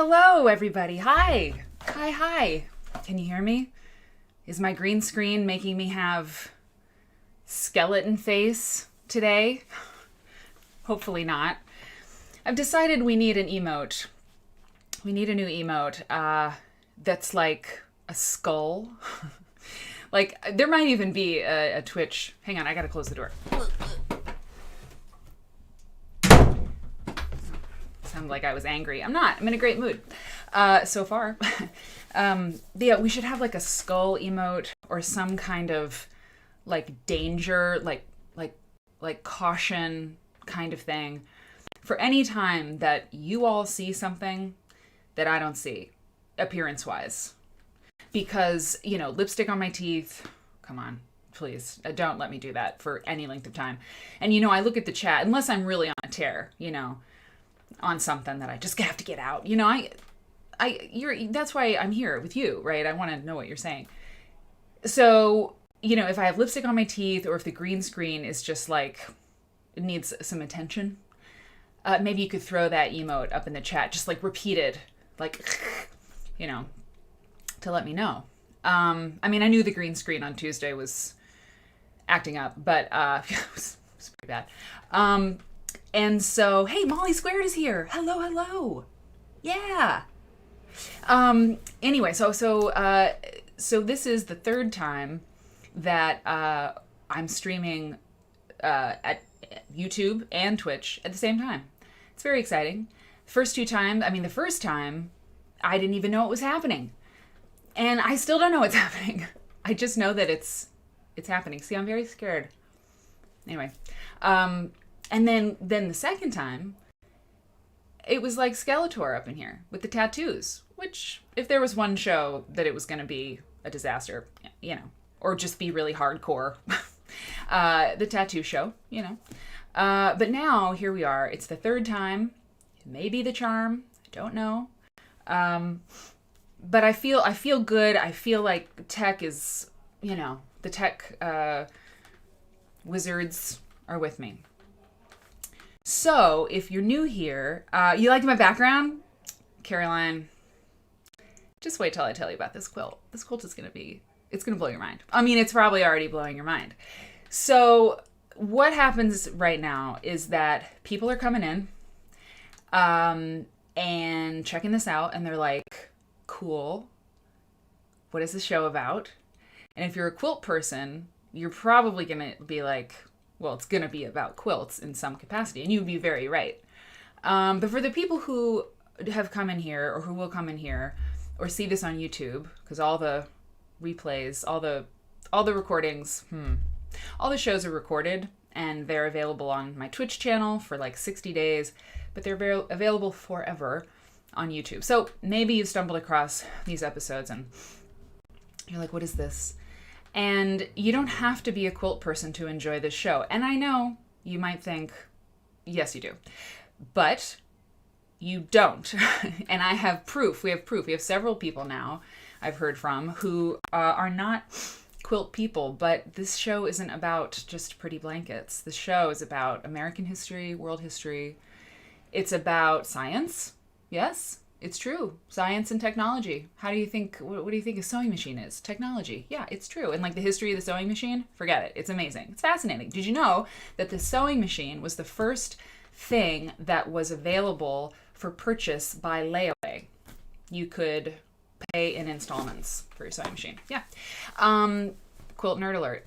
hello, everybody. Hi. Hi. Can you hear me? Is my green screen making me have skeleton face today? Hopefully not. I've decided we need an emote. We need a new emote that's like a skull. Like, there might even be a Twitch. Hang on, I gotta close the door. Sounded like I was angry. I'm not. I'm in a great mood so far. Yeah, we should have like a skull emote or some kind of like danger, like caution kind of thing for any time that you all see something that I don't see, appearance-wise. Because, you know, lipstick on my teeth, come on, please, don't let me do that for any length of time. And, you know, I look at the chat, unless I'm really on a tear, you know, on something that I just have to get out. You know, that's why I'm here with you, right? I want to know what you're saying. So, you know, if I have lipstick on my teeth or if the green screen is just like, it needs some attention, maybe you could throw that emote up in the chat, just like repeated, like, you know, to let me know. I mean, I knew the green screen on Tuesday was acting up, but it was pretty bad. And so, hey, Molly Squared is here. Hello. Yeah. Anyway, so this is the third time that I'm streaming at YouTube and Twitch at the same time. It's very exciting. The first time, I didn't even know it was happening. And I still don't know what's happening. I just know that it's happening. See, I'm very scared. Anyway, and then the second time, it was like Skeletor up in here with the tattoos, which if there was one show that it was going to be a disaster, you know, or just be really hardcore, the tattoo show, you know. But now here we are. It's the third time. It may be the charm. I don't know. But I feel good. I feel like tech is, you know, the tech wizards are with me. So if you're new here, you like my background? Caroline, just wait till I tell you about this quilt. This quilt is it's going to blow your mind. I mean, it's probably already blowing your mind. So what happens right now is that people are coming in and checking this out, and they're like, cool, what is this show about? And if you're a quilt person, you're probably gonna be like, well, it's gonna be about quilts in some capacity, and you'd be very right. But for the people who have come in here or who will come in here or see this on YouTube, because all the replays, all the recordings, all the shows are recorded and they're available on my Twitch channel for like 60 days, but they're available forever on YouTube. So maybe you've stumbled across these episodes and you're like, what is this? And you don't have to be a quilt person to enjoy this show. And I know you might think, yes, you do. But you don't. And I have proof. We have several people now I've heard from who are not quilt people, but this show isn't about just pretty blankets. This show is about American history, world history. It's about science. Yes, it's true. Science and technology. What do you think a sewing machine is? Technology. Yeah, it's true. And like the history of the sewing machine, forget it. It's amazing. It's fascinating. Did you know that the sewing machine was the first thing that was available for purchase by layaway? You could pay in installments for your sewing machine. Yeah. Quilt Nerd alert.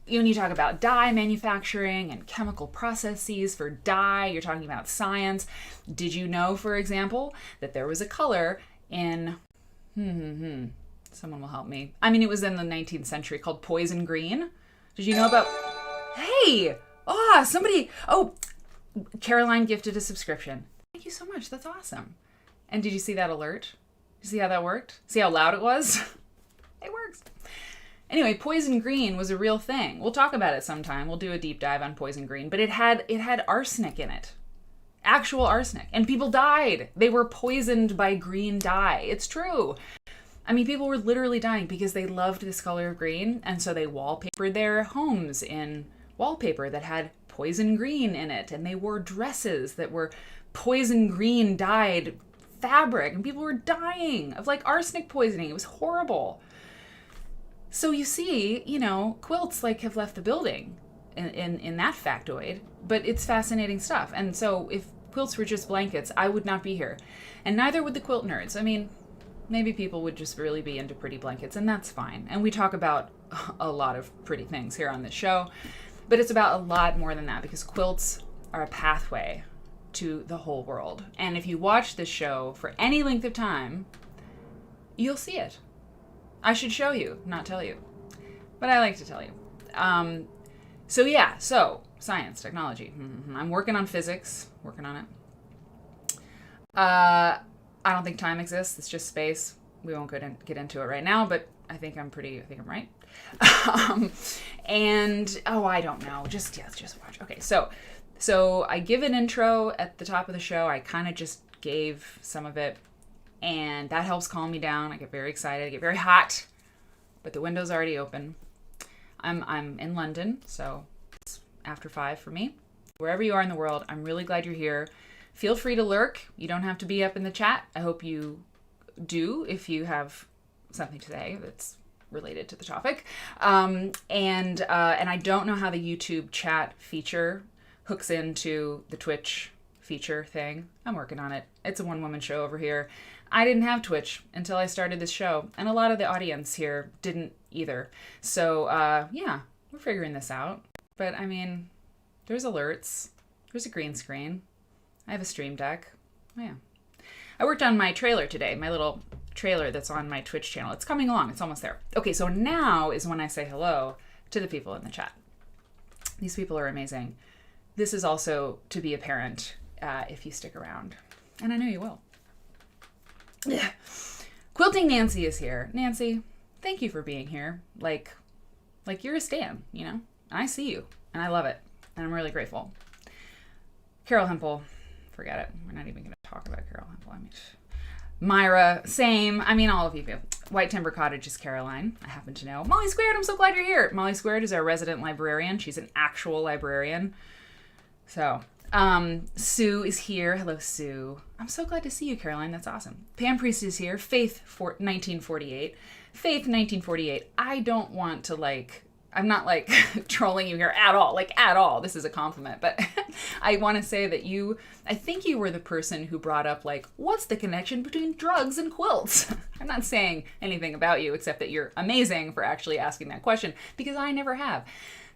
When you talk about dye manufacturing and chemical processes for dye, you're talking about science. Did you know, for example, that there was a color in, someone will help me. I mean, it was in the 19th century called poison green. Did you know about, hey, Caroline gifted a subscription. Thank you so much. That's awesome. And did you see that alert? You see how that worked? See how loud it was? It works. Anyway, poison green was a real thing. We'll talk about it sometime. We'll do a deep dive on poison green. But it had arsenic in it. Actual arsenic. And people died. They were poisoned by green dye. It's true. I mean, people were literally dying because they loved this color of green. And so they wallpapered their homes in wallpaper that had poison green in it. And they wore dresses that were poison green dyed fabric, and people were dying of like arsenic poisoning. It was horrible. So you see, quilts like have left the building in that factoid, but it's fascinating stuff. And so if quilts were just blankets, I would not be here. And neither would the quilt nerds. I mean, maybe people would just really be into pretty blankets, and that's fine. And we talk about a lot of pretty things here on this show, but it's about a lot more than that, because quilts are a pathway to the whole world. And if you watch this show for any length of time, you'll see it. I should show you, not tell you. But I like to tell you. So science, technology. I'm working on physics, working on it. I don't think time exists. It's just space. We won't get into it right now, but I think I'm right. I don't know. Just watch. Okay, so I give an intro at the top of the show. I kind of just gave some of it, and that helps calm me down. I get very excited. I get very hot, but the window's already open. I'm in London, so it's after 5 for me. Wherever you are in the world, I'm really glad you're here. Feel free to lurk. You don't have to be up in the chat. I hope you do if you have something to say that's related to the topic. And I don't know how the YouTube chat feature hooks into the Twitch feature thing. I'm working on it. It's a one-woman show over here. I didn't have Twitch until I started this show, and a lot of the audience here didn't either. So, we're figuring this out. But, I mean, there's alerts. There's a green screen. I have a stream deck. Oh, yeah. I worked on my trailer today, my little trailer that's on my Twitch channel. It's coming along. It's almost there. Okay, so now is when I say hello to the people in the chat. These people are amazing. This is also to be apparent if you stick around. And I know you will. Yeah. Quilting Nancy is here. Nancy, thank you for being here. Like you're a stan, And I see you, and I love it, and I'm really grateful. Carol Hempel, forget it. We're not even going to talk about Carol Hempel. I mean, Myra, same. I mean, all of you. White Timber Cottage is Caroline. I happen to know. Molly Squared, I'm so glad you're here. Molly Squared is our resident librarian. She's an actual librarian. So, Sue is here. Hello, Sue. I'm so glad to see you, Caroline. That's awesome. Pam Priest is here. Faith 1948. Faith 1948. I don't want to I'm not trolling you here at all. This is a compliment, but I want to say that I think you were the person who brought up what's the connection between drugs and quilts? I'm not saying anything about you except that you're amazing for actually asking that question, because I never have.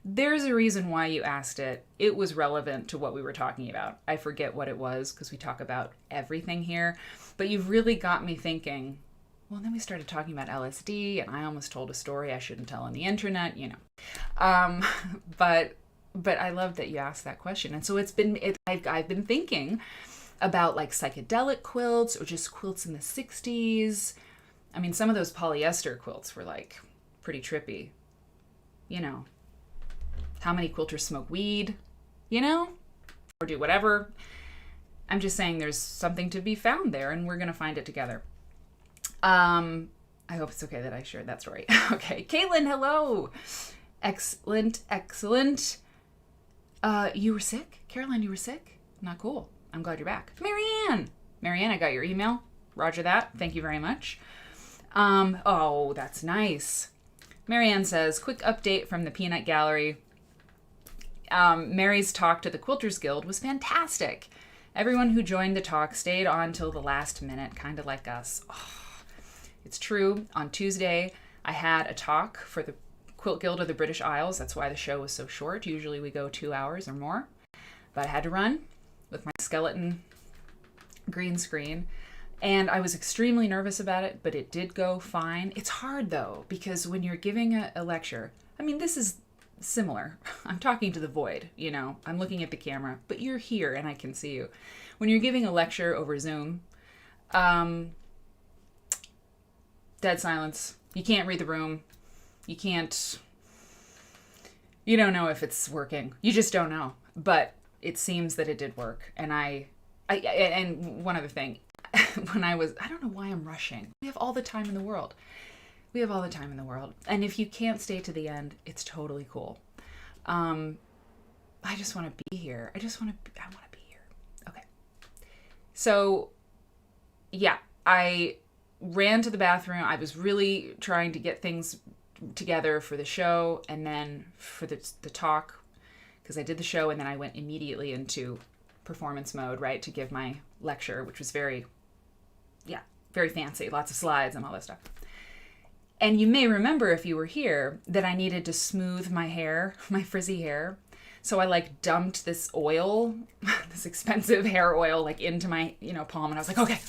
There's a reason why you asked it. It was relevant to what we were talking about. I forget what it was because we talk about everything here, but you've really got me thinking. Well, then we started talking about LSD, and I almost told a story I shouldn't tell on the internet, But I love that you asked that question. And so I've been thinking about psychedelic quilts or just quilts in the 60s. I mean, some of those polyester quilts were pretty trippy. How many quilters smoke weed, or do whatever. I'm just saying there's something to be found there, and we're going to find it together. I hope it's okay that I shared that story. Okay. Caitlin, hello. Excellent. You were sick? Caroline, you were sick? Not cool. I'm glad you're back. Marianne, I got your email. Roger that. Thank you very much. Oh, that's nice. Marianne says, quick update from the Peanut Gallery. Mary's talk to the Quilters Guild was fantastic. Everyone who joined the talk stayed on till the last minute, kind of like us. Oh, it's true. On Tuesday, I had a talk for the Quilt Guild of the British Isles. That's why the show was so short. Usually we go 2 hours or more. But I had to run with my skeleton green screen. And I was extremely nervous about it, but it did go fine. It's hard, though, because when you're giving a lecture, I mean, this is similar. I'm talking to the void, I'm looking at the camera, but you're here and I can see you. When you're giving a lecture over Zoom, dead silence. You can't read the room. You don't know if it's working. You just don't know. But it seems that it did work. And and one other thing, I don't know why I'm rushing. We have all the time in the world. And if you can't stay to the end, it's totally cool. I just want to be here. I want to be here. Okay. So, yeah, I ran to the bathroom. I was really trying to get things together for the show and then for the talk, because I did the show and then I went immediately into performance mode, right, to give my lecture, which was very fancy, lots of slides and all that stuff. And you may remember, if you were here, that I needed to smooth my hair, my frizzy hair. So I like dumped this oil, this expensive hair oil, like into my, palm. And I was like, okay.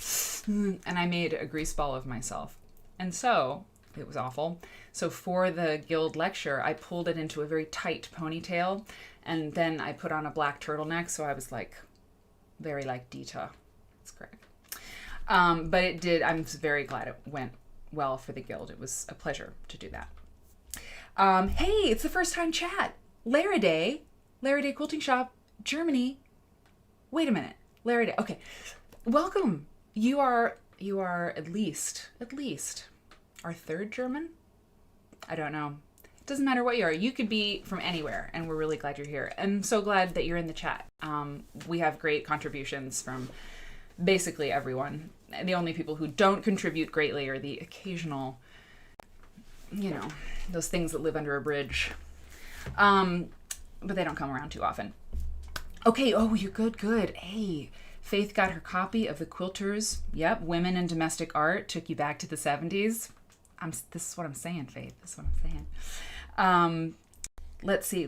And I made a grease ball of myself. And so it was awful. So for the guild lecture, I pulled it into a very tight ponytail. And then I put on a black turtleneck. So I was like, very like Dita. That's correct. But it did. I'm very glad it went well for the guild. It was a pleasure to do that. Hey, it's the first time chat. Larraday Quilting Shop, Germany. Wait a minute. Larraday. Okay. Welcome. You are at least our third German? I don't know. It doesn't matter what you are. You could be from anywhere, and we're really glad you're here. And so glad that you're in the chat. We have great contributions from basically everyone. The only people who don't contribute greatly are the occasional, those things that live under a bridge. But they don't come around too often. Okay, you're good. Hey, Faith got her copy of the Quilters. Yep, Women in Domestic Art. Took you back to the 70s. This is what I'm saying, Faith. This is what I'm saying. Let's see.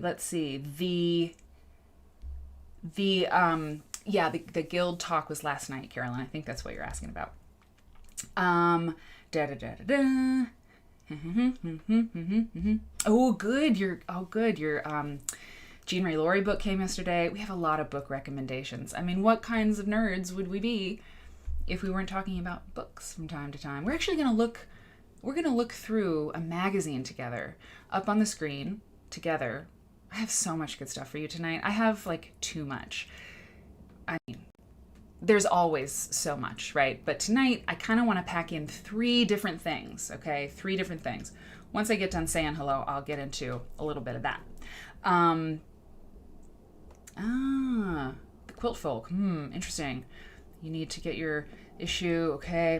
The guild talk was last night, Carolyn. I think that's what you're asking about. Oh, good. Your Jean Ray Laurie book came yesterday. We have a lot of book recommendations. I mean, what kinds of nerds would we be if we weren't talking about books from time to time? We're actually going to look through a magazine together, up on the screen together. I have so much good stuff for you tonight. I have like too much. I mean, there's always so much, right? But tonight, I kind of want to pack in 3 different things, okay? 3 different things. Once I get done saying hello, I'll get into a little bit of that. The quilt folk. Interesting. You need to get your issue, okay?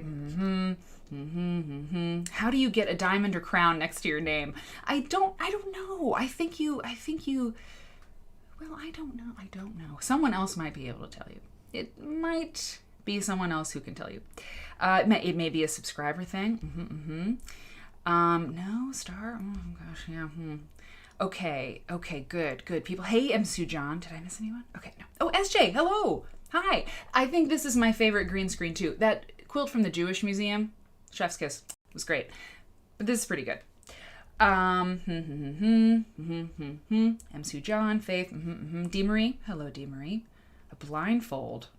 How do you get a diamond or crown next to your name? I don't know. I think you, well, I don't know. Someone else might be able to tell you. It might be someone else who can tell you. It may be a subscriber thing. No, star? Oh gosh, yeah. Okay, good. People, hey, M. Sue John. Did I miss anyone? Okay, no. Oh, SJ, hello. Hi. I think this is my favorite green screen too. That quilt from the Jewish Museum, Chef's Kiss, was great. But this is pretty good. M. Sue John, Faith, Dee Marie. Hello, Dee Marie. A blindfold.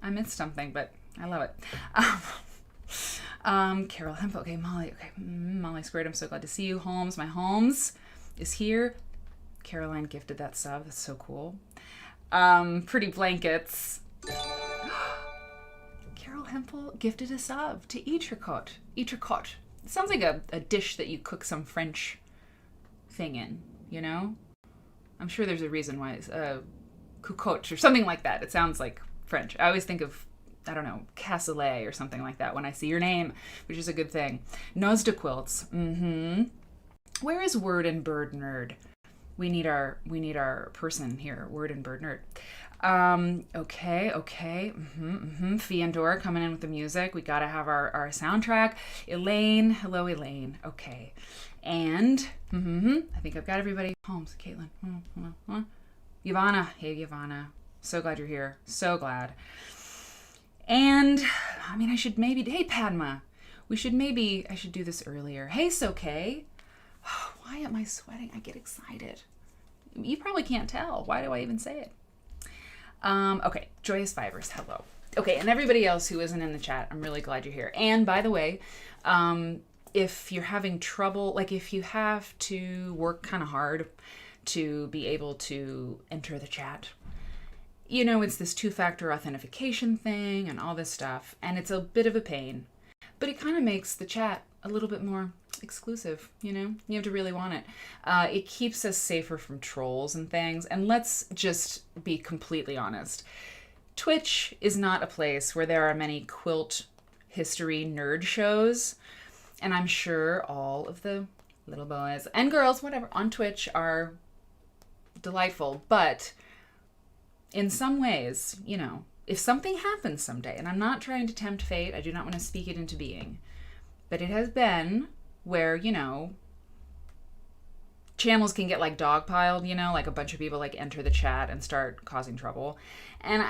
I missed something, but I love it. Carol Hemp. Okay, Molly. Okay, Molly Squared. I'm so glad to see you. Holmes. My Holmes is here. Caroline gifted that sub. That's so cool. Pretty blankets. Carol Hempel gifted a sub to Itricot. It sounds like a dish that you cook some French thing in, I'm sure there's a reason why it's cocotte or something like that. It sounds like French. I always think of, I don't know, cassoulet or something like that when I see your name, which is a good thing. Nos de quilts. Where is Word and Bird Nerd? We need our person here. Word and Bird Nerd. Okay. Fee and Dora coming in with the music. We gotta have our soundtrack. Elaine. Hello, Elaine. Okay. And I think I've got everybody. Holmes, Caitlin. Yvonne. Hey, Yvonne. So glad you're here. So glad. And I mean, hey, Padma. I should do this earlier. Hey, Sokay. Why am I sweating? I get excited. You probably can't tell. Why do I even say it? Okay, Joyous Fibers, hello. Okay, and everybody else who isn't in the chat, I'm really glad you're here. And by the way, if you're having trouble, like if you have to work kind of hard to be able to enter the chat, it's this 2-factor authentication thing and all this stuff, and it's a bit of a pain, but it kind of makes the chat a little bit more exclusive, you have to really want it. It keeps us safer from trolls and things. And let's just be completely honest. Twitch is not a place where there are many quilt history nerd shows. And I'm sure all of the little boys and girls, whatever, on Twitch are delightful. But in some ways, you know, if something happens someday, and I'm not trying to tempt fate, I do not want to speak it into being, but it has been where, you know, channels can get like dogpiled, you know, like a bunch of people like enter the chat and start causing trouble. And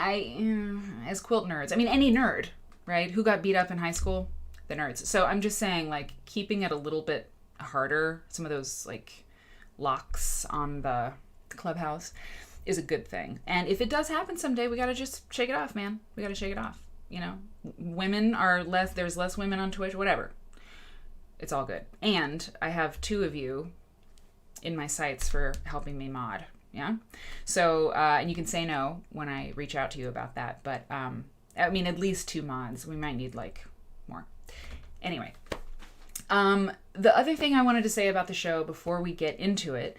as quilt nerds, I mean, any nerd, right? Who got beat up in high school? The nerds. So I'm just saying, like, keeping it a little bit harder, some of those like locks on the clubhouse is a good thing. And if it does happen someday, we got to just shake it off, man. We got to shake it off. You know, women are less, there's less women on Twitch, whatever. It's all good. And I have 2 of you in my sights for helping me mod. Yeah. So, and you can say no when I reach out to you about that. But, I mean, at least 2 mods. We might need like more. Anyway, the other thing I wanted to say about the show before we get into it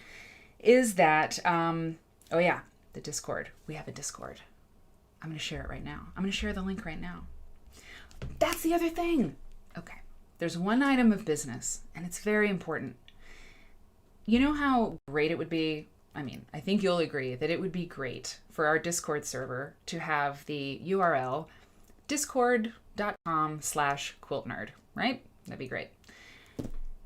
is that, oh yeah, the Discord. We have a Discord. I'm going to share it right now. I'm going to share the link right now. That's the other thing. Okay. There's one item of business, and it's very important. You know how great it would be? I mean, I think you'll agree that it would be great for our Discord server to have the URL discord.com/quiltnerd, right? That'd be great.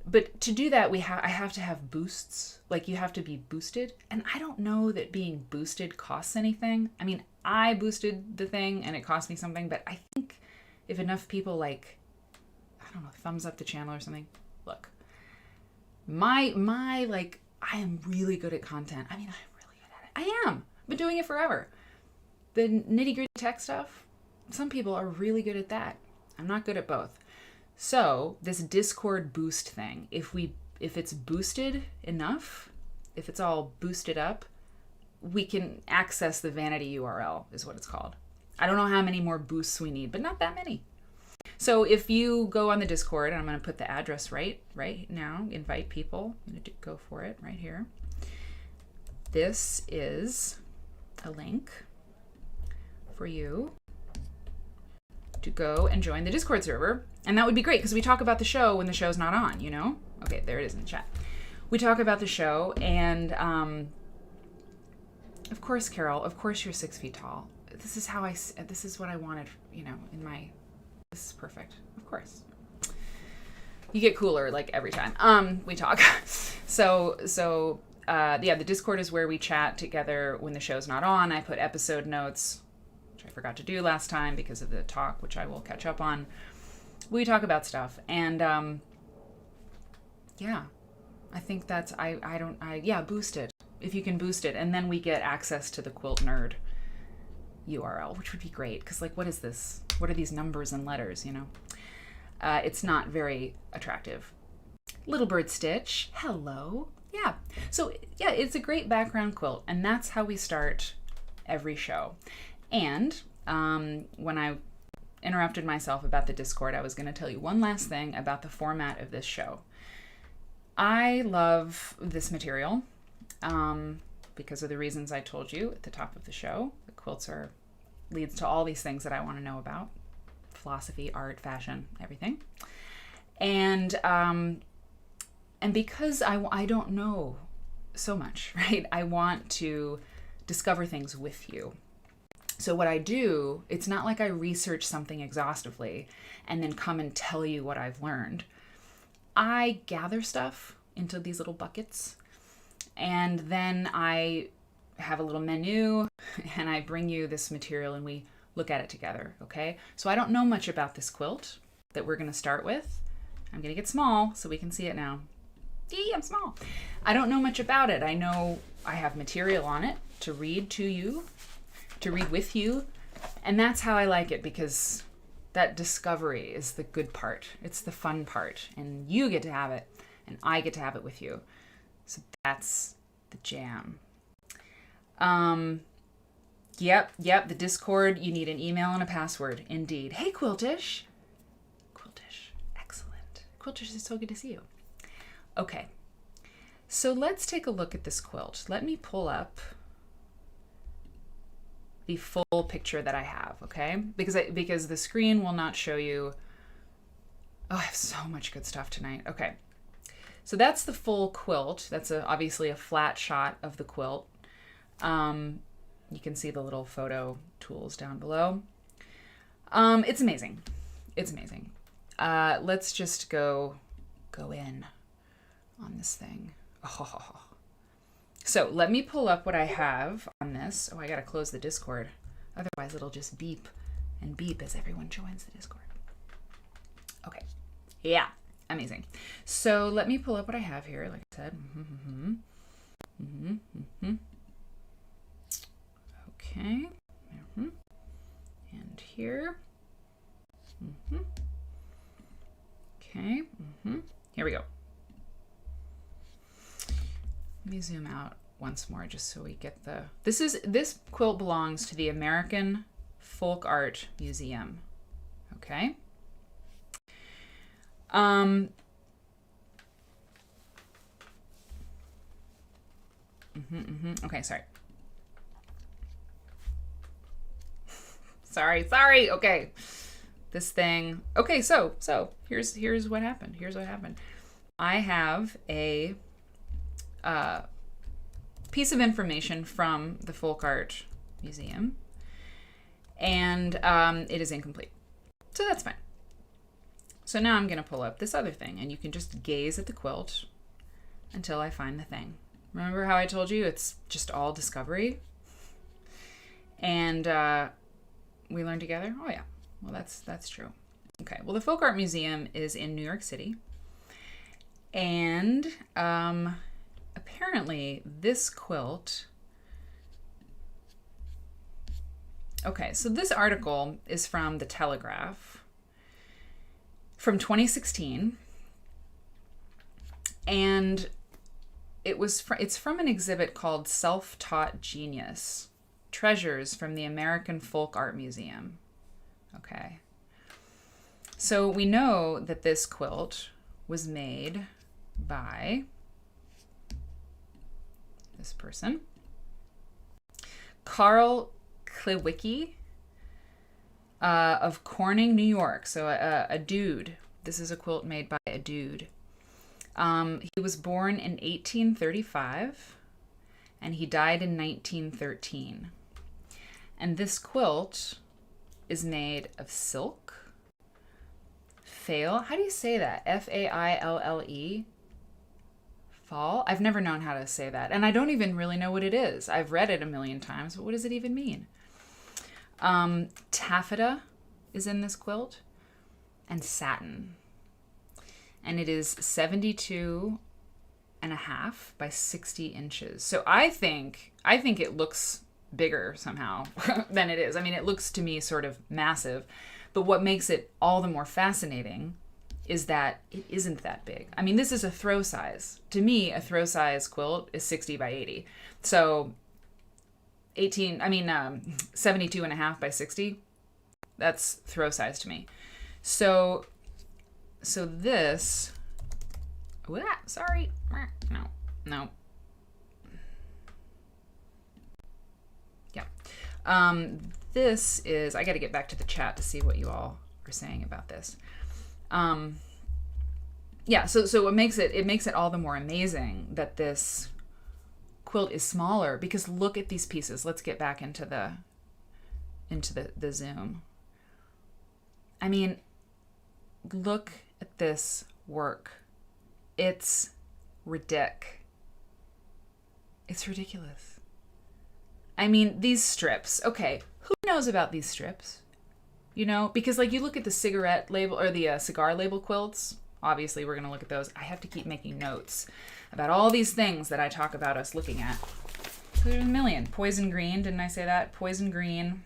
But to do that, I have to have boosts. Like, you have to be boosted. And I don't know that being boosted costs anything. I mean, I boosted the thing and it cost me something, but I think if enough people, like, I don't know, thumbs up the channel or something. Look, my like, I am really good at content. I mean, I'm really good at it. I am. I've been doing it forever. The nitty-gritty tech stuff, some people are really good at that. I'm not good at both. So this Discord boost thing, if it's boosted enough, if it's all boosted up, we can access the vanity URL is what it's called. I don't know how many more boosts we need, but not that many. So if you go on the Discord, and I'm going to put the address right now, invite people. I'm going to go for it right here. This is a link for you to go and join the Discord server. And that would be great because we talk about the show when the show's not on, you know? Okay, there it is in the chat. We talk about the show, and of course, Carol, of course you're 6 feet tall. This is what I wanted, you know, this is perfect. Of course. You get cooler like every time we talk. So yeah, the Discord is where we chat together when the show's not on. I put episode notes, which I forgot to do last time because of the talk, which I will catch up on. We talk about stuff, and yeah, I think that's boost it if you can boost it, and then we get access to the Quilt Nerd URL, which would be great because, like, what is this? What are these numbers and letters? You know, it's not very attractive. Little Bird Stitch, hello. Yeah, so yeah, it's a great background quilt, and that's how we start every show. And when I interrupted myself about the Discord, I was going to tell you one last thing about the format of this show. I love this material because of the reasons I told you at the top of the show. The quilts leads to all these things that I want to know about: philosophy, art, fashion, everything. And because I don't know so much, right? I want to discover things with you. So what I do, it's not like I research something exhaustively and then come and tell you what I've learned. I gather stuff into these little buckets, and then I have a little menu and I bring you this material and we look at it together, okay? So I don't know much about this quilt that we're going to start with. I'm going to get small so we can see it now. Yee, I'm small. I don't know much about it. I know I have material on it to read to you, to read with you, and that's how I like it, because that discovery is the good part. It's the fun part, and you get to have it, and I get to have it with you. So that's the jam. Yep, the Discord, you need an email and a password, indeed. Hey, Quiltish, excellent. Quiltish, it's so good to see you. Okay, so let's take a look at this quilt. Let me pull up the full picture that I have, okay? Because the screen will not show you. Oh, I have so much good stuff tonight. Okay. So that's the full quilt. That's obviously a flat shot of the quilt. You can see the little photo tools down below. It's amazing. It's amazing. Let's just go in on this thing. Oh. So let me pull up what I have on this. Oh, I gotta close the Discord. Otherwise it'll just beep and beep as everyone joins the Discord. Okay. Yeah. Amazing. So let me pull up what I have here. Like I said. Okay. And here. Okay. Here we go. Let me zoom out once more just so we get the... This quilt belongs to the American Folk Art Museum. Okay. Okay, sorry. Sorry. Okay. This thing. Okay, so here's what happened. I have a piece of information from the Folk Art Museum, and it is incomplete. So that's fine. So now I'm going to pull up this other thing, and you can just gaze at the quilt until I find the thing. Remember how I told you it's just all discovery? And we learned together? Oh, yeah. Well, that's true. Okay. Well, the Folk Art Museum is in New York City. And apparently this quilt... Okay, so this article is from The Telegraph from 2016. And it's from an exhibit called Self-Taught Genius, Treasures from the American Folk Art Museum. Okay. So we know that this quilt was made by this person, Carl Clewicki, of Corning, New York. So a dude. This is a quilt made by a dude. He was born in 1835 and he died in 1913. And this quilt is made of silk, fail. How do you say that? Faille? Fall? I've never known how to say that. And I don't even really know what it is. I've read it a million times, but what does it even mean? Taffeta is in this quilt, and satin. And it is 72 and a half by 60 inches. So I think it looks bigger somehow than it is. I mean, it looks to me sort of massive, but what makes it all the more fascinating is that it isn't that big. I mean, this is a throw size. To me, a throw size quilt is 60 by 80. So 72 and a half by 60, that's throw size to me. So this, sorry, no. Yeah. This is, I got to get back to the chat to see what you all are saying about this. Yeah, so it makes it all the more amazing that this quilt is smaller, because look at these pieces. Let's get back into the zoom. I mean, look at this work. It's It's ridiculous. I mean, these strips. Okay, who knows about these strips? You know, because like you look at the cigarette label or the cigar label quilts. Obviously, we're going to look at those. I have to keep making notes about all these things that I talk about us looking at. So there's a million. Poison green. Didn't I say that? Poison green.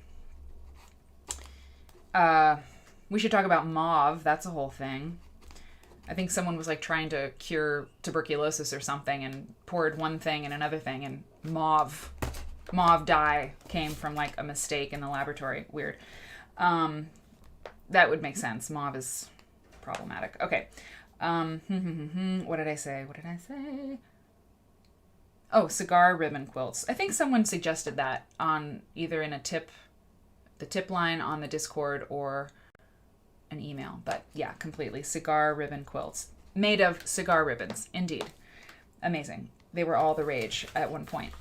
We should talk about mauve. That's a whole thing. I think someone was like trying to cure tuberculosis or something and poured one thing and another thing, and mauve dye came from like a mistake in the laboratory. Weird. That would make sense. Mauve is problematic. Okay. What did I say? Oh, cigar ribbon quilts. I think someone suggested that on either in the tip line on the Discord or an email. But yeah, completely. Cigar ribbon quilts. Made of cigar ribbons. Indeed. Amazing. They were all the rage at one point.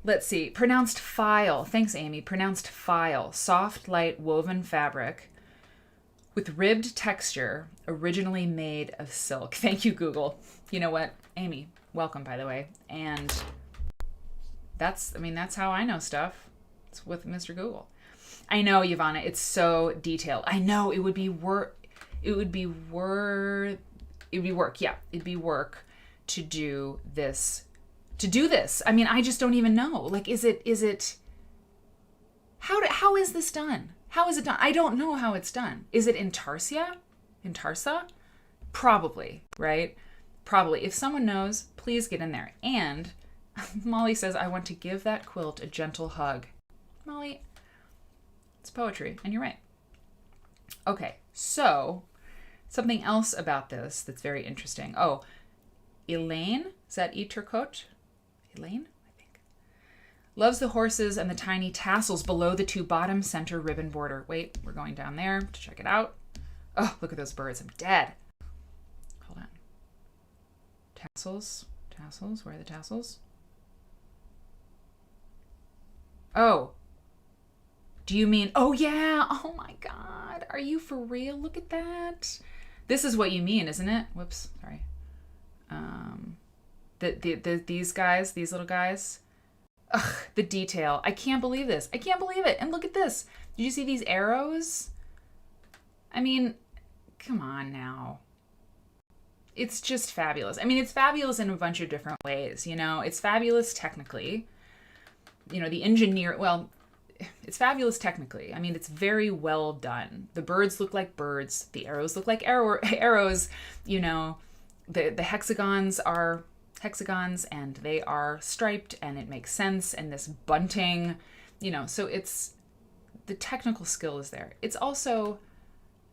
Let's see. Pronounced file. Thanks, Amy. Pronounced file. Soft, light, woven fabric with ribbed texture, originally made of silk. Thank you, Google. You know what? Amy, welcome, by the way. And that's how I know stuff. It's with Mr. Google. I know, Yvonne, it's so detailed. I know it would be work. Yeah, it'd be work to do this. I mean, I just don't even know. Like, how is this done? How is it done? I don't know how it's done. Is it intarsia? Intarsia? Probably, right? Probably. If someone knows, please get in there. And Molly says, I want to give that quilt a gentle hug. Molly, it's poetry, and you're right. Okay, so something else about this that's very interesting. Oh, Elaine, is that Iturcote? Elaine, I think. Loves the horses and the tiny tassels below the two bottom center ribbon border. Wait, we're going down there to check it out. Oh, look at those birds. I'm dead. Hold on. Tassels. Where are the tassels? Oh. Do you mean, oh yeah, oh my God. Are you for real? Look at that. This is what you mean, isn't it? Whoops, sorry. These guys, these little guys. Ugh, the detail. I can't believe this. I can't believe it. And look at this. Did you see these arrows? I mean, come on now. It's just fabulous. I mean, it's fabulous in a bunch of different ways, you know? It's fabulous technically. You know, it's fabulous technically. I mean, it's very well done. The birds look like birds. The arrows look like arrows. You know, the hexagons are hexagons and they are striped and it makes sense. And this bunting, you know, so the technical skill is there. It's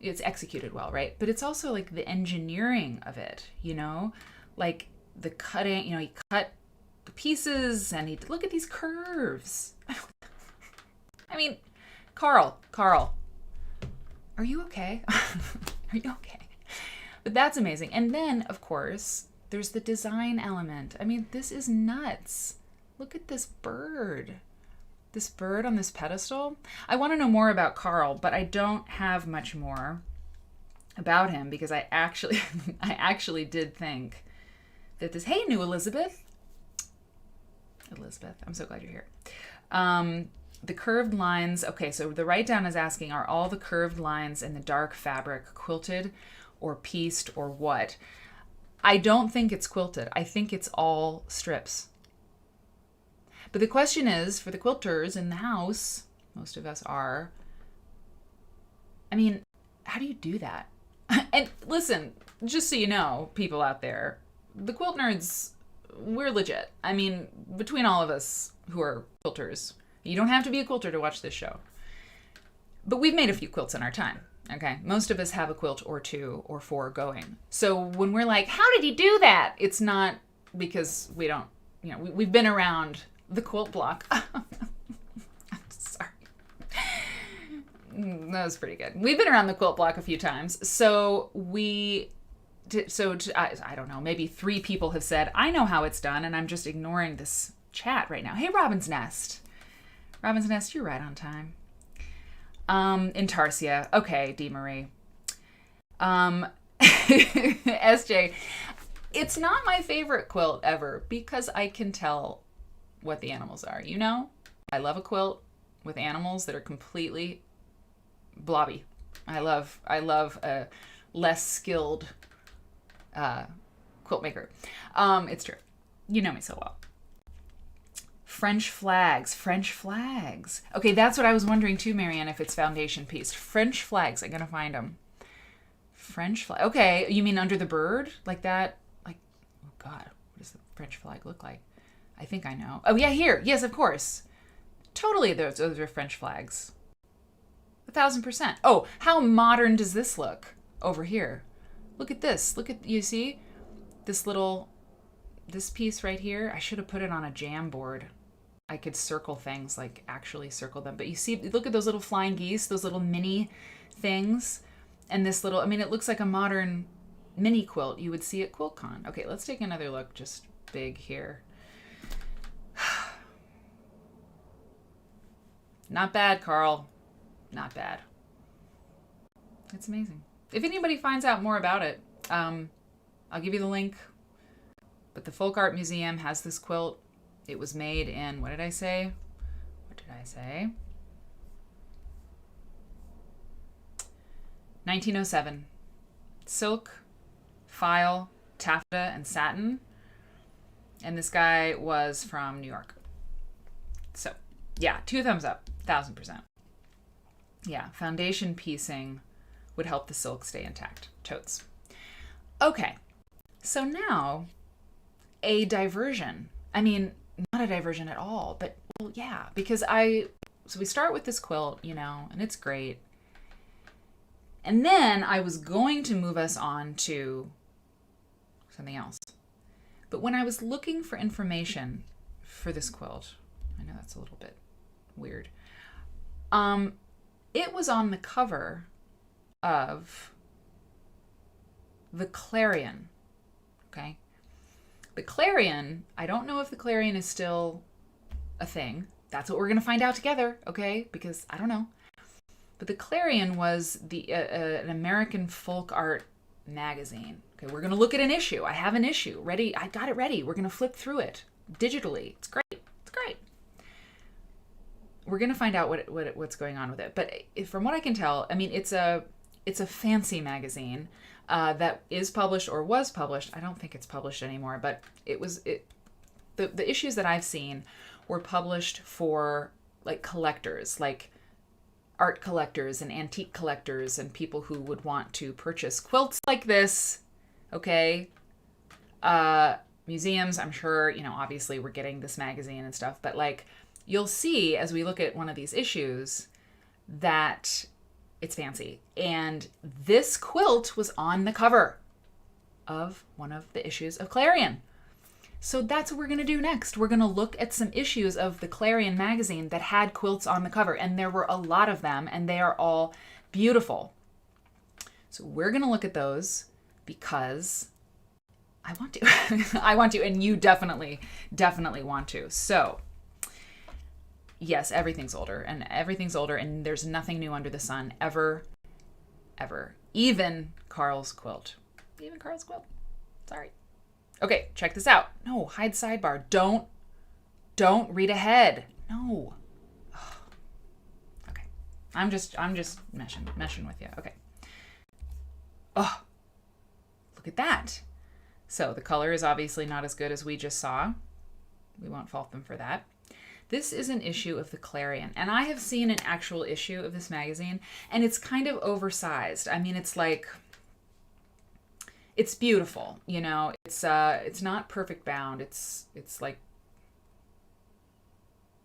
executed well, right? But it's also like the engineering of it, you know, like the cutting, you know, he cut the pieces and look at these curves. I mean, Carl, are you okay? Are you okay? But that's amazing. And then, of course, there's the design element. I mean, this is nuts. Look at this bird. This bird on this pedestal. I want to know more about Carl, but I don't have much more about him because I actually did think that this, hey, new Elizabeth, I'm so glad you're here. The curved lines. Okay, so the write down is asking, are all the curved lines in the dark fabric quilted or pieced or what? I don't think it's quilted. I think it's all strips. But the question is, for the quilters in the house, most of us are, I mean, how do you do that? And listen, just so you know, people out there, the Quilt Nerds, we're legit. I mean, between all of us who are quilters, you don't have to be a quilter to watch this show. But we've made a few quilts in our time, okay? Most of us have a quilt or two or four going. So when we're like, how did he do that? It's not because we don't, you know, we've been around the quilt block. I'm sorry. That was pretty good. We've been around the quilt block a few times. So I don't know, maybe 3 people have said, I know how it's done, and I'm just ignoring this chat right now. Hey, Robin's Nest. Robin's Nest, you're right on time. Intarsia. Okay, D. Marie. SJ. It's not my favorite quilt ever because I can tell what the animals are. You know, I love a quilt with animals that are completely blobby. I love a less skilled quilt maker. It's true. You know me so well. French flags. Okay, that's what I was wondering too, Marianne, if it's foundation piece. French flags. I'm gonna find them. French flag. Okay, you mean under the bird? Like that? Like, oh God, what does the French flag look like? I think I know. Oh yeah, here. Yes, of course. Totally, those are French flags. 1,000%. Oh, how modern does this look over here? Look at this. You see? This little this piece right here, I should have put it on a jam board. I could circle things, like actually circle them. But you see, look at those little flying geese, those little mini things. And this little, I mean, it looks like a modern mini quilt you would see at QuiltCon. Okay, let's take another look, just big here. Not bad, Carl. Not bad. It's amazing. If anybody finds out more about it, I'll give you the link. But the Folk Art Museum has this quilt. It was made in, what did I say? 1907. Silk, file, taffeta, and satin. And this guy was from New York. So, yeah, 2 thumbs up, 1000%. Yeah, foundation piecing would help the silk stay intact. Totes. Okay, so now a diversion. I mean, not a diversion at all, but well, yeah, because so we start with this quilt, and it's great. And then I was going to move us on to something else. But when I was looking for information for this quilt, I know that's a little bit weird. It was on the cover of the Clarion. Okay. The Clarion, I don't know if the Clarion is still a thing. That's what we're going to find out together, okay? Because I don't know. But the Clarion was an American folk art magazine. Okay, we're going to look at an issue. I have an issue ready. I got it ready. We're going to flip through it digitally. It's great. It's great. We're going to find out what's going on with it. But from what I can tell, I mean, it's a magazine that is published or was published. I don't think it's published anymore, but the issues that I've seen were published for like collectors, like art collectors and antique collectors and people who would want to purchase quilts like this. Okay. Museums, I'm sure, obviously we're getting this magazine and stuff, but like you'll see as we look at one of these issues that it's fancy. And this quilt was on the cover of one of the issues of Clarion. So that's what we're going to do next. We're going to look at some issues of the Clarion magazine that had quilts on the cover. And there were a lot of them, and they are all beautiful. So we're going to look at those because I want to. I want to, and you definitely want to. So yes, everything's older, and there's nothing new under the sun, ever. Even Carl's quilt. Sorry. Okay, check this out. No, hide sidebar. Don't read ahead. No. Okay. I'm just meshing with you. Okay. Oh, look at that. So the color is obviously not as good as we just saw. We won't fault them for that. This is an issue of the Clarion, and I have seen an actual issue of this magazine, and it's kind of oversized. I mean, it's like, it's beautiful, it's not perfect bound. It's like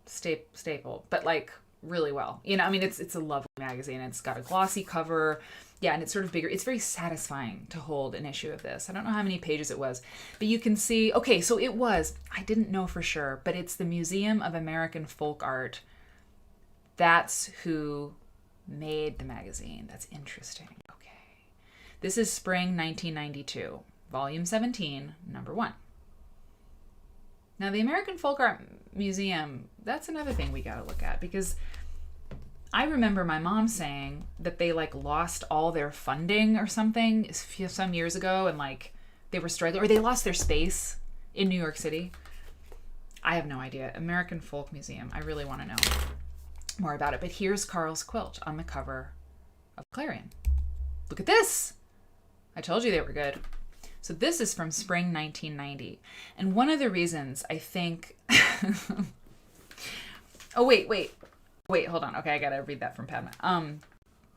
staple, but like really well, I mean, it's a lovely magazine. It's got a glossy cover. Yeah. And it's sort of bigger. It's very satisfying to hold an issue of this. I don't know how many pages it was, but you can see, okay, so I didn't know for sure, but it's the Museum of American Folk Art. That's who made the magazine. That's interesting. Okay. This is spring 1992, volume 17, number 1. Now, the American Folk Art Museum, that's another thing we got to look at, because I remember my mom saying that they like lost all their funding or something some years ago, and like they were struggling, or they lost their space in New York City. I have no idea. American Folk Museum. I really want to know more about it. But here's Carl's quilt on the cover of Clarion. Look at this. I told you they were good. So this is from spring 1990. And one of the reasons I think... Oh, wait, hold on. Okay, I gotta read that from Padma.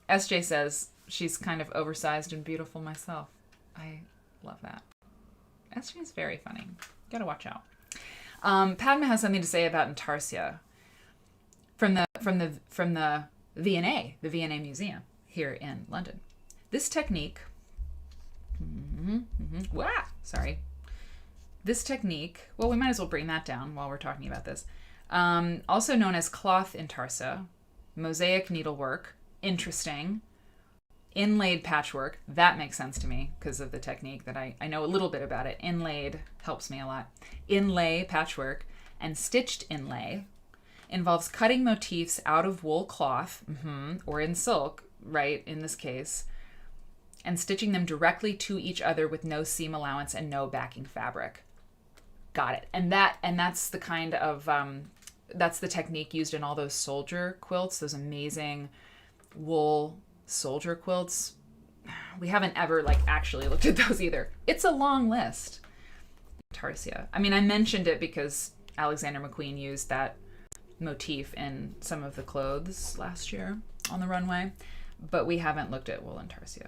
SJ says, she's kind of oversized and beautiful myself. I love that. SJ is very funny. Gotta watch out. Padma has something to say about intarsia from the V&A, the V&A Museum here in London. This technique... This technique, well, we might as well bring that down while we're talking about this. Also known as cloth intarsia, mosaic needlework, interesting, inlaid patchwork. That makes sense to me because of the technique that I know a little bit about it. Inlaid helps me a lot. Inlay patchwork and stitched inlay involves cutting motifs out of wool cloth, or in silk, right, in this case, and stitching them directly to each other with no seam allowance and no backing fabric. Got it. And that's the kind of that's the technique used in all those soldier quilts, those amazing wool soldier quilts. We haven't ever like actually looked at those either. It's a long list. Intarsia. I mean, I mentioned it because Alexander McQueen used that motif in some of the clothes last year on the runway, but we haven't looked at wool intarsia.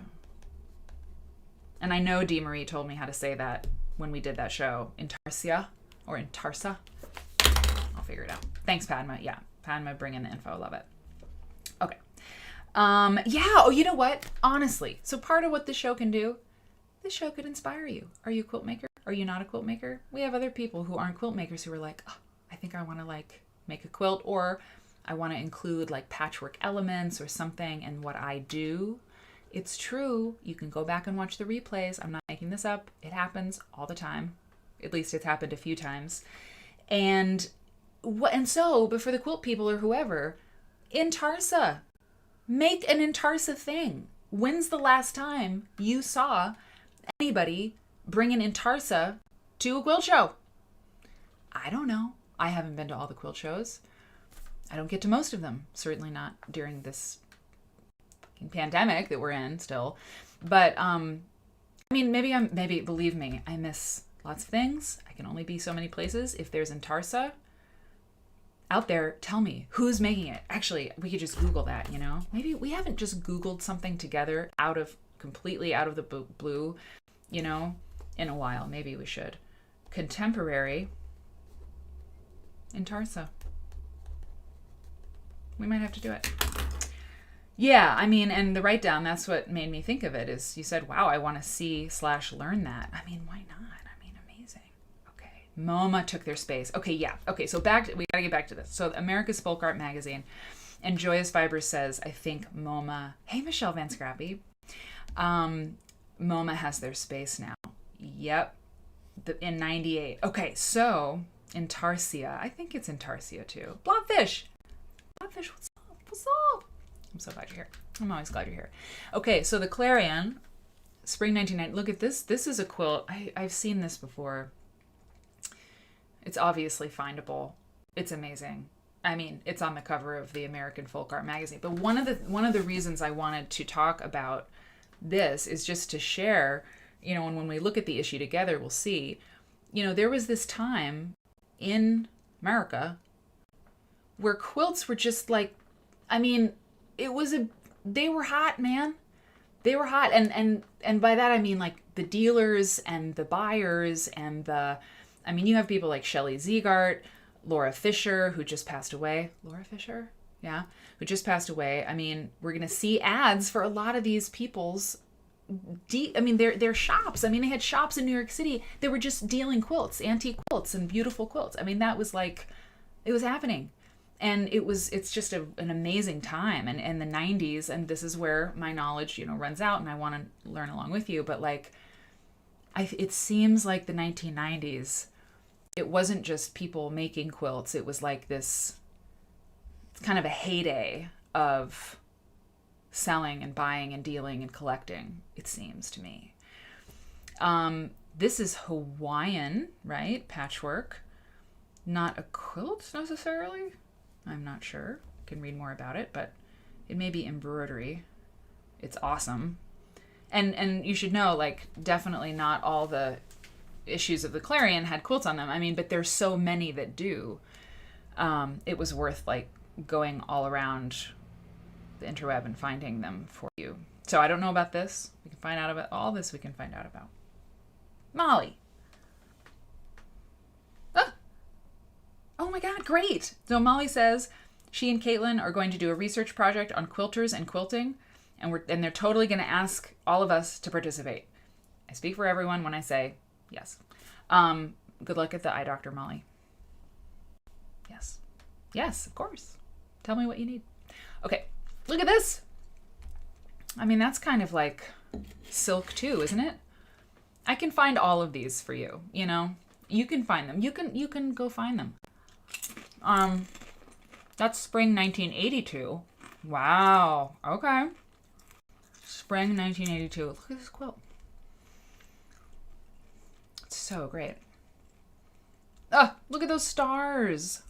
And I know Dee Marie told me how to say that when we did that show, intarsia or intarsa. I'll figure it out. Thanks, Padma. Yeah, Padma, bring in the info. Love it. Okay. Yeah. Oh, you know what? Honestly, so part of what this show can do, this show could inspire you. Are you a quilt maker? Are you not a quilt maker? We have other people who aren't quilt makers who are like, oh, I think I want to like make a quilt, or I want to include like patchwork elements or something in what I do. It's true. You can go back and watch the replays. I'm not making this up. It happens all the time. At least it's happened a few times. But for the quilt people or whoever, intarsia. Make an intarsia thing. When's the last time you saw anybody bring an intarsia to a quilt show? I don't know. I haven't been to all the quilt shows. I don't get to most of them. Certainly not during this pandemic that we're in still. But I mean, maybe believe me, I miss lots of things. I can only be so many places. If there's intarsia out there, tell me who's making it. Actually, we could just Google that, you know? Maybe we haven't just Googled something together completely out of the blue, you know, in a while. Maybe we should. Contemporary intarsia. We might have to do it. Yeah, I mean, and the write down, that's what made me think of it, is you said, wow, I want to see/learn that. I mean, why not? I mean, amazing. Okay. MoMA took their space. Okay, yeah. Okay, so we got to get back to this. So America's Folk Art Magazine and Joyous Fibers says, I think MoMA, hey, Michelle Van Scrappy, MoMA has their space now. Yep. In 98. Okay, so intarsia. I think it's intarsia too. Blobfish, what's up? What's up? I'm so glad you're here. I'm always glad you're here. Okay, so the Clarion, spring 1990. Look at this. This is a quilt. I've seen this before. It's obviously findable. It's amazing. I mean, it's on the cover of the American Folk Art Magazine. But one of the reasons I wanted to talk about this is just to share, you know, and when we look at the issue together, we'll see, you know, there was this time in America where quilts were just like, I mean, they were hot, man. They were hot. And by that, I mean like the dealers and the buyers and you have people like Shelley Ziegart, Laura Fisher, who just passed away. Laura Fisher? Yeah. Who just passed away. I mean, we're going to see ads for a lot of these people's their shops. I mean, they had shops in New York City. They were just dealing quilts, antique quilts and beautiful quilts. I mean, that was like, it was happening. And it's just an amazing time. And in the 90s, and this is where my knowledge, you know, runs out and I want to learn along with you. But like, it seems like the 1990s, it wasn't just people making quilts. It was like this, it's kind of a heyday of selling and buying and dealing and collecting, it seems to me. This is Hawaiian, right? Patchwork. Not a quilt necessarily. I'm not sure. Can read more about it, but it may be embroidery. It's awesome. And you should know, like, definitely not all the issues of the Clarion had quilts on them. I mean, but there's so many that do. It was worth, like, going all around the interweb and finding them for you. So I don't know about this. We can find out about all this. We can find out about Molly. Oh my God, great. So Molly says she and Caitlin are going to do a research project on quilters and quilting, and they're totally going to ask all of us to participate. I speak for everyone when I say yes. Good luck at the eye doctor, Molly. Yes. Yes, of course. Tell me what you need. Okay, look at this. I mean, that's kind of like silk too, isn't it? I can find all of these for you, you know? You can find them. You can go find them. That's spring 1982. Wow. Okay. Spring 1982. Look at this quilt. It's so great. Oh, look at those stars.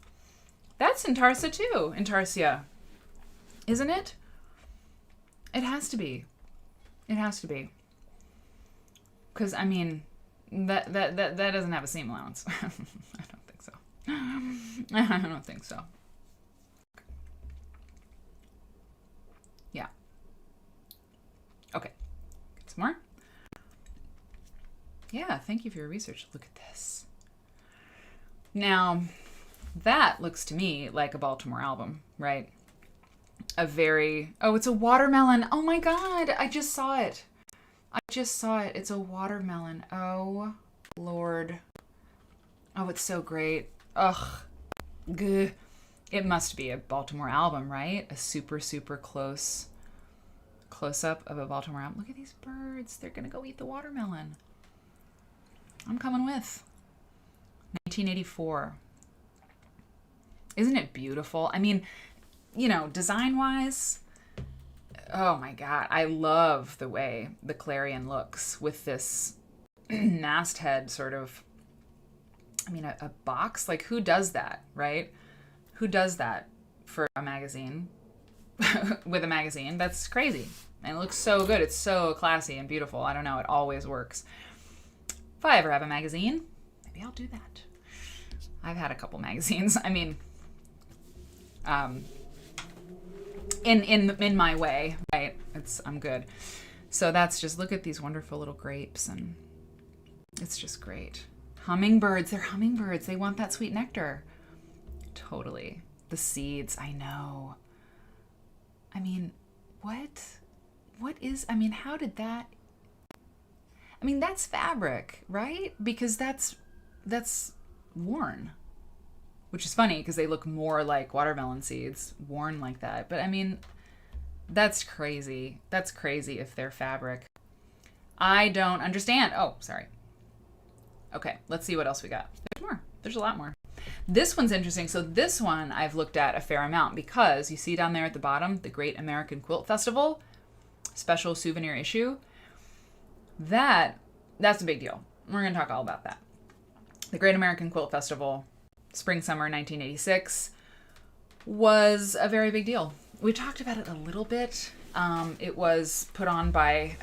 That's intarsia too. Intarsia. Isn't it? It has to be. It has to be. Because, I mean, that doesn't have a seam allowance. I don't think so. I don't think so. Yeah. Okay. Get some more. Yeah, thank you for your research. Look at this. Now, that looks to me like a Baltimore album, right? Oh, it's a watermelon. Oh my God, I just saw it. It's a watermelon. Oh, Lord. Oh, it's so great. Ugh. Gah. It must be a Baltimore album, right? A super, super close-up of a Baltimore album. Look at these birds. They're going to go eat the watermelon. I'm coming with. 1984. Isn't it beautiful? I mean, you know, design-wise, oh my God, I love the way the Clarion looks with this masthead sort of, I mean, a box. Like, who does that, right? Who does that for a magazine? With a magazine? That's crazy. And it looks so good. It's so classy and beautiful. I don't know. It always works. If I ever have a magazine, maybe I'll do that. I've had a couple magazines. I mean, in my way, right? I'm good. So that's just, look at these wonderful little grapes, and it's just great. Hummingbirds, they're hummingbirds. They want that sweet nectar. Totally. The seeds, I know. I mean, how did that, I mean, that's fabric, right? Because that's worn. Which is funny because they look more like watermelon seeds, worn like that. But I mean, that's crazy. That's crazy if they're fabric. I don't understand. Oh, sorry. Okay, let's see what else we got. There's more. There's a lot more. This one's interesting. So this one I've looked at a fair amount because you see down there at the bottom, the Great American Quilt Festival, special souvenir issue. That's a big deal. We're going to talk all about that. The Great American Quilt Festival, spring, summer 1986, was a very big deal. We talked about it a little bit. It was put on by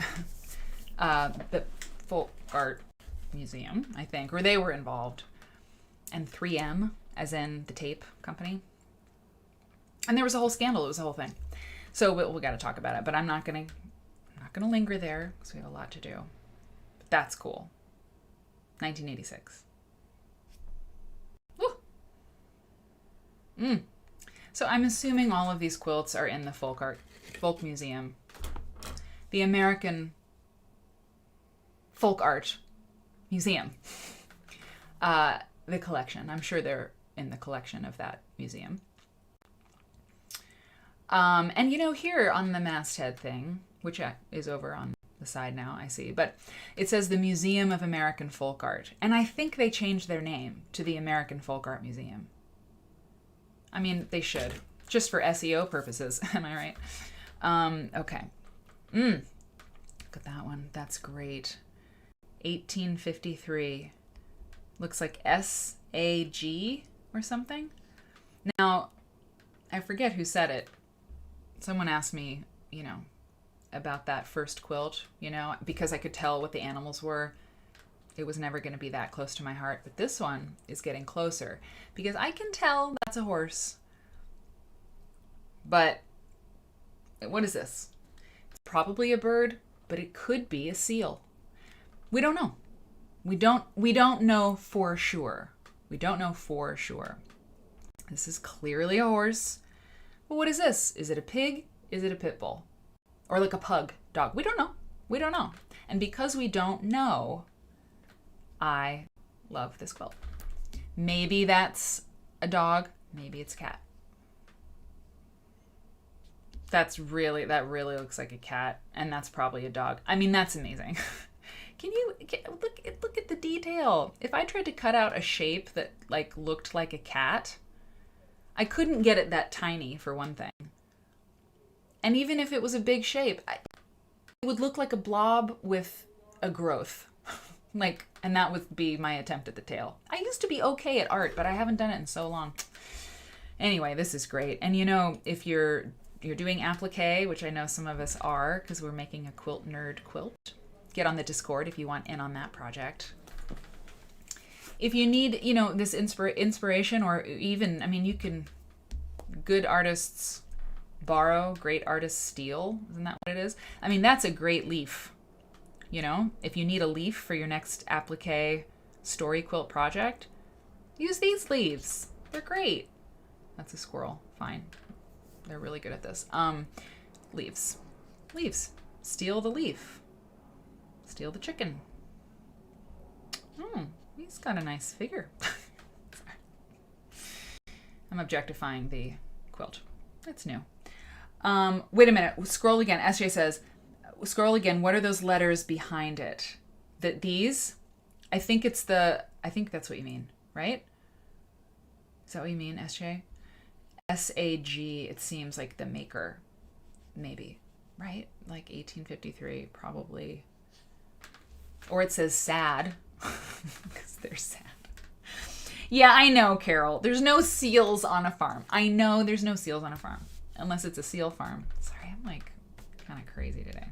the Folk Art Museum, I think, or they were involved, and 3M, as in the tape company. And there was a whole scandal. It was a whole thing. So we got to talk about it, but I'm not gonna linger there because we have a lot to do. But that's cool. 1986. So I'm assuming all of these quilts are in the Folk Museum. The American Folk Art Museum. The collection. I'm sure they're in the collection of that museum. And you know, here on the masthead thing, which is over on the side now, I see, but it says the Museum of American Folk Art. And I think they changed their name to the American Folk Art Museum. I mean, they should, just for SEO purposes. Am I right? Okay. Look at that one. That's great. 1853. Looks like SAG or something. Now, I forget who said it. Someone asked me, about that first quilt, because I could tell what the animals were. It was never going to be that close to my heart. But this one is getting closer because I can tell that's a horse. But what is this? It's probably a bird, but it could be a seal. We don't know. We don't know for sure. We don't know for sure. This is clearly a horse. But what is this? Is it a pig? Is it a pit bull? Or like a pug dog? We don't know. We don't know. And because we don't know, I love this quilt. Maybe that's a dog. Maybe it's a cat. That really looks like a cat, and that's probably a dog. I mean, that's amazing. Look at the detail. If I tried to cut out a shape that like looked like a cat, I couldn't get it that tiny, for one thing. And even if it was a big shape, it would look like a blob with a growth. And that would be my attempt at the tail. I used to be okay at art, but I haven't done it in so long. Anyway, this is great. And if you're doing applique, which I know some of us are, because we're making a Quilt Nerd quilt, get on the Discord if you want in on that project. If you need, this inspiration, or even, good artists borrow, great artists steal. Isn't that what it is? I mean, that's a great leaf. If you need a leaf for your next applique story quilt project, use these leaves. They're great. That's a squirrel. Fine. They're really good at this. Leaves. Steal the leaf. Steal the chicken. He's got a nice figure. I'm objectifying the quilt. It's new. Wait a minute. Scroll again. SJ says, scroll again. What are those letters behind it? These? I think that's what you mean, right? Is that what you mean, SJ? SAG, it seems like the maker. Maybe. Right? Like 1853, probably. Or it says sad. Because they're sad. Yeah, I know, Carol. There's no seals on a farm. I know there's no seals on a farm. Unless it's a seal farm. Sorry, I'm like kind of crazy today.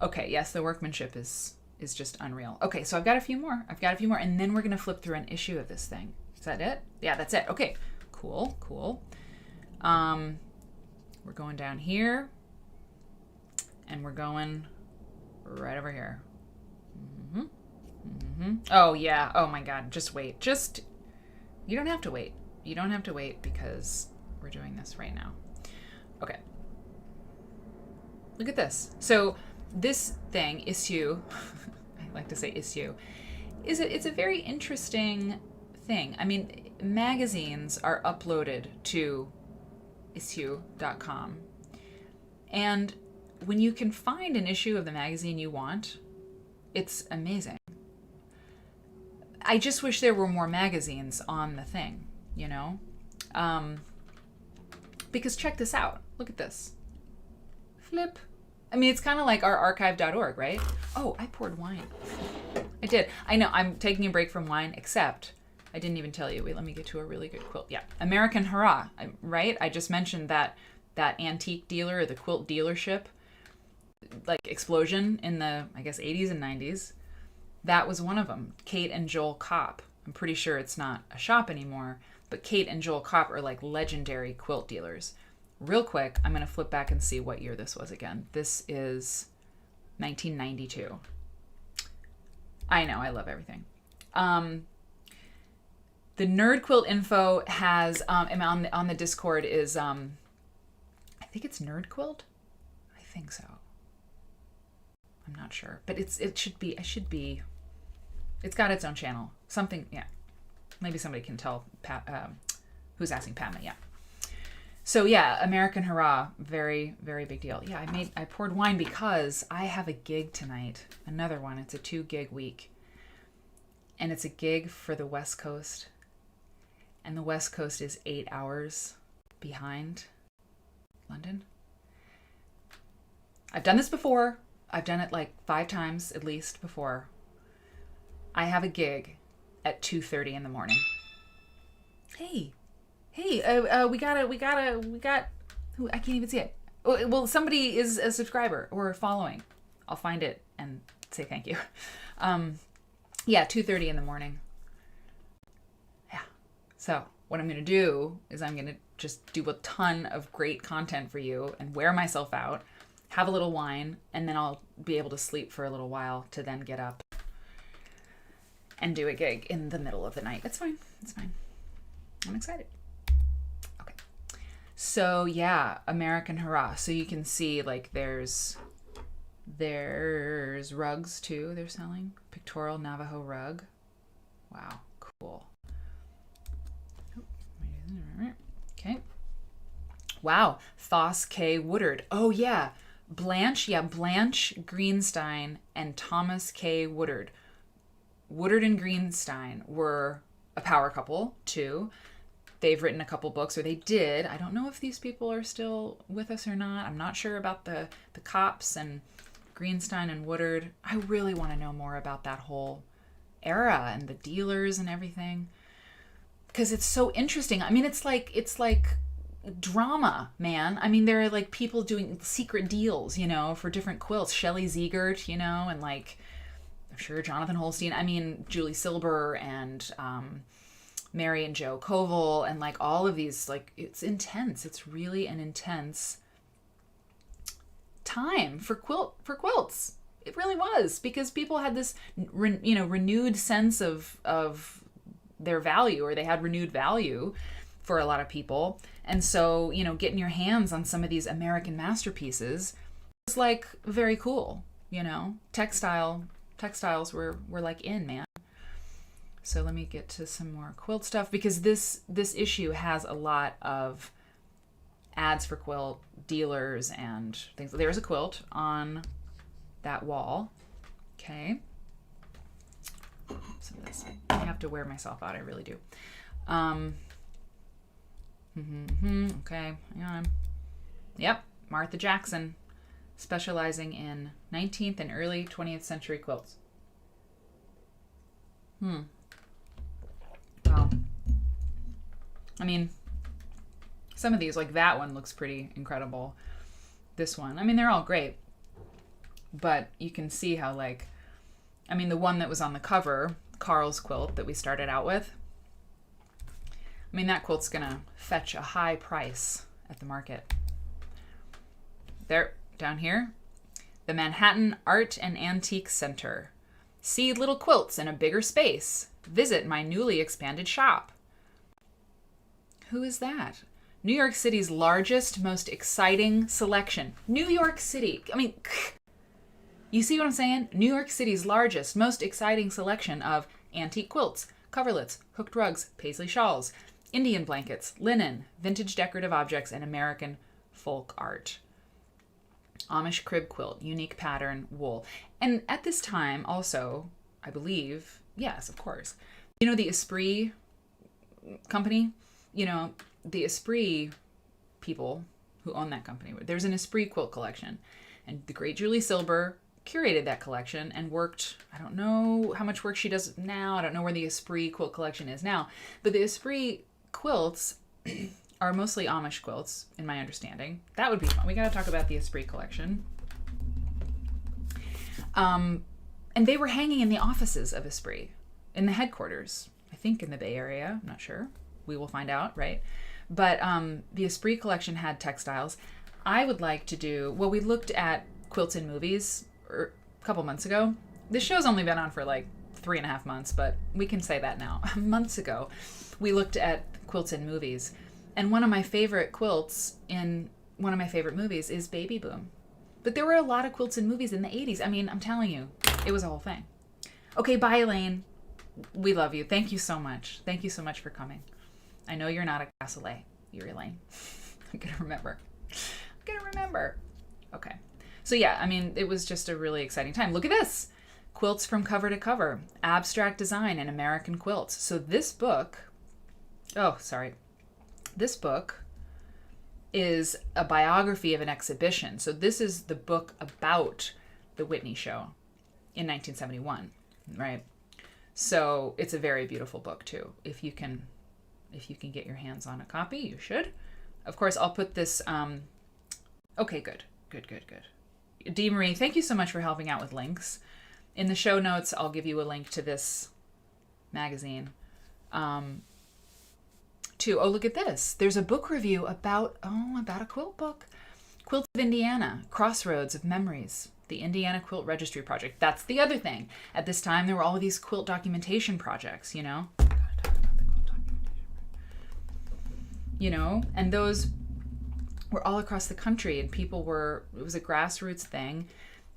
Okay, yes, the workmanship is just unreal. Okay, so I've got a few more. And then we're going to flip through an issue of this thing. Is that it? Yeah, that's it. Okay, cool. We're going down here. And we're going right over here. Oh, yeah. Oh, my God. Just wait. You don't have to wait. You don't have to wait because we're doing this right now. Okay. Look at this. So this thing, issue, I like to say issue, it's a very interesting thing. I mean, magazines are uploaded to issue.com. And when you can find an issue of the magazine you want, it's amazing. I just wish there were more magazines on the thing, because check this out. Look at this. Flip. I mean, it's kind of like our archive.org, right? Oh, I poured wine. I did. I know. I'm taking a break from wine, except I didn't even tell you. Wait, let me get to a really good quilt. Yeah. American Hurrah, right? I just mentioned that antique dealer, or the quilt dealership, like explosion in the, I guess, 80s and 90s. That was one of them. Kate and Joel Kopp. I'm pretty sure it's not a shop anymore, but Kate and Joel Kopp are like legendary quilt dealers. Real quick, I'm going to flip back and see what year this was again. This is 1992. I know, I love everything. The Nerd Quilt info has, on the Discord is, I think it's Nerd Quilt? I think so. I'm not sure, but it should be, it's got its own channel. Something, yeah. Maybe somebody can tell who's asking Padma, yeah. So yeah, American Hurrah, very, very big deal. Yeah, I poured wine because I have a gig tonight. Another one. It's a 2-gig week. And it's a gig for the West Coast. And the West Coast is 8 hours behind London. I've done this before. I've done it like 5 times at least before. I have a gig at 2:30 in the morning. Hey, we got who, I can't even see it. Well, somebody is a subscriber or following. I'll find it and say thank you. Yeah, 2:30 in the morning. Yeah. So what I'm going to do is I'm going to just do a ton of great content for you and wear myself out, have a little wine, and then I'll be able to sleep for a little while to then get up and do a gig in the middle of the night. It's fine. I'm excited. Okay. So yeah, American Hurrah. So you can see like there's rugs too they're selling. Pictorial Navajo rug. Wow, cool. Okay. Wow, Thos K. Woodard. Oh yeah, Blanche Greenstein and Thomas K. Woodard. Woodard and Greenstein were a power couple too. They've written a couple books, or they did. I don't know if these people are still with us or not. I'm not sure about the Copps and Greenstein and Woodard. I really want to know more about that whole era and the dealers and everything, because it's so interesting. I mean, it's like drama, man. I mean, there are like people doing secret deals, you know, for different quilts. Shelley Ziegert, you know, and like, I'm sure Jonathan Holstein. I mean, Julie Silber and Mary and Joe Koval, and like all of these, like, it's intense. It's really an intense time for quilts. It really was, because people had this, renewed sense of their value, or they had renewed value for a lot of people. And so, you know, getting your hands on some of these American masterpieces was like very cool, you know. Textiles were like in, man. So let me get to some more quilt stuff, because this issue has a lot of ads for quilt dealers and things. There's a quilt on that wall. Okay. Some of this, I have to wear myself out. I really do. Okay, hang on. Yep, Martha Jackson, specializing in 19th and early 20th century quilts. Wow. I mean, some of these, like that one, looks pretty incredible. This one, I mean, they're all great, but you can see how, like, I mean, the one that was on the cover, Carl's quilt that we started out with, I mean, that quilt's gonna fetch a high price at the market. There, down here, the Manhattan Art and Antique Center. See little quilts in a bigger space. Visit my newly expanded shop. Who is that? New York City's largest, most exciting selection. New York City. I mean, you see what I'm saying? New York City's largest, most exciting selection of antique quilts, coverlets, hooked rugs, paisley shawls, Indian blankets, linen, vintage decorative objects, and American folk art. Amish crib quilt, unique pattern, wool. And at this time also, I believe, yes, of course, you know, the Esprit company, you know, the Esprit people who own that company, there's an Esprit quilt collection, and the great Julie Silber curated that collection and worked, I don't know how much work she does now, I don't know where the Esprit quilt collection is now, but the Esprit quilts are mostly Amish quilts, in my understanding. That would be fun. We got to talk about the Esprit collection. And they were hanging in the offices of Esprit, in the headquarters, I think in the Bay Area. I'm not sure. We will find out, right? But the Esprit collection had textiles. I would like to do, well, we looked at Quilts in Movies a couple months ago. This show's only been on for like 3.5 months, but we can say that now. Months ago, we looked at Quilts in Movies. And one of my favorite quilts in one of my favorite movies is Baby Boom. But there were a lot of quilts in movies in the 80s. I mean, I'm telling you, it was a whole thing. Okay, bye, Elaine. We love you. Thank you so much. Thank you so much for coming. I know you're not a cassoulet. You're Elaine. I'm going to remember. Okay. So yeah, I mean, it was just a really exciting time. Look at this. Quilts from cover to cover. Abstract design in American quilts. So this book... This book is a biography of an exhibition. So this is the book about the Whitney show in 1971, right? So it's a very beautiful book too. If you can get your hands on a copy, you should. Of course, I'll put this. Okay, good. Dee Marie, thank you so much for helping out with links. In the show notes, I'll give you a link to this magazine. Oh, look at this. There's a book review about a quilt book. Quilts of Indiana, Crossroads of Memories, the Indiana Quilt Registry Project. That's the other thing. At this time, there were all of these quilt documentation projects, you know? I gotta talk about the quilt documentation. You know, and those were all across the country, and it was a grassroots thing,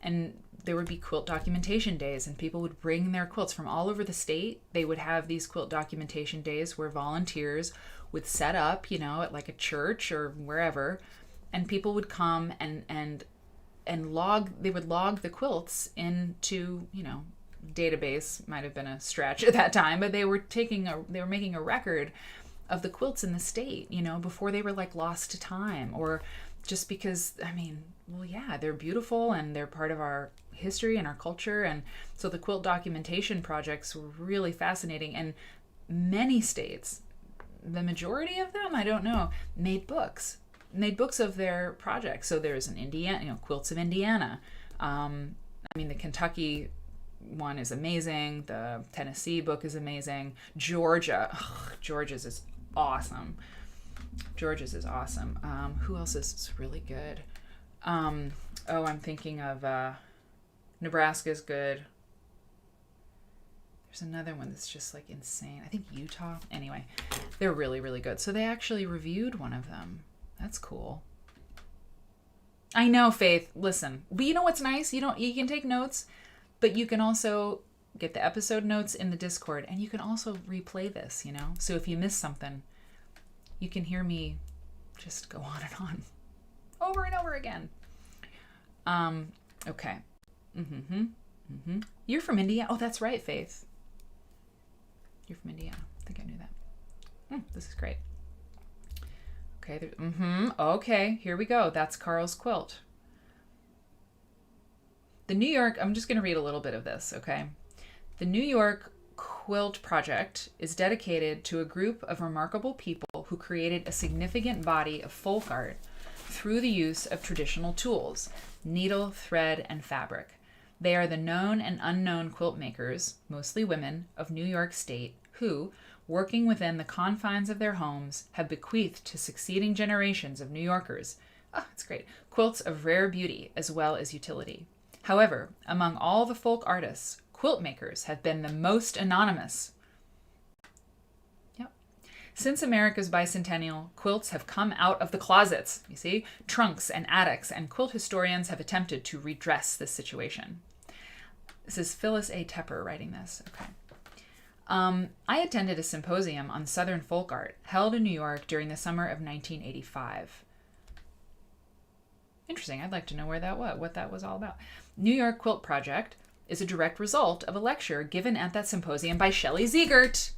and there would be quilt documentation days, and people would bring their quilts from all over the state. They would have these quilt documentation days where volunteers would set up, at like a church or wherever, and people would come and log. They would log the quilts into, database might have been a stretch at that time, but they were making a record of the quilts in the state, before they were like lost to time, or just because, they're beautiful and they're part of our history and our culture. And so the quilt documentation projects were really fascinating. And many states, the majority of them, I don't know, made books of their projects. So there's an Indiana, Quilts of Indiana. The Kentucky one is amazing. The Tennessee book is amazing. Georgia's is awesome. Who else is really good? I'm thinking of Nebraska's good. There's another one that's just like insane. I think Utah. Anyway, they're really, really good. So they actually reviewed one of them. That's cool. I know, Faith. Listen, but you know what's nice? You can take notes, but you can also get the episode notes in the Discord, and you can also replay this, So if you miss something, you can hear me just go on and on over and over again. Okay. You're from Indiana. Oh, that's right, Faith. You're from Indiana. I think I knew that. This is great. Okay. Okay, here we go. That's Carl's quilt. The New York, I'm just going to read a little bit of this, okay? The New York Quilt Project is dedicated to a group of remarkable people who created a significant body of folk art through the use of traditional tools, needle, thread, and fabric. They are the known and unknown quilt makers, mostly women, of New York State, who, working within the confines of their homes, have bequeathed to succeeding generations of New Yorkers, it's great, quilts of rare beauty as well as utility. However, among all the folk artists, quilt makers have been the most anonymous. Yep. Since America's bicentennial, quilts have come out of the closets, trunks and attics, and quilt historians have attempted to redress this situation. This is Phyllis A. Tepper writing this. Okay. I attended a symposium on Southern folk art held in New York during the summer of 1985. Interesting. I'd like to know what that was all about. New York Quilt Project is a direct result of a lecture given at that symposium by Shelley Ziegert,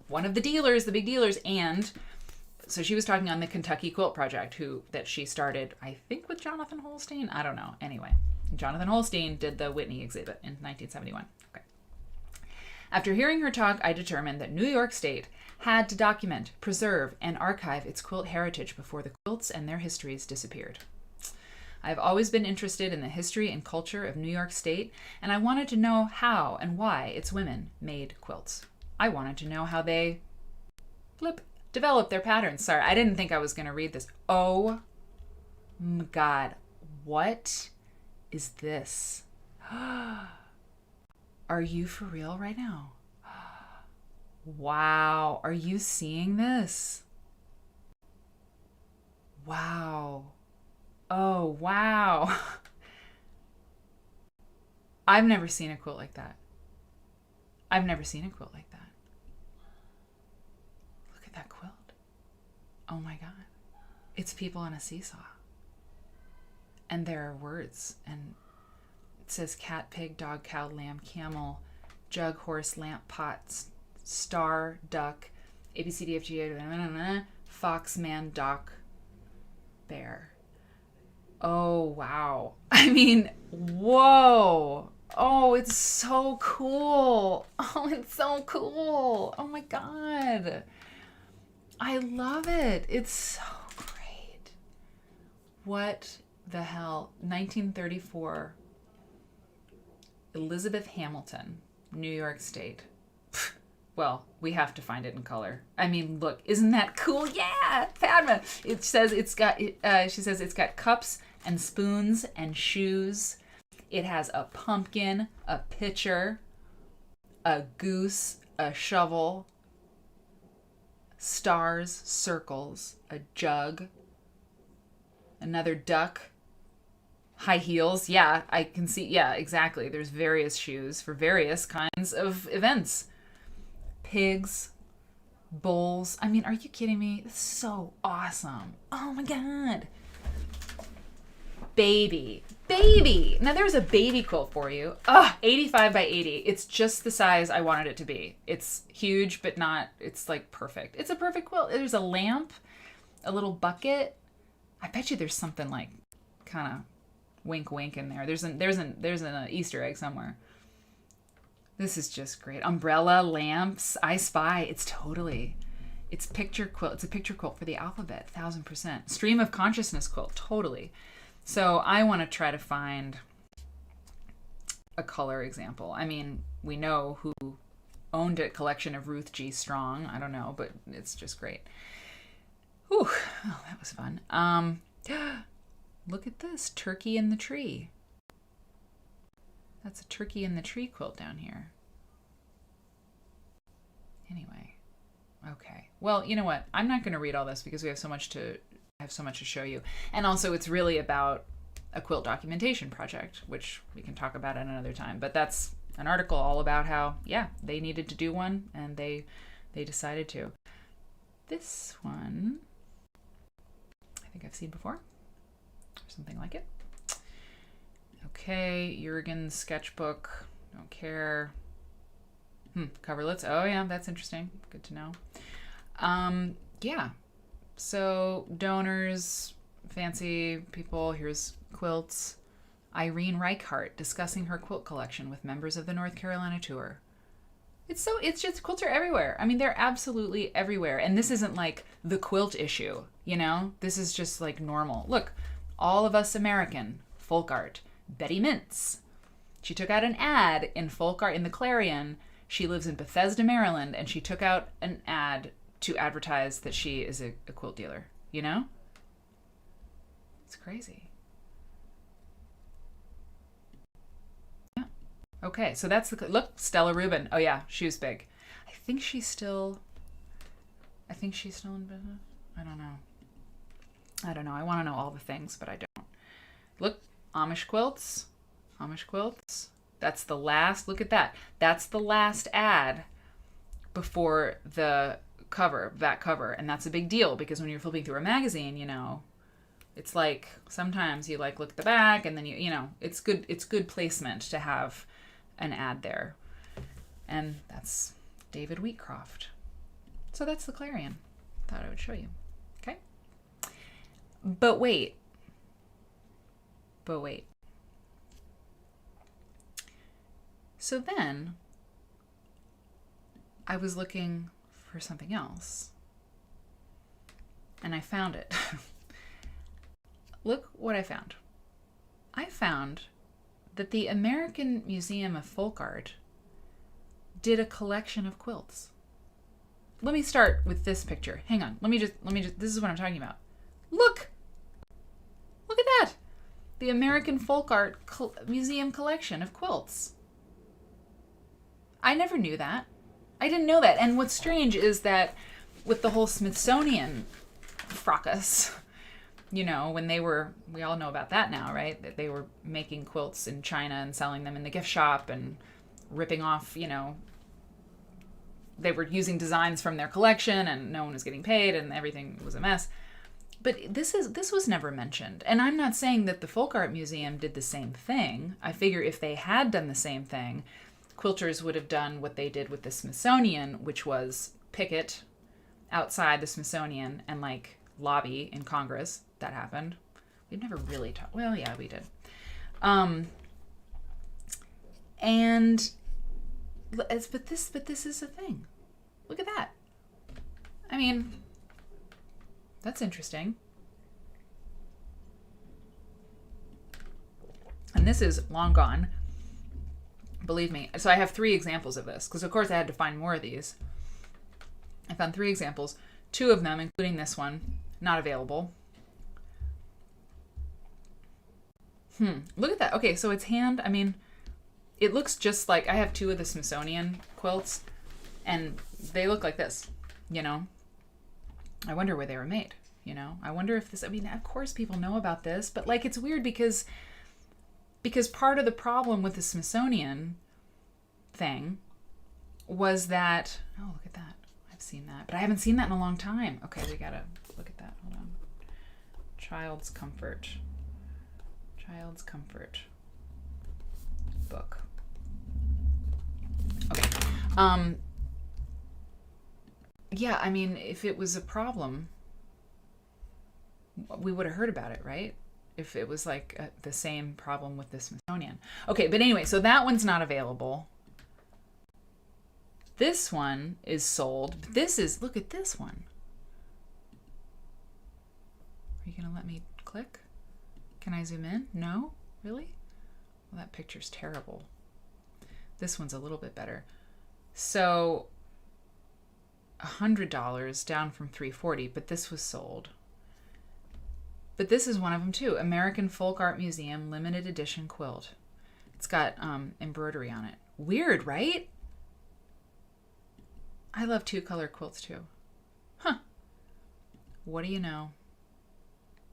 one of the big dealers, and so she was talking on the Kentucky Quilt Project, that she started, I think, with Jonathan Holstein. I don't know. Anyway, Jonathan Holstein did the Whitney exhibit in 1971. Okay. After hearing her talk, I determined that New York State had to document, preserve, and archive its quilt heritage before the quilts and their histories disappeared. I've always been interested in the history and culture of New York State, and I wanted to know how and why its women made quilts. I wanted to know how they developed their patterns. Sorry, I didn't think I was going to read this. Oh my God, what is this? Are you for real right now? Wow, are you seeing this? Wow. Oh, wow. I've never seen a quilt like that. Look at that quilt. Oh my God. It's people on a seesaw. And there are words. And it says cat, pig, dog, cow, lamb, camel, jug, horse, lamp, pot, star, duck, A, B, C, D, F, G, fox, man, dock, bear. Oh, wow. Whoa. Oh, it's so cool. Oh my God. I love it. It's so great. What the hell? 1934. Elizabeth Hamilton, New York State. Well, we have to find it in color. Look, isn't that cool? Yeah, Padma. It says she says it's got cups and spoons and shoes. It has a pumpkin, a pitcher, a goose, a shovel, stars, circles, a jug, another duck, High heels. Yeah, I can see. Yeah, exactly. There's various shoes for various kinds of events. Pigs, bowls. I mean, are you kidding me? This is so awesome. Oh my God. Baby. Baby. Now there's a baby quilt for you. 85 by 80. It's just the size I wanted it to be. It's huge, but not, it's like perfect. It's a perfect quilt. There's a lamp, a little bucket. I bet you there's something like kind of wink wink in there. There's an Easter egg somewhere. This is just great. Umbrella, lamps, I spy. It's picture quilt. It's a picture quilt for the alphabet, 1000%. Stream of consciousness quilt, totally. So I want to try to find a color example. I mean, we know who owned it, collection of Ruth G. Strong. I don't know, but it's just great. Whew. Oh, that was fun. Look at this, turkey in the tree. That's a turkey in the tree quilt down here. Anyway, okay. Well, you know what? I'm not going to read all this because we have so much to show you. And also it's really about a quilt documentation project, which we can talk about at another time. But that's an article all about how, yeah, they needed to do one and they decided to. This one, I think I've seen before, or something like it. Okay, Jurgen's sketchbook, don't care. Coverlets, oh yeah, that's interesting, good to know. Yeah, so donors, fancy people, here's quilts. Irene Reichart discussing her quilt collection with members of the North Carolina tour. It's just, quilts are everywhere. I mean, they're absolutely everywhere. And this isn't like the quilt issue, you know? This is just like normal. Look, All of Us American, folk art. Betty Mintz. She took out an ad in folk art in the Clarion. She lives in Bethesda, Maryland, and she took out an ad to advertise that she is a quilt dealer, you know? It's crazy. Yeah. Okay, so that's the, look, Stella Rubin. Oh yeah, she was big. I think she's still in business. I don't know. I want to know all the things, but I don't. Look, Amish quilts. That's the last, look at that. That's the last ad before the cover, back cover. And that's a big deal because when you're flipping through a magazine, you know, it's like sometimes you like look at the back and then you know, it's good placement to have an ad there. And that's David Wheatcroft. So that's the Clarion. Thought I would show you. Okay. But wait. So then I was looking for something else and I found it. Look what I found. I found that the American Museum of Folk Art did a collection of quilts. Let me start with this picture. Hang on. Let me just, this is what I'm talking about. Look at that. The American Folk Art Museum collection of quilts. I never knew that. I didn't know that. And what's strange is that with the whole Smithsonian fracas, you know, when we all know about that now, right? That they were making quilts in China and selling them in the gift shop and ripping off, you know, they were using designs from their collection and no one was getting paid and everything was a mess. But this was never mentioned. And I'm not saying that the Folk Art Museum did the same thing. I figure if they had done the same thing, quilters would have done what they did with the Smithsonian, which was picket outside the Smithsonian and like lobby in Congress. That happened. We've never really talked. Well, yeah, we did. But this is a thing. Look at that. I mean, that's interesting. And this is long gone. Believe me. So I have 3 examples of this because of course I had to find more of these. I found 3 examples. 2 of them, including this one, not available. Look at that. Okay, so it's hand. I mean, it looks just like, I have 2 of the Smithsonian quilts and they look like this, you know. I wonder where they were made, you know. I wonder if this, I mean, of course people know about this, but like it's weird because Because part of the problem with the Smithsonian thing was that, oh, look at that. I've seen that, but I haven't seen that in a long time. Okay, we gotta look at that. Hold on. Child's Comfort. Child's Comfort book. Okay. Yeah, I mean, if it was a problem, we would have heard about it, right? If it was like the same problem with the Smithsonian. Okay, but anyway, so that one's not available. This one is sold. But this is, look at this one. Are you going to let me click? Can I zoom in? No? Really? Well, that picture's terrible. This one's a little bit better. So $100 down from $340, but this was sold. But this is one of them too. American Folk Art Museum limited edition quilt. It's got embroidery on it. Weird, right? I love 2-color quilts too. Huh. What do you know?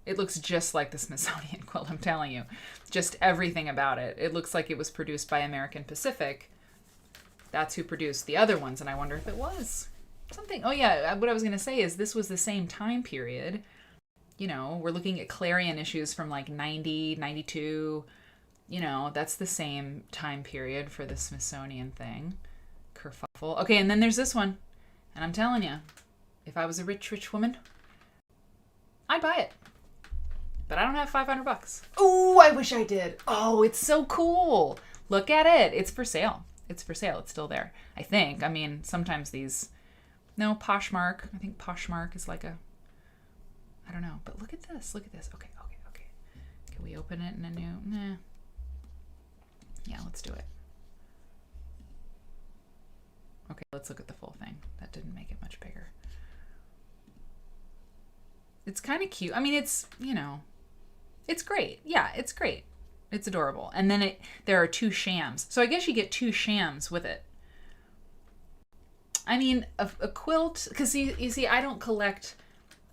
It looks just like the Smithsonian quilt, I'm telling you. Just everything about it. It looks like it was produced by American Pacific. That's who produced the other ones, and I wonder if it was. Something. Oh yeah, what I was going to say is this was the same time period. You know, we're looking at Clarion issues from like 90, 92. You know, that's the same time period for the Smithsonian thing. Kerfuffle. Okay, and then there's this one. And I'm telling you, if I was a rich woman, I'd buy it. But I don't have $500. Oh, I wish I did. Oh, it's so cool. Look at it. It's for sale. It's for sale. It's still there, I think. I mean, sometimes these... No, Poshmark. I think Poshmark is like a... I don't know. But look at this. Look at this. Okay. Can we open it in a new... Nah. Yeah, let's do it. Okay, let's look at the full thing. That didn't make it much bigger. It's kind of cute. I mean, it's, you know, it's great. Yeah, it's great. It's adorable. And then there are 2 shams. So I guess you get 2 shams with it. I mean, a quilt, because you see, I don't collect,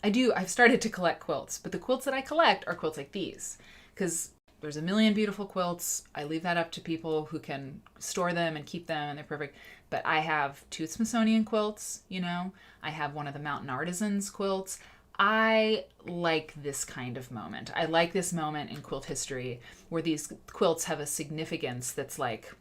I've started to collect quilts, but the quilts that I collect are quilts like these, because there's a million beautiful quilts. I leave that up to people who can store them and keep them, and they're perfect. But I have 2 Smithsonian quilts, you know. I have one of the Mountain Artisans quilts. I like this kind of moment. I like this moment in quilt history where these quilts have a significance that's like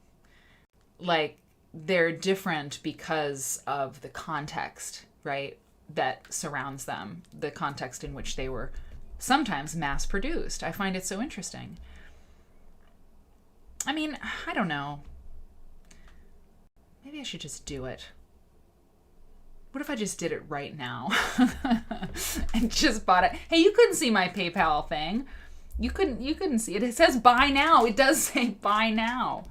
they're different because of the context, right, that surrounds them, the context in which they were sometimes mass produced. I find it so interesting. I mean, I don't know. Maybe I should just do it. What if I just did it right now and just bought it? Hey, you couldn't see my PayPal thing. You couldn't see it. It says buy now. It does say buy now.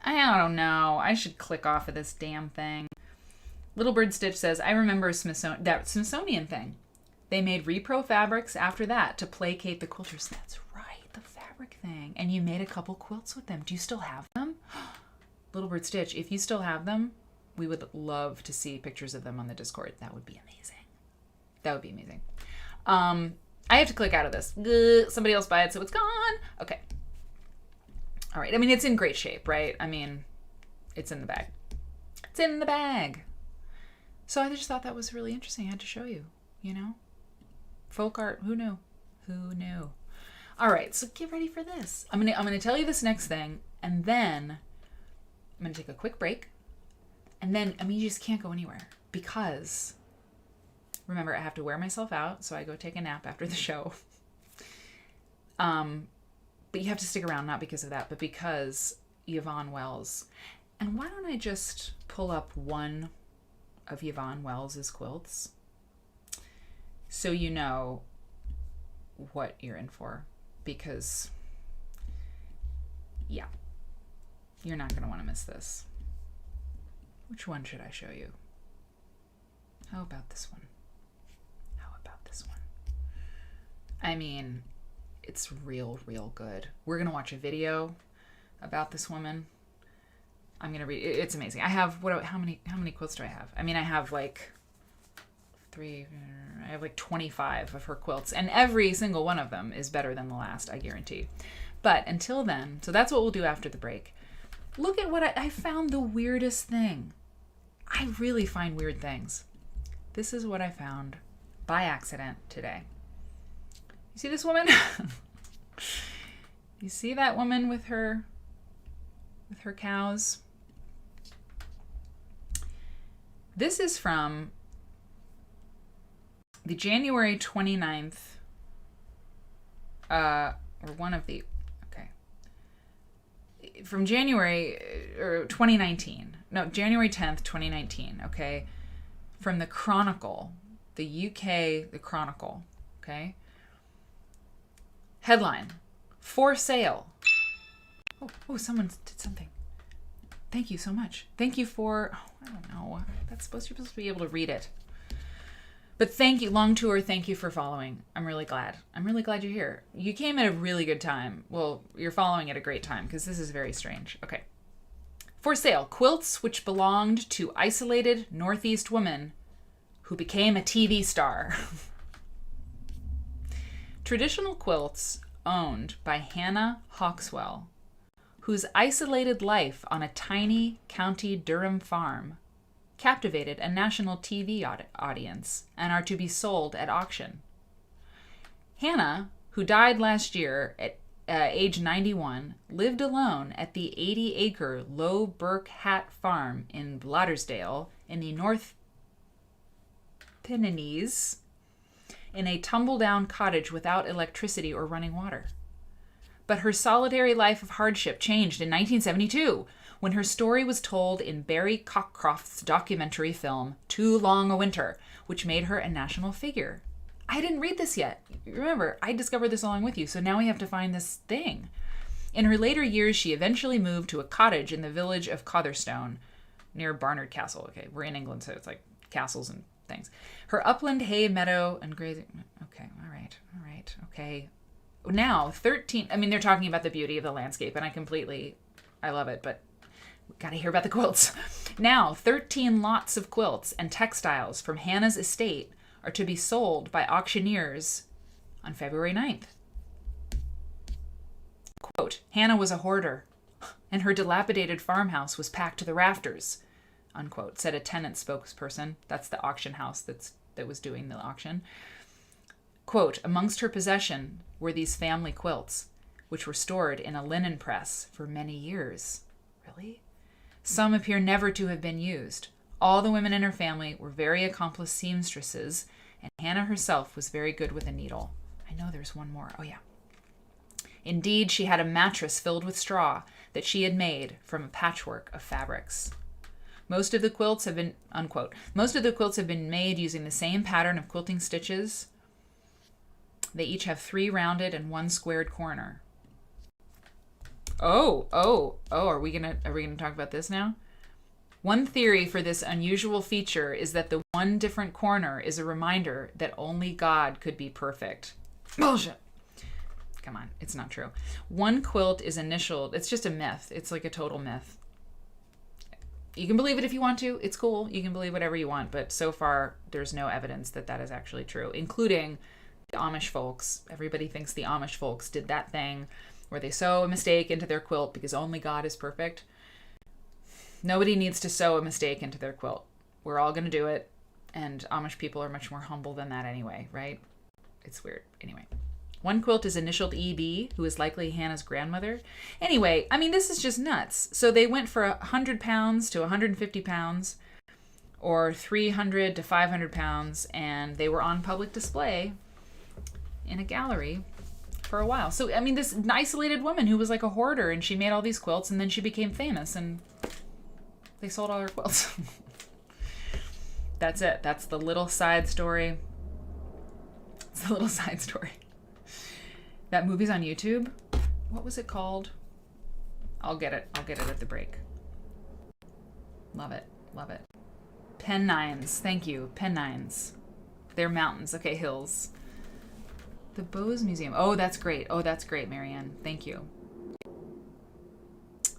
I don't know. I should click off of this damn thing. Little Bird Stitch says, I remember that Smithsonian thing. They made repro fabrics after that to placate the quilters. That's right, the fabric thing. And you made a couple quilts with them. Do you still have them? Little Bird Stitch, if you still have them, we would love to see pictures of them on the Discord. That would be amazing. That would be amazing. I have to click out of this. Somebody else buy it, so it's gone. Okay. All right. I mean, it's in great shape, right? I mean, it's in the bag. It's in the bag. So I just thought that was really interesting. I had to show you, you know? Folk art. Who knew? Who knew? All right. So get ready for this. I'm gonna tell you this next thing, and then I'm gonna take a quick break. And then, I mean, you just can't go anywhere because, remember, I have to wear myself out, so I go take a nap after the show. But you have to stick around, not because of that, but because Yvonne Wells. And why don't I just pull up one of Yvonne Wells's quilts so you know what you're in for, because, yeah, you're not going to want to miss this. Which one should I show you? How about this one? How about this one? I mean, it's real good. We're going to watch a video about this woman. I'm going to read. It's amazing. I have, how many quilts do I have? I mean, I have like 3. I have like 25 of her quilts, and every single one of them is better than the last, I guarantee. But until then, so that's what we'll do after the break. Look at what I found, the weirdest thing. I really find weird things. This is what I found by accident today. You see this woman? You see that woman with her cows? This is from the January 29th, or one of the, okay, from January, or 2019, no, January 10th, 2019, okay, from the Chronicle, the UK, the Chronicle, okay, headline, for sale. Oh, someone did something. Thank you so much. Thank you for, I don't know, you're supposed to be able to read it. But thank you, Long Tour, thank you for following. I'm really glad. I'm really glad you're here. You came at a really good time. Well, you're following at a great time, because this is very strange. Okay. For sale, quilts which belonged to isolated Northeast woman who became a TV star. Traditional quilts owned by Hannah Hawkswell, whose isolated life on a tiny County Durham farm captivated a national TV audience and are to be sold at auction. Hannah, who died last year at age 91, lived alone at the 80-acre Low Burke Hat Farm in Blottersdale in the North Pennines in a tumble-down cottage without electricity or running water. But her solitary life of hardship changed in 1972 when her story was told in Barry Cockcroft's documentary film, Too Long a Winter, which made her a national figure. I didn't read this yet. Remember, I discovered this along with you, so now we have to find this thing. In her later years, she eventually moved to a cottage in the village of Cotherstone, near Barnard Castle. Okay, we're in England, so it's like castles and things. Her upland hay meadow and grazing... Okay, all right, okay. Now, 13... I mean, they're talking about the beauty of the landscape, and I love it, but we gotta hear about the quilts. Now, 13 lots of quilts and textiles from Hannah's estate are to be sold by auctioneers on February 9th. Quote, Hannah was a hoarder, and her dilapidated farmhouse was packed to the rafters, unquote, said a tenant spokesperson. That's the auction house that was doing the auction. Quote, amongst her possession were these family quilts, which were stored in a linen press for many years. Really? Some appear never to have been used. All the women in her family were very accomplished seamstresses, and Hannah herself was very good with a needle. I know there's one more. Oh, yeah. Indeed, she had a mattress filled with straw that she had made from a patchwork of fabrics. Most of the quilts have been, unquote, most of the quilts have been made using the same pattern of quilting stitches. They each have 3 rounded and 1 squared corner. Are we gonna talk about this now? One theory for this unusual feature is that the one different corner is a reminder that only God could be perfect. Bullshit. Come on, it's not true. One quilt is initialed. It's just a myth. It's like a total myth. You can believe it if you want to. It's cool. You can believe whatever you want, but so far there's no evidence that that is actually true, including the Amish folks. Everybody thinks the Amish folks did that thing where they sew a mistake into their quilt because only God is perfect. Nobody needs to sew a mistake into their quilt. We're all going to do it, and Amish people are much more humble than that anyway, right? It's weird. Anyway. One quilt is initialed EB, who is likely Hannah's grandmother. Anyway, I mean, this is just nuts. So they went for 100 pounds to 150 pounds, or 300 to 500 pounds, and they were on public display in a gallery for a while. So, I mean, this isolated woman who was like a hoarder, and she made all these quilts, and then she became famous, and they sold all her quilts. That's it. That's the little side story. It's the little side story. That movie's on YouTube. What was it called? I'll get it at the break. Love it. Love it. Pennines. Thank you. Pennines. They're mountains. Okay, hills. The Bose Museum. Oh, that's great. Oh, that's great, Marianne. Thank you.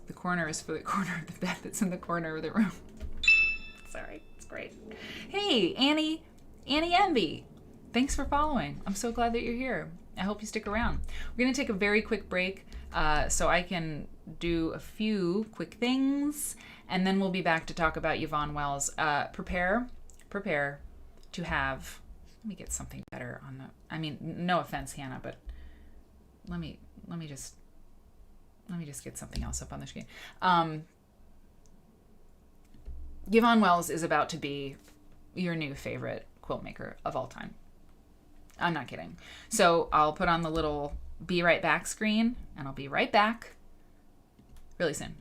The corner is for the corner of the bed that's in the corner of the room. Sorry. It's great. Hey, Annie. Annie Envy, thanks for following. I'm so glad that you're here. I hope you stick around. We're going to take a very quick break so I can do a few quick things, and then we'll be back to talk about Yvonne Wells. Prepare to have, let me get something better on the, I mean, no offense, Hannah, but let me just get something else up on the screen. Yvonne Wells is about to be your new favorite quilt maker of all time. I'm not kidding. So I'll put on the little be right back screen, and I'll be right back really soon.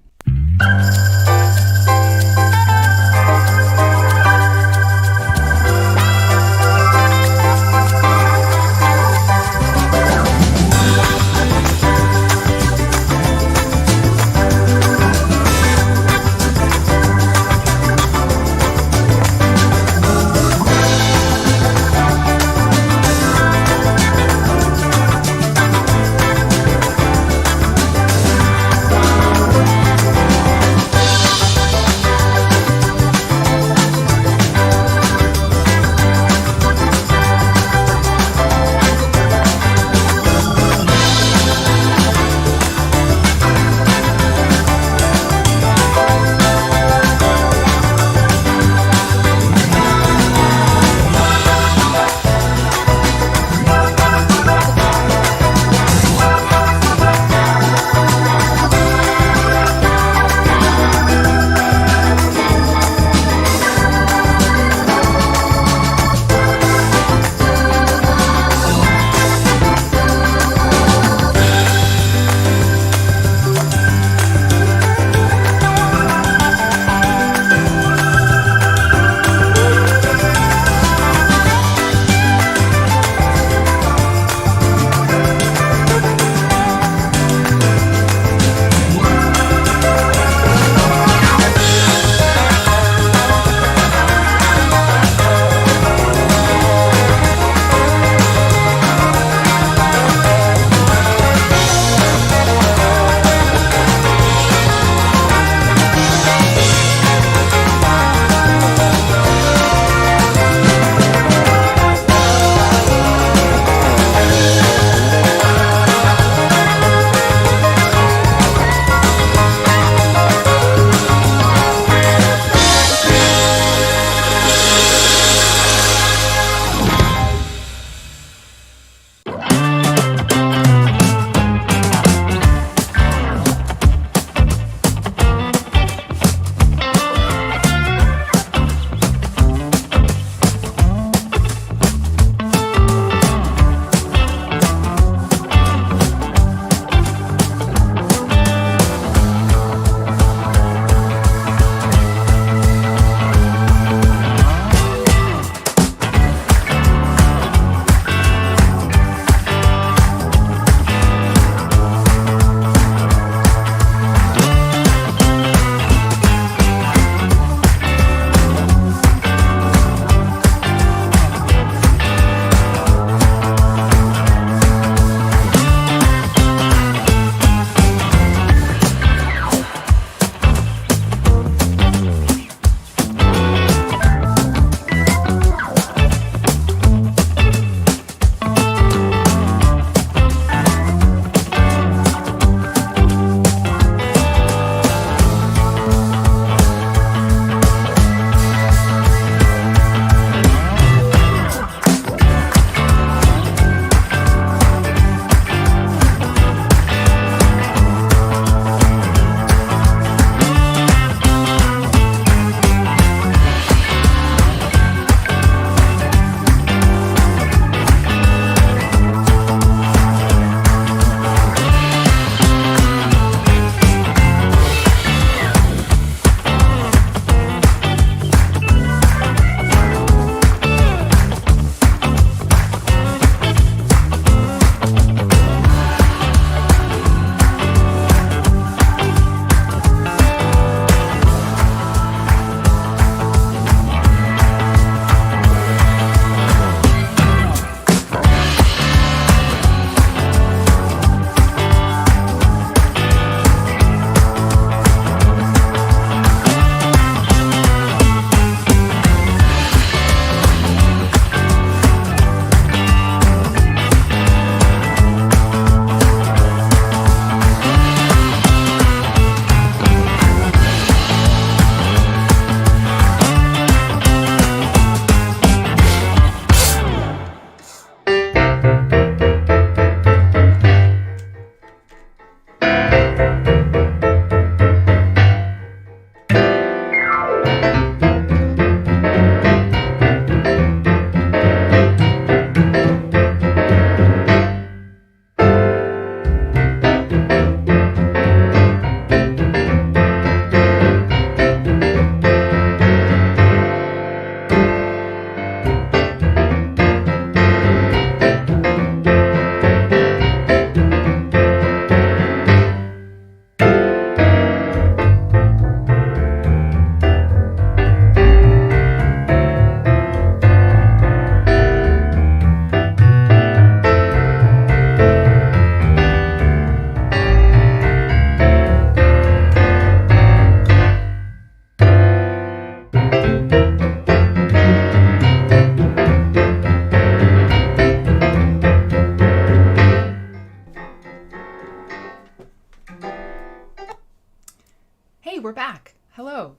Hey, we're back. Hello.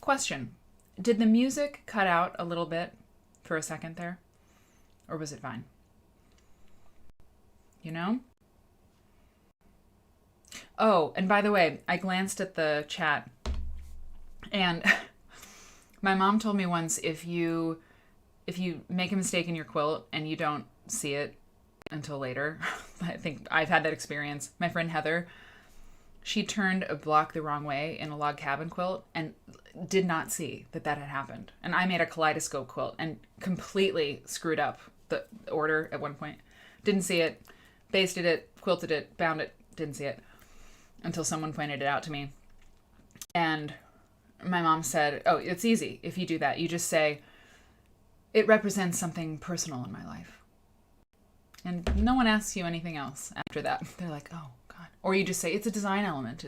Question. Did the music cut out a little bit for a second there? Or was it fine? You know? Oh, and by the way, I glanced at the chat and my mom told me once if you make a mistake in your quilt and you don't see it until later, I think I've had that experience. My friend Heather, she turned a block the wrong way in a log cabin quilt and did not see that had happened. And I made a kaleidoscope quilt and completely screwed up the order at one point. Didn't see it, basted it, quilted it, bound it, didn't see it until someone pointed it out to me. And my mom said, oh, it's easy if you do that. You just say, it represents something personal in my life. And no one asks you anything else after that. They're like, oh, God. Or you just say, it's a design element.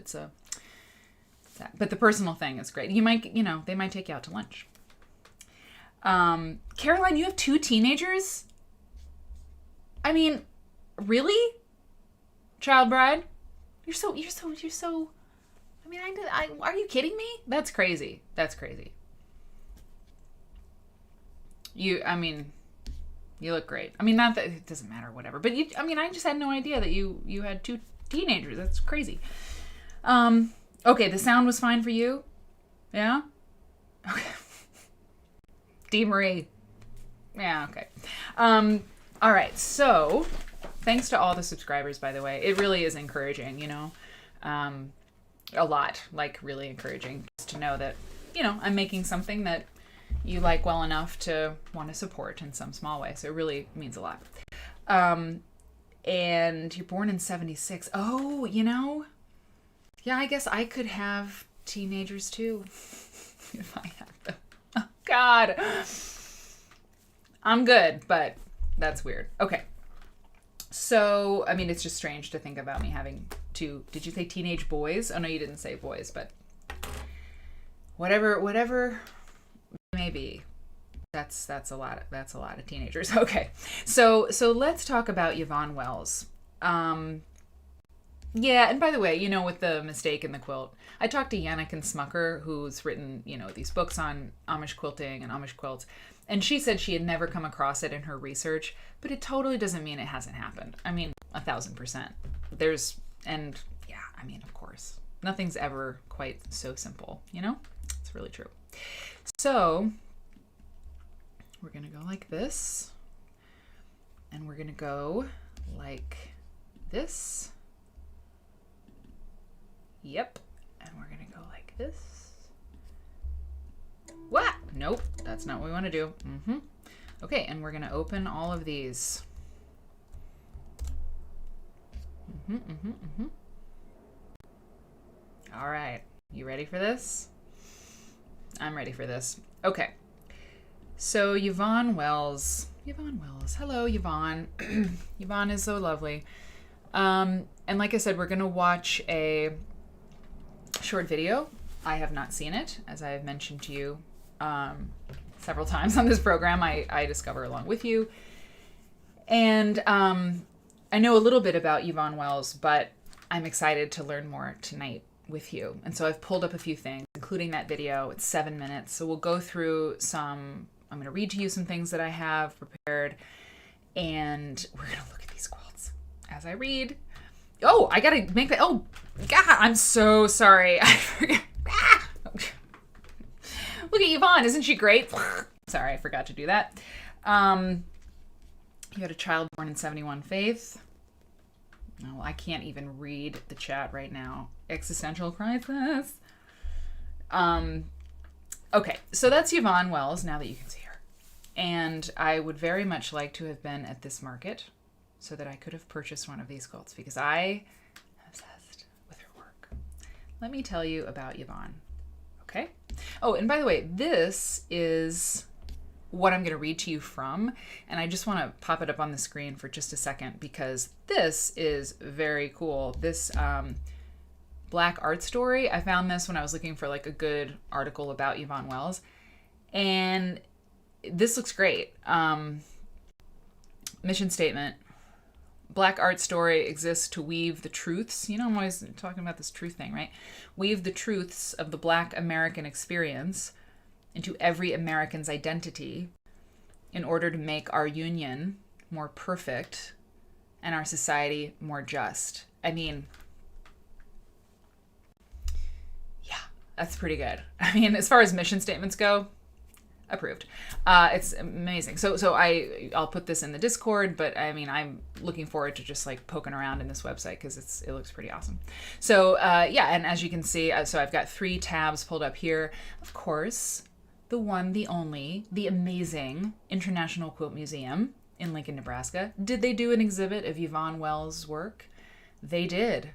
But the personal thing is great. You might, they might take you out to lunch. Caroline, you have 2 teenagers? I mean, really? Child bride? You're so, I mean, are you kidding me? That's crazy. You look great. I mean, not that it doesn't matter, whatever. But I just had no idea that you had 2 teenagers. That's crazy. Okay, the sound was fine for you? Yeah? Okay. Dee Marie. Yeah, okay. All right, so thanks to all the subscribers, by the way. It really is encouraging, a lot, like really encouraging just to know that, I'm making something that you like well enough to want to support in some small way. So it really means a lot. And you're born in 76. Oh, yeah, I guess I could have teenagers too if I had them. Oh, God. I'm good, but that's weird. Okay. So, it's just strange to think about me having 2, did you say teenage boys? Oh, no, you didn't say boys, but whatever maybe. That's a lot of teenagers. Okay. So let's talk about Yvonne Wells. Yeah, and by the way, with the mistake in the quilt, I talked to Yannick and Smucker, who's written, these books on Amish quilting and Amish quilts, and she said she had never come across it in her research, but it totally doesn't mean it hasn't happened. 1,000%. Of course, nothing's ever quite so simple, It's really true. So we're going to go like this, and we're going to go like this. Yep. And we're going to go like this. What? Nope. That's not what we want to do. Okay. And we're going to open all of these. All right. You ready for this? I'm ready for this. Okay. So Yvonne Wells. Hello, Yvonne. Yvonne is so lovely. And like I said, we're going to watch a short video. I have not seen it, as I have mentioned to you several times on this program. I discover along with you. And I know a little bit about Yvonne Wells, but I'm excited to learn more tonight with you. And so I've pulled up a few things, including that video. It's 7 minutes. So we'll go through I'm going to read to you some things that I have prepared, and we're going to look at these quilts as I read. Oh, I got to make that. Oh, God, I'm so sorry. I forgot. Look at Yvonne. Isn't she great? Sorry, I forgot to do that. You had a child born in 71, Faith. No, I can't even read the chat right now. Existential crisis. Okay, so that's Yvonne Wells, now that you can see her. And I would very much like to have been at this market so that I could have purchased one of these quilts, because I am obsessed with her work. Let me tell you about Yvonne. Okay? Oh, and by the way, this is what I'm going to read to you from, and I just want to pop it up on the screen for just a second, because this is very cool. This Black Art Story, I found this when I was looking for like a good article about Yvonne Wells, and this looks great. Mission statement: Black art story exists to weave the truths. You know, I'm always talking about this truth thing, right? Weave the truths of the Black American experience into every American's identity in order to make our union more perfect and our society more just. I mean, yeah, that's pretty good. I mean, as far as mission statements go, approved. It's amazing. So I'll put this in the Discord, but I mean, I'm looking forward to just like poking around in this website because it looks pretty awesome. So yeah, and as you can see, so I've got 3 tabs pulled up here. Of course, the one, the only, the amazing International Quilt Museum in Lincoln, Nebraska. Did they do an exhibit of Yvonne Wells' work? They did,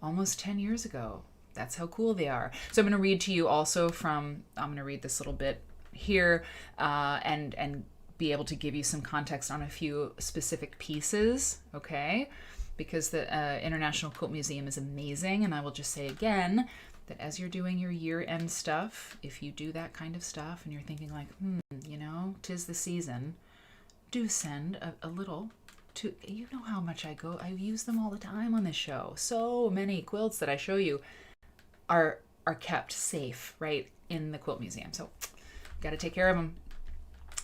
almost 10 years ago. That's how cool they are. So I'm going to read to you also I'm going to read this little bit here and be able to give you some context on a few specific pieces, okay? Because the International Quilt Museum is amazing, and I will just say again that as you're doing your year-end stuff, if you do that kind of stuff and you're thinking like, you know, 'tis the season, do send a little to, you know how much I use them all the time on this show. So many quilts that I show you are kept safe right in the Quilt Museum. So got to take care of them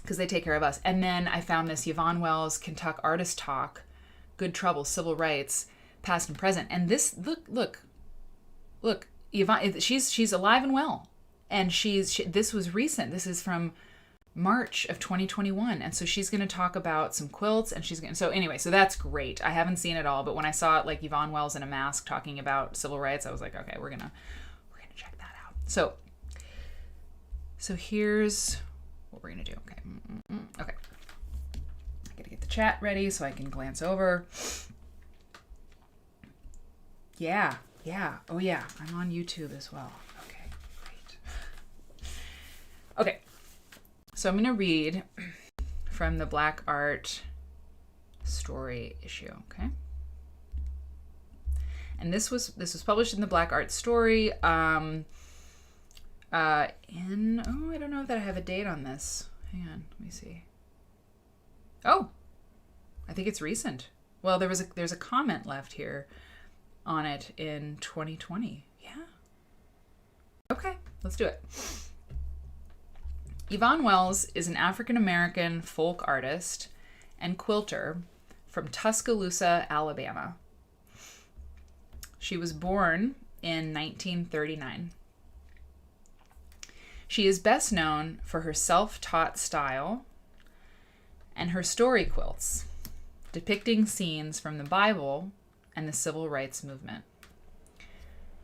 because they take care of us. And then I found this Yvonne Wells Kentucky Artist Talk, Good Trouble, Civil Rights, Past and Present. And this, look, Yvonne, she's alive and well. And this was recent. This is from March of 2021. And so she's going to talk about some quilts, and so anyway, so that's great. I haven't seen it all, but when I saw it, like Yvonne Wells in a mask talking about civil rights, I was like, okay, we're going to check that out. So here's what we're going to do. Okay. Okay. I got to get the chat ready so I can glance over. Yeah. Oh yeah. I'm on YouTube as well. Okay, great. Okay. So I'm going to read from the Black Art Story issue, okay? And this was published in the Black Art Story I don't know that I have a date on this. Hang on, let me see. Oh, I think it's recent. Well, there's a comment left here on it in 2020. Yeah. Okay, let's do it. Yvonne Wells is an African-American folk artist and quilter from Tuscaloosa, Alabama. She was born in 1939. She is best known for her self-taught style and her story quilts, depicting scenes from the Bible and the Civil Rights Movement.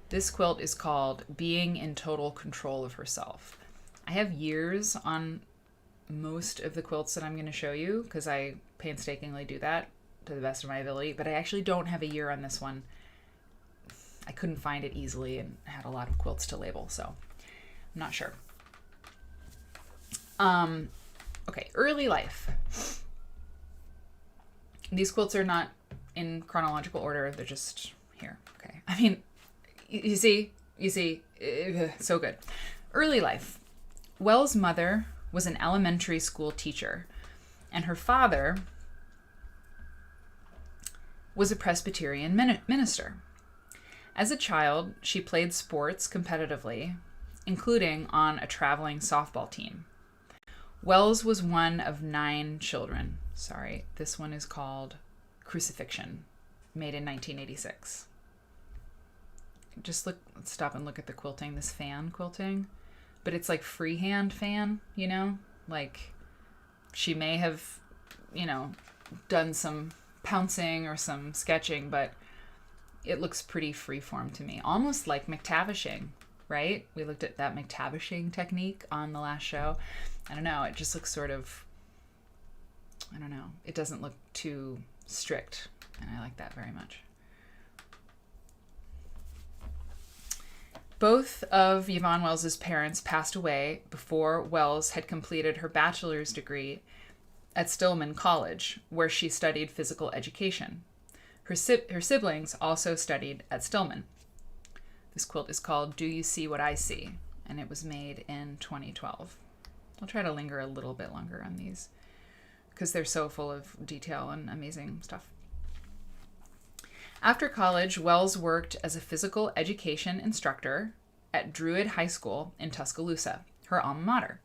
This quilt is called Being in Total Control of Herself. I have years on most of the quilts that I'm going to show you because I painstakingly do that to the best of my ability, but I actually don't have a year on this one. I couldn't find it easily and had a lot of quilts to label, so I'm not sure. Okay, early life. These quilts are not in chronological order, they're just here, okay? I mean, you see, so good. Early life. Wells' mother was an elementary school teacher, and her father was a Presbyterian minister. As a child, she played sports competitively, including on a traveling softball team. Wells was one of 9 children. Sorry, this one is called Crucifixion, made in 1986. Just stop and look at the quilting, this fan quilting. But it's like freehand fan, you know? Like, she may have, you know, done some pouncing or some sketching, but it looks pretty freeform to me. Almost like McTavishing, right? We looked at that McTavishing technique on the last show. I don't know, it just looks sort of, I don't know. It doesn't look too strict, and I like that very much. Both of Yvonne Wells' parents passed away before Wells had completed her bachelor's degree at Stillman College, where she studied physical education. Her siblings also studied at Stillman. This quilt is called Do You See What I See? And it was made in 2012. I'll try to linger a little bit longer on these because they're so full of detail and amazing stuff. After college, Wells worked as a physical education instructor at Druid High School in Tuscaloosa, her alma mater.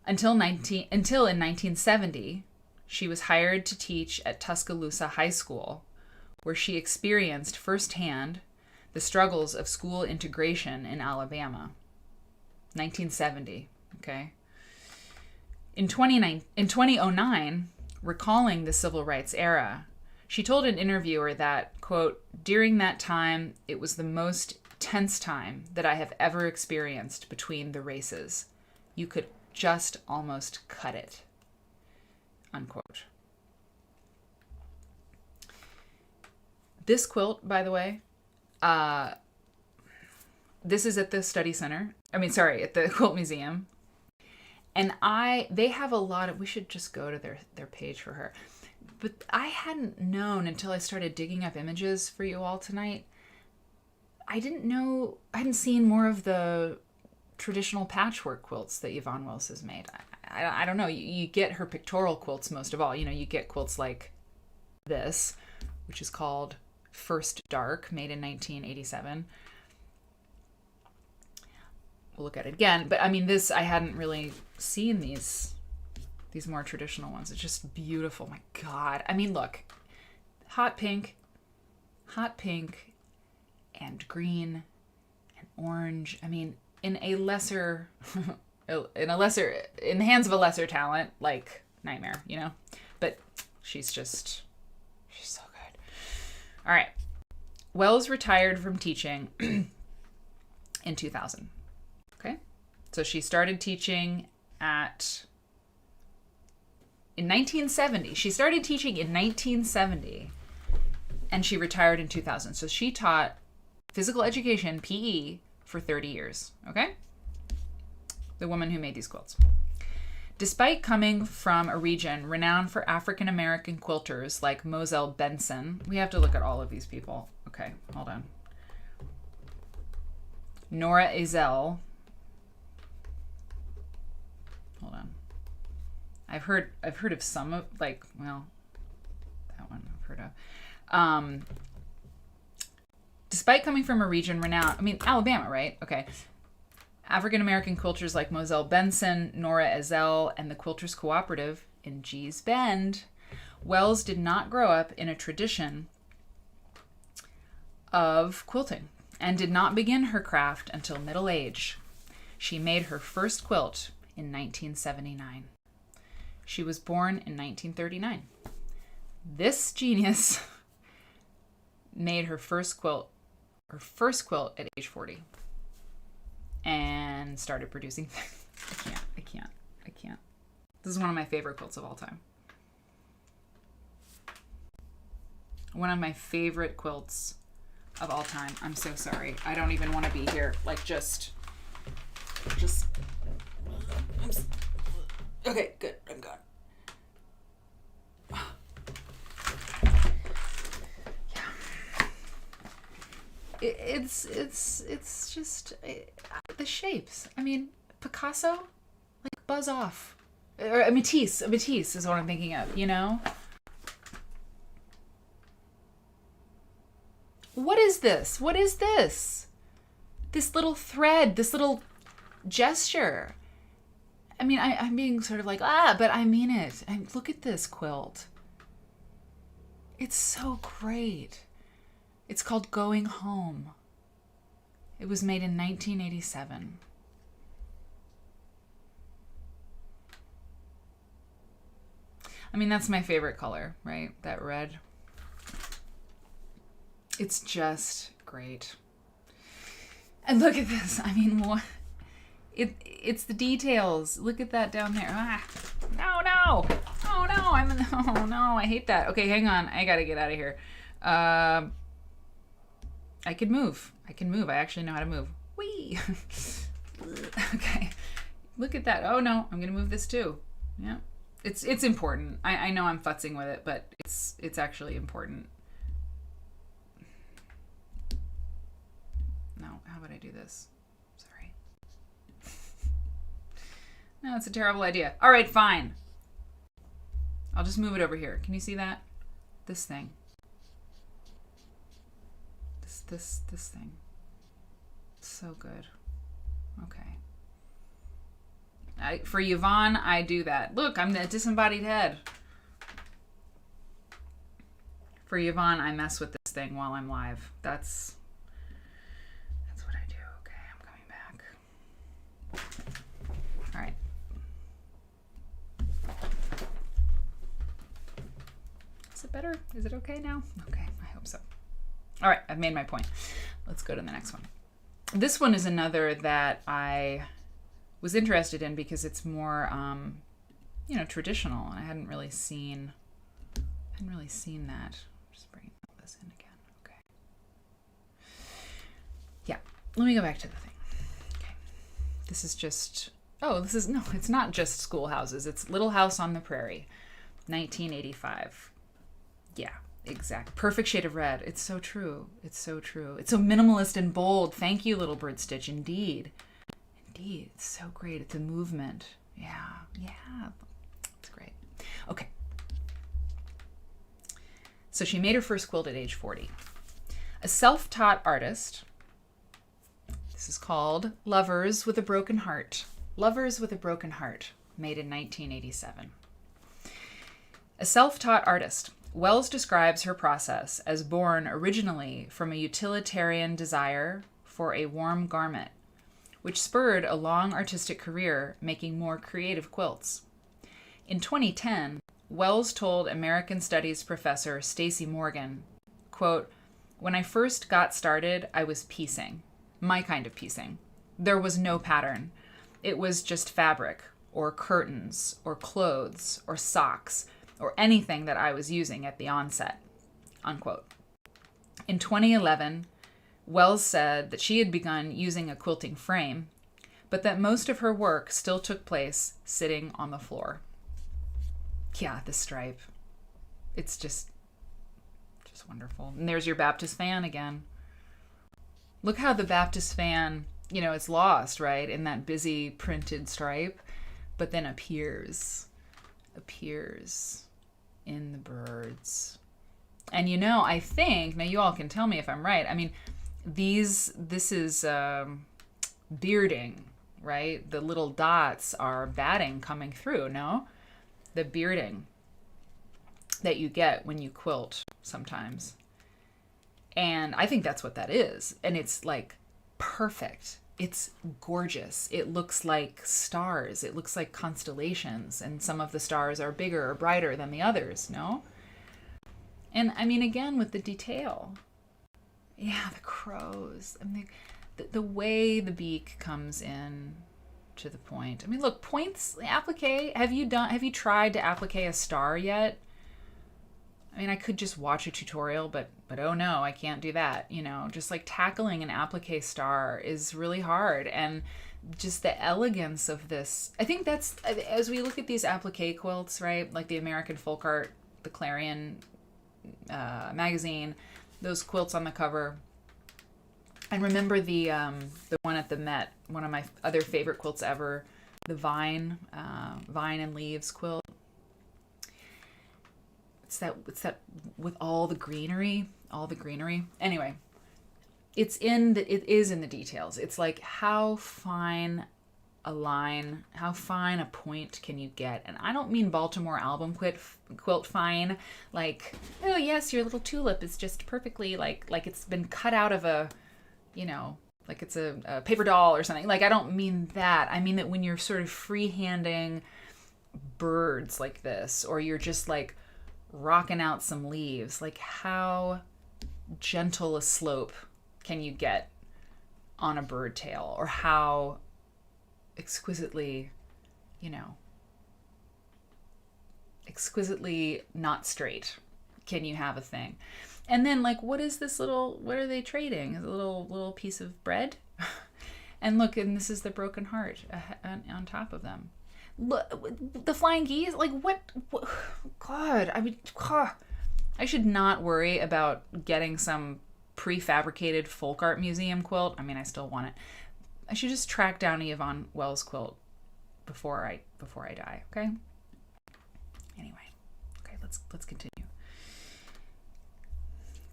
Until in 1970, she was hired to teach at Tuscaloosa High School, where she experienced firsthand the struggles of school integration in Alabama. 1970, okay? In 2009, recalling the civil rights era, she told an interviewer that, quote, "During that time, it was the most tense time that I have ever experienced between the races. You could just almost cut it," unquote. This quilt, by the way, this is at the study center. At the Quilt Museum. And they have a lot of, we should just go to their page for her. But I hadn't known until I started digging up images for you all tonight. I hadn't seen more of the traditional patchwork quilts that Yvonne Wells has made. I don't know. You get her pictorial quilts most of all. You get quilts like this, which is called First Dark, made in 1987. We'll look at it again. But I mean, this, I hadn't really seen these more traditional ones. It's just beautiful. My God. I mean, look, hot pink, and green, and orange. I mean, in the hands of a lesser talent, like Nightmare, But she's so good. All right. Wells retired from teaching in 2000. Okay. So she started teaching in 1970. She started teaching in 1970 and she retired in 2000. So she taught physical education, PE, for 30 years. Okay? The woman who made these quilts. Despite coming from a region renowned for African American quilters like Moselle Benson, we have to look at all of these people. Okay, hold on. Nora Ezel. Hold on. I've heard of some of, that one I've heard of. Despite coming from a region renowned, Alabama, right? Okay. African-American quilters like Moselle Benson, Nora Ezel, and the Quilters Cooperative in Gee's Bend, Wells did not grow up in a tradition of quilting and did not begin her craft until middle age. She made her first quilt in 1979. She was born in 1939. This genius made her first quilt at age 40 and started producing things. I can't. This is one of my favorite quilts of all time. One of my favorite quilts of all time. I'm so sorry. I don't even want to be here. Okay, good. I'm gone. It's just the shapes. Picasso, buzz off. Or a Matisse is what I'm thinking of, What is this? This little thread, this little gesture. I'm being sort of but I mean it. Look at this quilt. It's so great. It's called Going Home. It was made in 1987. That's my favorite color, right? That red. It's just great. And look at this. What? It's the details. Look at that down there. No. Oh no, I hate that. Okay, hang on. I gotta get out of here. I can move. I actually know how to move. Whee! Okay. Look at that. Oh no, I'm gonna move this too. Yeah. It's important. I know I'm futzing with it, but it's actually important. No, how would I do this? Sorry. No, it's a terrible idea. All right, fine. I'll just move it over here. Can you see that? This thing. this thing. It's so good. Okay. For Yvonne, I do that. Look, I'm the disembodied head. For Yvonne, I mess with this thing while I'm live. That's what I do. Okay, I'm coming back. All right. Is it better? Is it okay now? Okay, I hope so. All right, I've made my point. Let's go to the next one. This one is another that I was interested in because it's more, traditional, and I hadn't really seen that. Just bringing this in again. Okay. Yeah. Let me go back to the thing. Okay. This is just. It's not just schoolhouses. It's Little House on the Prairie, 1985. Yeah. Exact. Perfect shade of red. It's so true. It's so true. It's so minimalist and bold. Thank you, Little Bird Stitch. Indeed. It's so great. It's a movement. Yeah. It's great. Okay. So she made her first quilt at age 40. A self-taught artist. This is called Lovers with a Broken Heart. Lovers with a Broken Heart, made in 1987. A self-taught artist, Wells describes her process as born originally from a utilitarian desire for a warm garment, which spurred a long artistic career making more creative quilts. In 2010, Wells told American Studies professor Stacy Morgan, quote, "When I first got started, I was piecing. My kind of piecing. There was no pattern. It was just fabric, or curtains, or clothes, or socks, or anything that I was using at the onset," unquote. In 2011, Wells said that she had begun using a quilting frame, but that most of her work still took place sitting on the floor. Yeah, the stripe. It's just wonderful. And there's your Baptist fan again. Look how the Baptist fan, it's lost, right, in that busy printed stripe, but then appears in the birds. And I think, now you all can tell me if I'm right, I mean, this is bearding, right? The little dots are batting coming through, no? The bearding that you get when you quilt sometimes. And I think that's what that is. And it's like perfect. It's gorgeous. It looks like stars. It looks like constellations. And some of the stars are bigger or brighter than the others, no? And I mean, again, with the detail. Yeah, the crows. I mean, the way the beak comes in to the point. I mean, look, points, applique. Have you tried to applique a star yet? I mean, I could just watch a tutorial, but oh no, I can't do that. Just like tackling an applique star is really hard. And just the elegance of this. I think that's, as we look at these applique quilts, right? Like the American Folk Art, the Clarion magazine, those quilts on the cover. And remember the one at the Met, one of my other favorite quilts ever, the vine and leaves quilt. It's that with all the greenery. Anyway, it is in the details. It's like how fine a line, how fine a point can you get? And I don't mean Baltimore album quilt fine, like, oh yes, your little tulip is just perfectly like it's been cut out of a, like it's a paper doll or something. Like, I don't mean that. I mean that when you're sort of freehanding birds like this, or you're just like rocking out some leaves, like how gentle a slope can you get on a bird tail, or how exquisitely not straight can you have a thing. And then, like, what are they trading? A little piece of bread? And look, and this is the broken heart on top of them. Look, the flying geese, like what God, I mean, I should not worry about getting some prefabricated folk art museum quilt. I mean, I still want it. I should just track down a Yvonne Wells quilt before I die, okay? Anyway, okay, let's continue.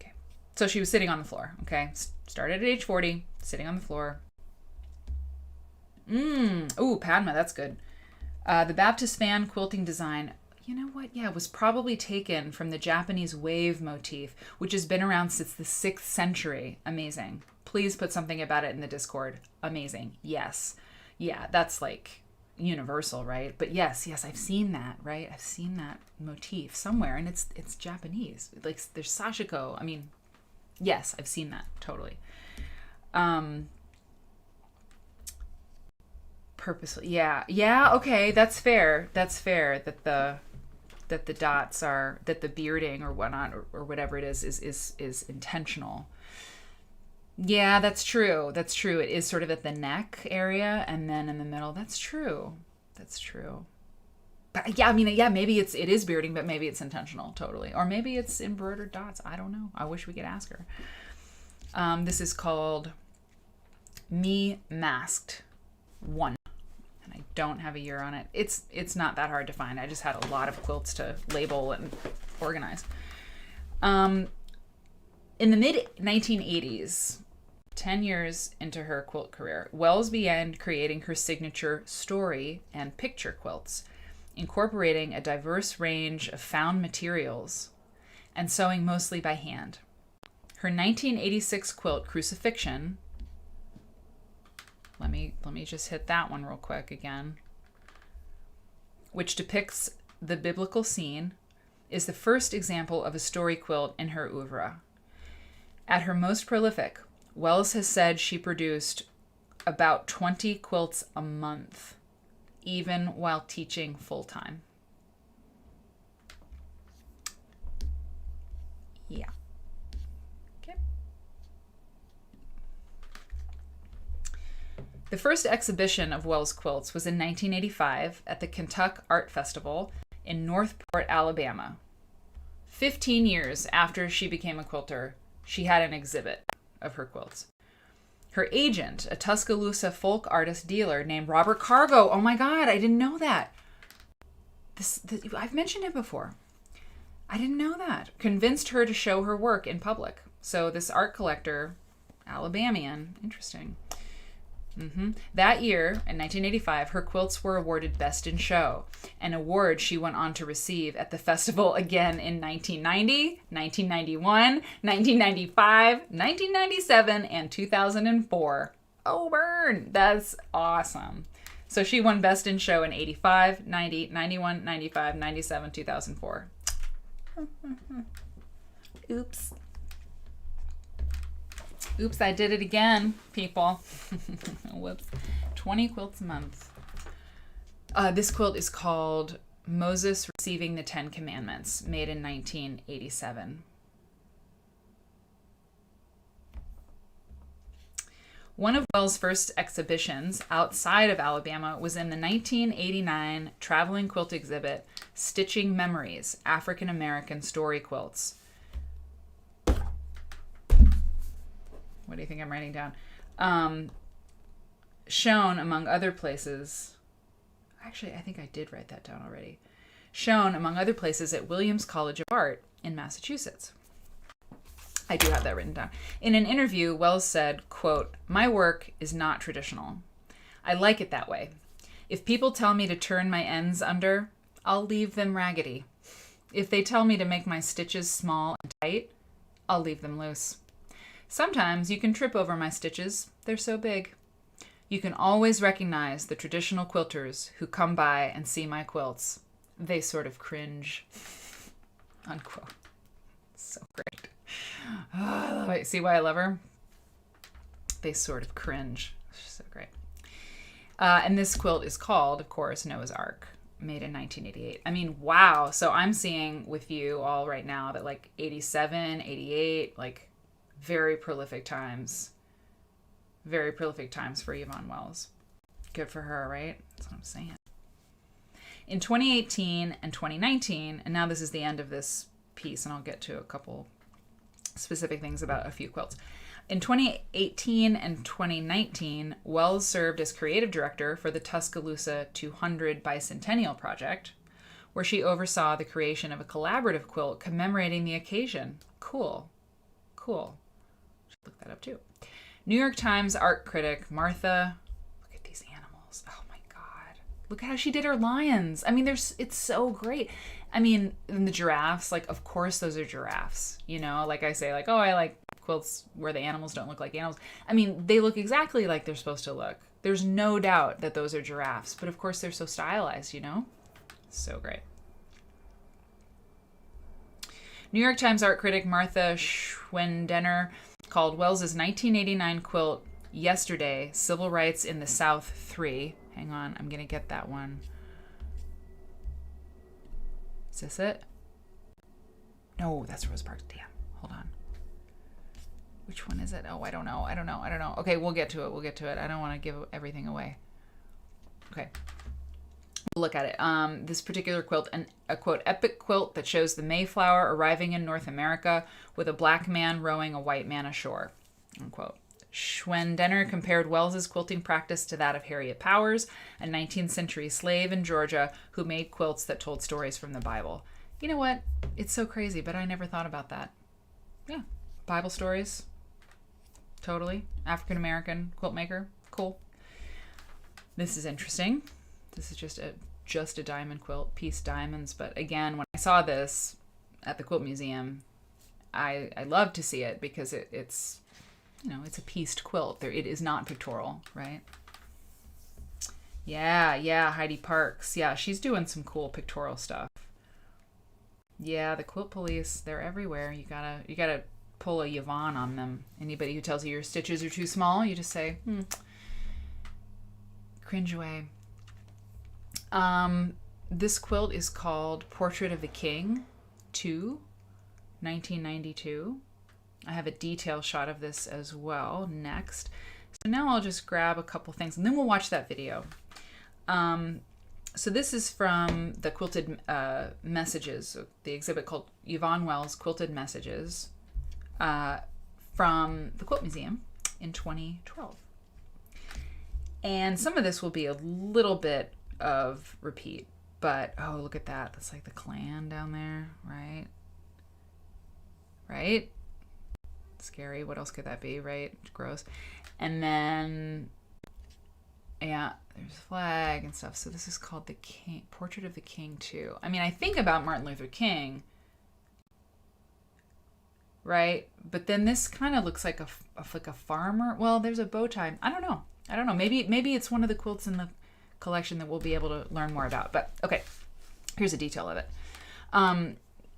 Okay. So she was sitting on the floor, okay? Started at age 40, sitting on the floor. Ooh, Padma, that's good. The Baptist fan quilting design, you know what? Yeah, was probably taken from the Japanese wave motif, which has been around since the 6th century. Amazing. Please put something about it in the Discord. Amazing. Yes. Yeah, that's like universal, right? But yes, I've seen that, right? I've seen that motif somewhere, and it's Japanese. Like, there's sashiko. I mean, yes, I've seen that, totally. Purposely, yeah, okay, that's fair. That the dots are, that the bearding or whatnot or whatever it is intentional. Yeah, that's true. It is sort of at the neck area and then in the middle. That's true. But yeah, I mean, yeah, maybe it is bearding, but maybe it's intentional, totally. Or maybe it's embroidered dots. I don't know. I wish we could ask her. This is called Me Masked 1. And I don't have a year on it. It's not that hard to find. I just had a lot of quilts to label and organize. In the mid-1980s, 10 years into her quilt career, Wells began creating her signature story and picture quilts, incorporating a diverse range of found materials and sewing mostly by hand. Her 1986 quilt, Crucifixion, let me just hit that one real quick again, which depicts the biblical scene, is the first example of a story quilt in her oeuvre. At her most prolific, Wells has said she produced about 20 quilts a month, even while teaching full-time. Yeah. Okay. The first exhibition of Wells quilts was in 1985 at the Kentucky Art Festival in Northport, Alabama. 15 years after she became a quilter, she had an exhibit of her quilts. Her agent, a Tuscaloosa folk artist dealer named Robert Cargo, oh my God, I didn't know that. I've mentioned it before. I didn't know that. Convinced her to show her work in public. So this art collector, Alabamian, interesting. That year, in 1985, her quilts were awarded Best in Show, an award she went on to receive at the festival again in 1990, 1991, 1995, 1997, and 2004. Oh, burn! That's awesome. So she won Best in Show in 85, 90, 91, 95, 97, 2004. Oops. Oops, I did it again, people. Whoops. 20 quilts a month. This quilt is called Moses Receiving the 10 Commandments, made in 1987. One of Wells' first exhibitions outside of Alabama was in the 1989 traveling quilt exhibit, Stitching Memories, African American Story Quilts. What do you think I'm writing down? Shown among other places. Actually, I think I did write that down already. Shown among other places at Williams College of Art in Massachusetts. I do have that written down. In an interview, Wells said, quote, "My work is not traditional. I like it that way. If people tell me to turn my ends under, I'll leave them raggedy. If they tell me to make my stitches small and tight, I'll leave them loose. Sometimes you can trip over my stitches. They're so big. You can always recognize the traditional quilters who come by and see my quilts. They sort of cringe." Unquote. So great. Oh, I love it. See why I love her? They sort of cringe. She's so great. And this quilt is called, of course, Noah's Ark, made in 1988. I mean, wow. So I'm seeing with you all right now that like 87, 88, like very prolific times. Very prolific times for Yvonne Wells. Good for her, right? That's what I'm saying. In 2018 and 2019, and now this is the end of this piece, and I'll get to a couple specific things about a few quilts. In 2018 and 2019, Wells served as creative director for the Tuscaloosa 200 Bicentennial Project, where she oversaw the creation of a collaborative quilt commemorating the occasion. Cool. Cool. Should look that up too. New York Times art critic Martha. Look at these animals. Oh my God. Look at how she did her lions. I mean, it's so great. I mean, and the giraffes, like, of course those are giraffes. You know, like I say, like, oh, I like quilts where the animals don't look like animals. I mean, they look exactly like they're supposed to look. There's no doubt that those are giraffes. But of course they're so stylized, you know? So great. New York Times art critic Martha Schwendener called Wells' 1989 quilt Yesterday, Civil Rights in the South 3. Hang on, I'm going to get that one. Is this it? No, that's Rose Parks. Damn, hold on. Which one is it? Oh, I don't know. Okay, we'll get to it. I don't want to give everything away. Okay. We'll look at it. This particular quilt, a quote, epic quilt that shows the Mayflower arriving in North America with a black man rowing a white man ashore, unquote. Schwendener compared Wells's quilting practice to that of Harriet Powers, a 19th century slave in Georgia who made quilts that told stories from the Bible. You know what? It's so crazy, but I never thought about that. Yeah. Bible stories. Totally. African-American quilt maker. Cool. This is interesting. This is just a diamond quilt, piece diamonds. But again, when I saw this at the Quilt Museum, I love to see it because it's, you know, it's a pieced quilt. It is not pictorial, right? Yeah, Heidi Parks. Yeah, she's doing some cool pictorial stuff. Yeah, the Quilt Police, they're everywhere. You gotta pull a Yvonne on them. Anybody who tells you your stitches are too small, you just say, cringe away. This quilt is called Portrait of the King 2, 1992. I have a detail shot of this as well next. So now I'll just grab a couple things and then we'll watch that video. So this is from the Quilted Messages, the exhibit called Yvonne Wells Quilted Messages from the Quilt Museum in 2012. And some of this will be a little bit of repeat, but oh, look at that. That's like the clan down there, right? Right? Scary. What else could that be, right? Gross. And then, yeah, there's a flag and stuff. So this is called the King, Portrait of the King 2. I mean, I think about Martin Luther King, right? But then this kind of looks like a farmer. Well, there's a bow tie. I don't know. Maybe it's one of the quilts in the collection that we'll be able to learn more about. But okay, here's a detail of it.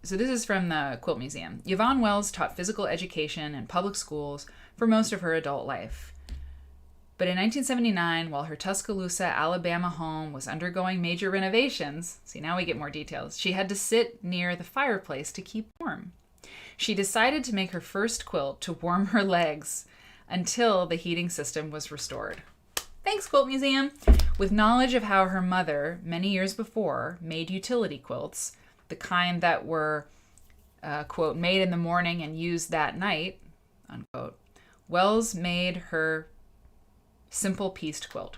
So this is from the Quilt Museum. Yvonne Wells taught physical education in public schools for most of her adult life. But in 1979, while her Tuscaloosa, Alabama home was undergoing major renovations, see, now we get more details, she had to sit near the fireplace to keep warm. She decided to make her first quilt to warm her legs until the heating system was restored. Thanks, Quilt Museum! With knowledge of how her mother, many years before, made utility quilts, the kind that were, quote, made in the morning and used that night, unquote, Wells made her simple pieced quilt.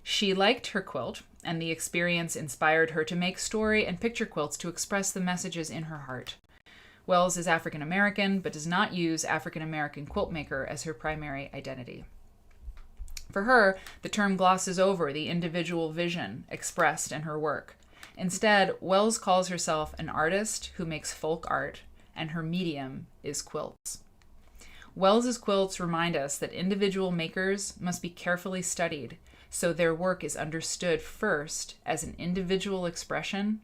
She liked her quilt, and the experience inspired her to make story and picture quilts to express the messages in her heart. Wells is African American, but does not use African American quilt maker as her primary identity. For her, the term glosses over the individual vision expressed in her work. Instead, Wells calls herself an artist who makes folk art, and her medium is quilts. Wells's quilts remind us that individual makers must be carefully studied, so their work is understood first as an individual expression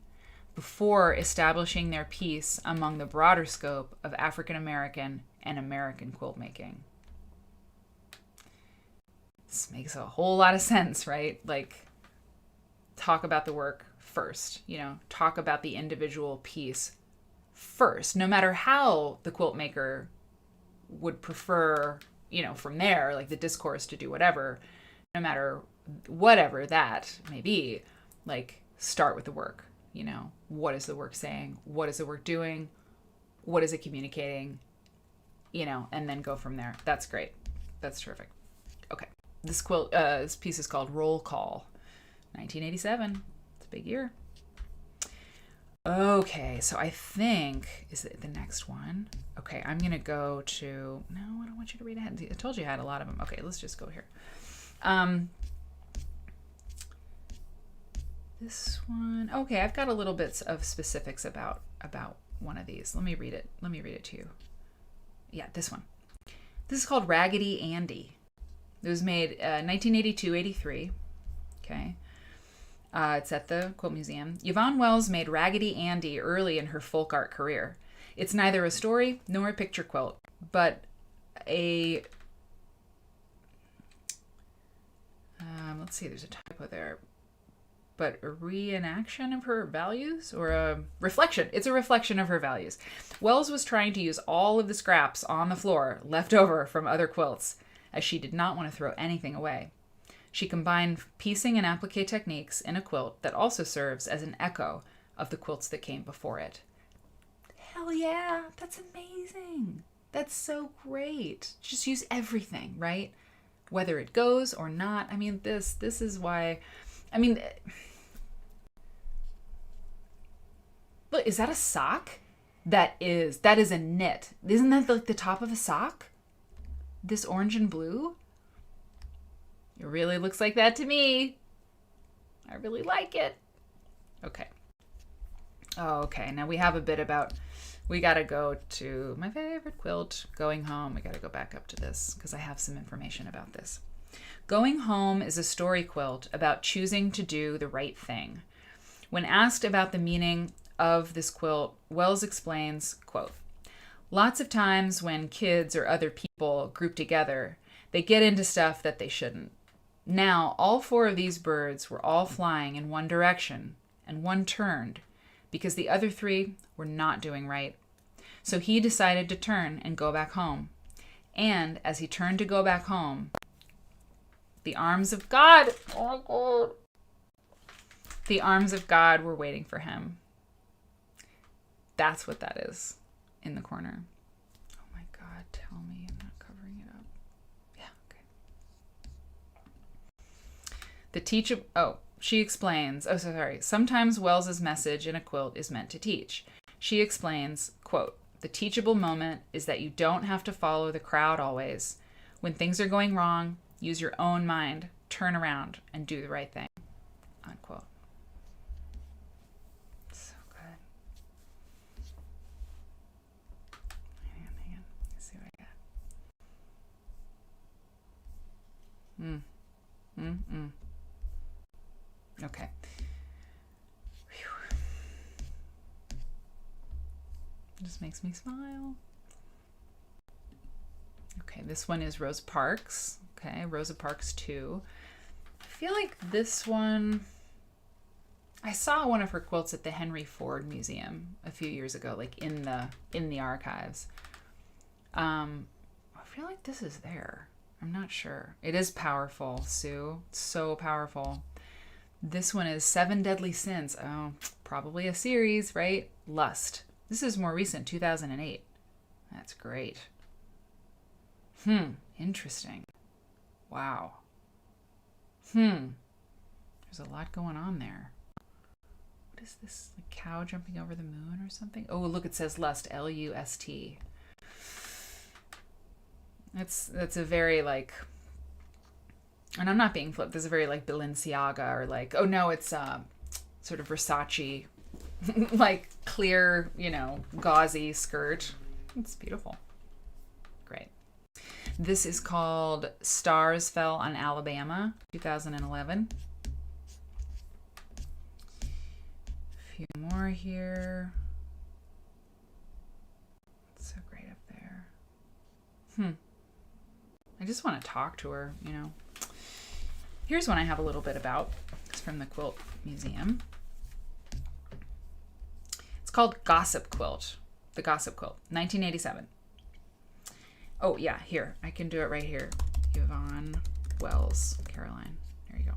before establishing their piece among the broader scope of African American and American quilt making. This makes a whole lot of sense, right? Like, talk about the work first, talk about the individual piece first, no matter how the quilt maker would prefer, from there, like the discourse to do whatever, no matter whatever that may be, like, start with the work. What is the work saying? What is the work doing? What is it communicating? And then go from there. That's great. That's terrific. Okay. This quilt, this piece is called Roll Call, 1987. It's a big year. Okay, so I think, is it the next one? Okay, I'm going to go to, no, I don't want you to read ahead. I told you I had a lot of them. Okay, let's just go here. This one, okay, I've got a little bit of specifics about one of these. Let me read it. Let me read it to you. Yeah, this one. This is called Raggedy Andy. It was made 1982-83. Okay. It's at the Quilt Museum. Yvonne Wells made Raggedy Andy early in her folk art career. It's neither a story nor a picture quilt, but a... let's see, there's a typo there. But a reenaction of her values, or a reflection. It's a reflection of her values. Wells was trying to use all of the scraps on the floor left over from other quilts, as she did not want to throw anything away. She combined piecing and applique techniques in a quilt that also serves as an echo of the quilts that came before it. Hell yeah, that's amazing. That's so great. Just use everything, right? Whether it goes or not. I mean, this is why, I mean, look, is that a sock? That is a knit. Isn't that like the top of a sock? This orange and blue? It really looks like that to me. I really like it. Okay. Oh, okay. Now we have a bit about, we got to go to my favorite quilt, Going Home. We got to go back up to this because I have some information about this. Going Home is a story quilt about choosing to do the right thing. When asked about the meaning of this quilt, Wells explains, quote, "Lots of times when kids or other people group together, they get into stuff that they shouldn't. Now, all 4 of these birds were all flying in one direction, and one turned, because the other 3 were not doing right. So he decided to turn and go back home. And as he turned to go back home, the arms of God, oh my God, the arms of God were waiting for him." That's what that is in the corner. Oh my God, tell me I'm not covering it up. Yeah, okay. She explains, sometimes Wells's message in a quilt is meant to teach. She explains, quote, "The teachable moment is that you don't have to follow the crowd always. When things are going wrong, use your own mind, turn around, and do the right thing." Unquote. So good. Hang on. Let's see what I got. Okay. Whew. Just makes me smile. Okay, this one is Rosa Parks. Okay, Rosa Parks 2. I feel like this one, I saw one of her quilts at the Henry Ford Museum a few years ago, like in the archives. I feel like this is there. I'm not sure. It is powerful, Sue. So powerful. This one is 7 Deadly Sins. Oh, probably a series, right? Lust. This is more recent, 2008. That's great. Interesting. Wow. There's a lot going on there. What is this? A cow jumping over the moon or something? Oh, look, it says Lust, L-U-S-T. That's a very, like, and I'm not being flipped, this is a very, like, Balenciaga, or like, oh no, it's sort of Versace, like, clear, gauzy skirt. It's beautiful. Great. This is called Stars Fell on Alabama, 2011. A few more here. It's so great up there. I just want to talk to her, Here's one I have a little bit about. It's from the Quilt Museum. It's called Gossip Quilt. The Gossip Quilt, 1987. Oh, yeah, here. I can do it right here. Yvonne Wells, Caroline. There you go.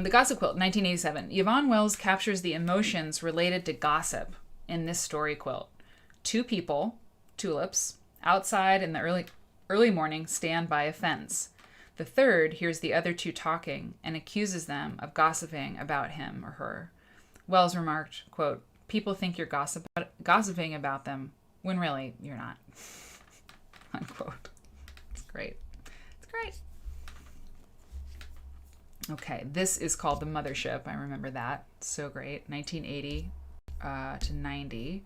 The Gossip Quilt, 1987. Yvonne Wells captures the emotions related to gossip in this story quilt. 2 people, tulips, outside in the early morning stand by a fence. The third hears the other 2 talking and accuses them of gossiping about him or her. Wells remarked, quote, "People think you're gossiping about them when really you're not." Unquote. It's great. It's great. Okay, this is called The Mothership. I remember that. So great. 1980 to 90.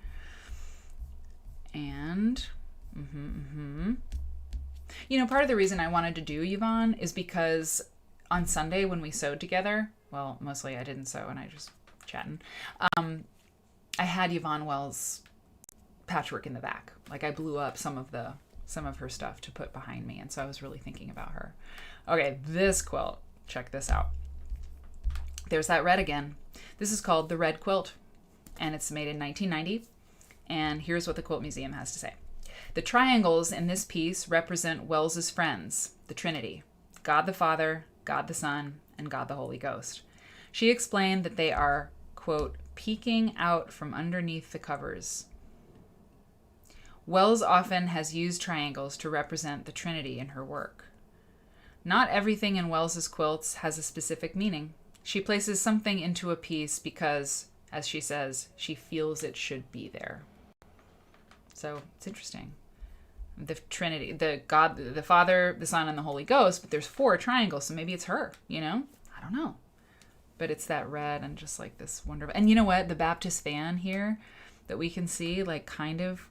And, you know, part of the reason I wanted to do Yvonne is because on Sunday when we sewed together, well, mostly I didn't sew and I just chatting, I had Yvonne Wells patchwork in the back. Like I blew up some of her stuff to put behind me, and so I was really thinking about her. Okay, this quilt. Check this out. There's that red again. This is called the Red Quilt, and it's made in 1990. And here's what the Quilt Museum has to say. The triangles in this piece represent Wells's friends, the Trinity, God the Father, God the Son, and God the Holy Ghost. She explained that they are, quote, peeking out from underneath the covers. Wells often has used triangles to represent the Trinity in her work. Not everything in Wells's quilts has a specific meaning. She places something into a piece because, as she says, she feels it should be there. So it's interesting. The Trinity, the God, the Father, the Son, and the Holy Ghost, but there's 4 triangles, so maybe it's her, you know? I don't know. But it's that red and just like this wonderful. And you know what? The Baptist fan here that we can see, like, kind of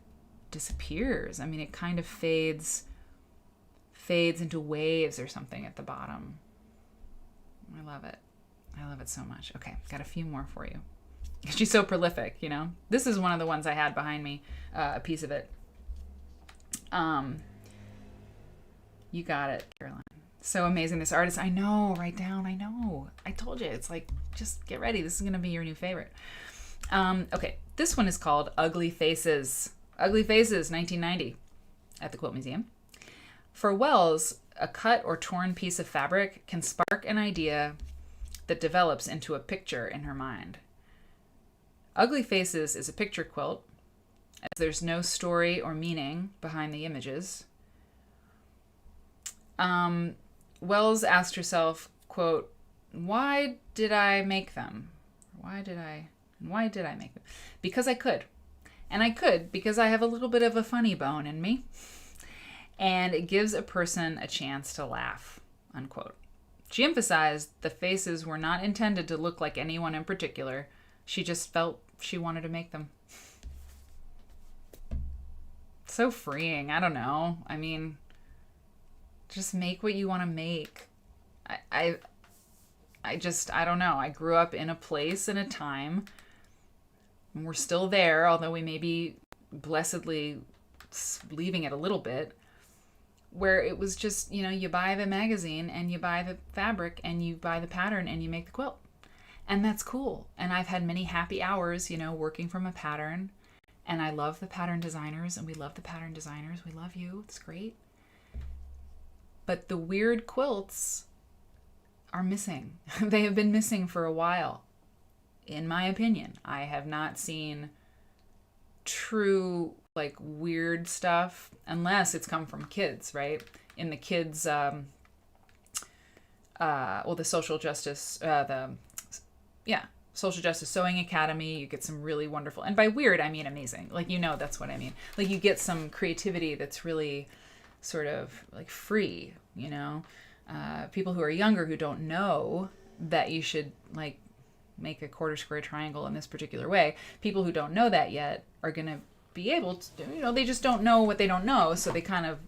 disappears. I mean, it kind of fades into waves or something at the bottom. I love it. I love it so much. Okay, got a few more for you. She's so prolific, you know. This is one of the ones I had behind me, a piece of it. You got it, Caroline. So amazing, this artist. I know, write down, I know. I told you, it's like, just get ready. This is going to be your new favorite. Okay, this one is called Ugly Faces. Ugly Faces, 1990, at the Quilt Museum. For Wells, a cut or torn piece of fabric can spark an idea that develops into a picture in her mind. Ugly Faces is a picture quilt, as there's no story or meaning behind the images. Wells asked herself, quote, why did I make them? Why did I make them? Because I could. And I could because I have a little bit of a funny bone in me. And it gives a person a chance to laugh, unquote. She emphasized the faces were not intended to look like anyone in particular. She just felt she wanted to make them. So freeing. I don't know. I mean, just make what you want to make. I don't know. I grew up in a place and a time, and we're still there, although we may be blessedly leaving it a little bit, where it was just, you know, you buy the magazine and you buy the fabric and you buy the pattern and you make the quilt. And that's cool. And I've had many happy hours, you know, working from a pattern. And I love the pattern designers, and we love the pattern designers. We love you. It's great. But the weird quilts are missing. They have been missing for a while. In my opinion, I have not seen true, like, weird stuff unless it's come from kids, right? In the kids, the social justice, Social Justice Sewing Academy, you get some really wonderful, and by weird, I mean amazing. Like, you know, that's what I mean. Like, you get some creativity that's really sort of like free, you know? People who are younger who don't know that you should, like, make a quarter square triangle in this particular way. People who don't know that yet are going to be able to, you know, they just don't know what they don't know, so they kind of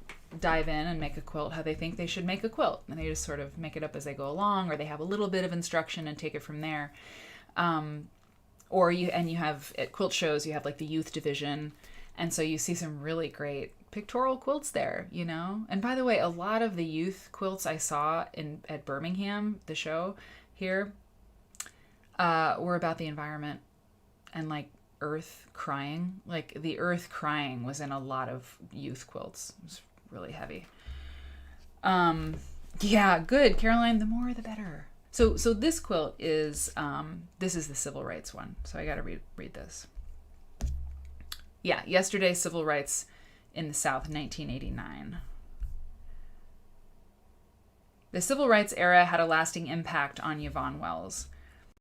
dive in and make a quilt how they think they should make a quilt, and they just sort of make it up as they go along, or they have a little bit of instruction and take it from there. Or you have at quilt shows, you have like the youth division, and so you see some really great pictorial quilts there, you know. And by the way, a lot of the youth quilts I saw at Birmingham, the show here, were about the environment and like earth crying. Like the earth crying was in a lot of youth quilts. It was really heavy. Yeah, good, Caroline. The more, the better. So this quilt is this is the civil rights one. So I got to read this. Yeah, yesterday's civil rights in the South, 1989. The civil rights era had a lasting impact on Yvonne Wells.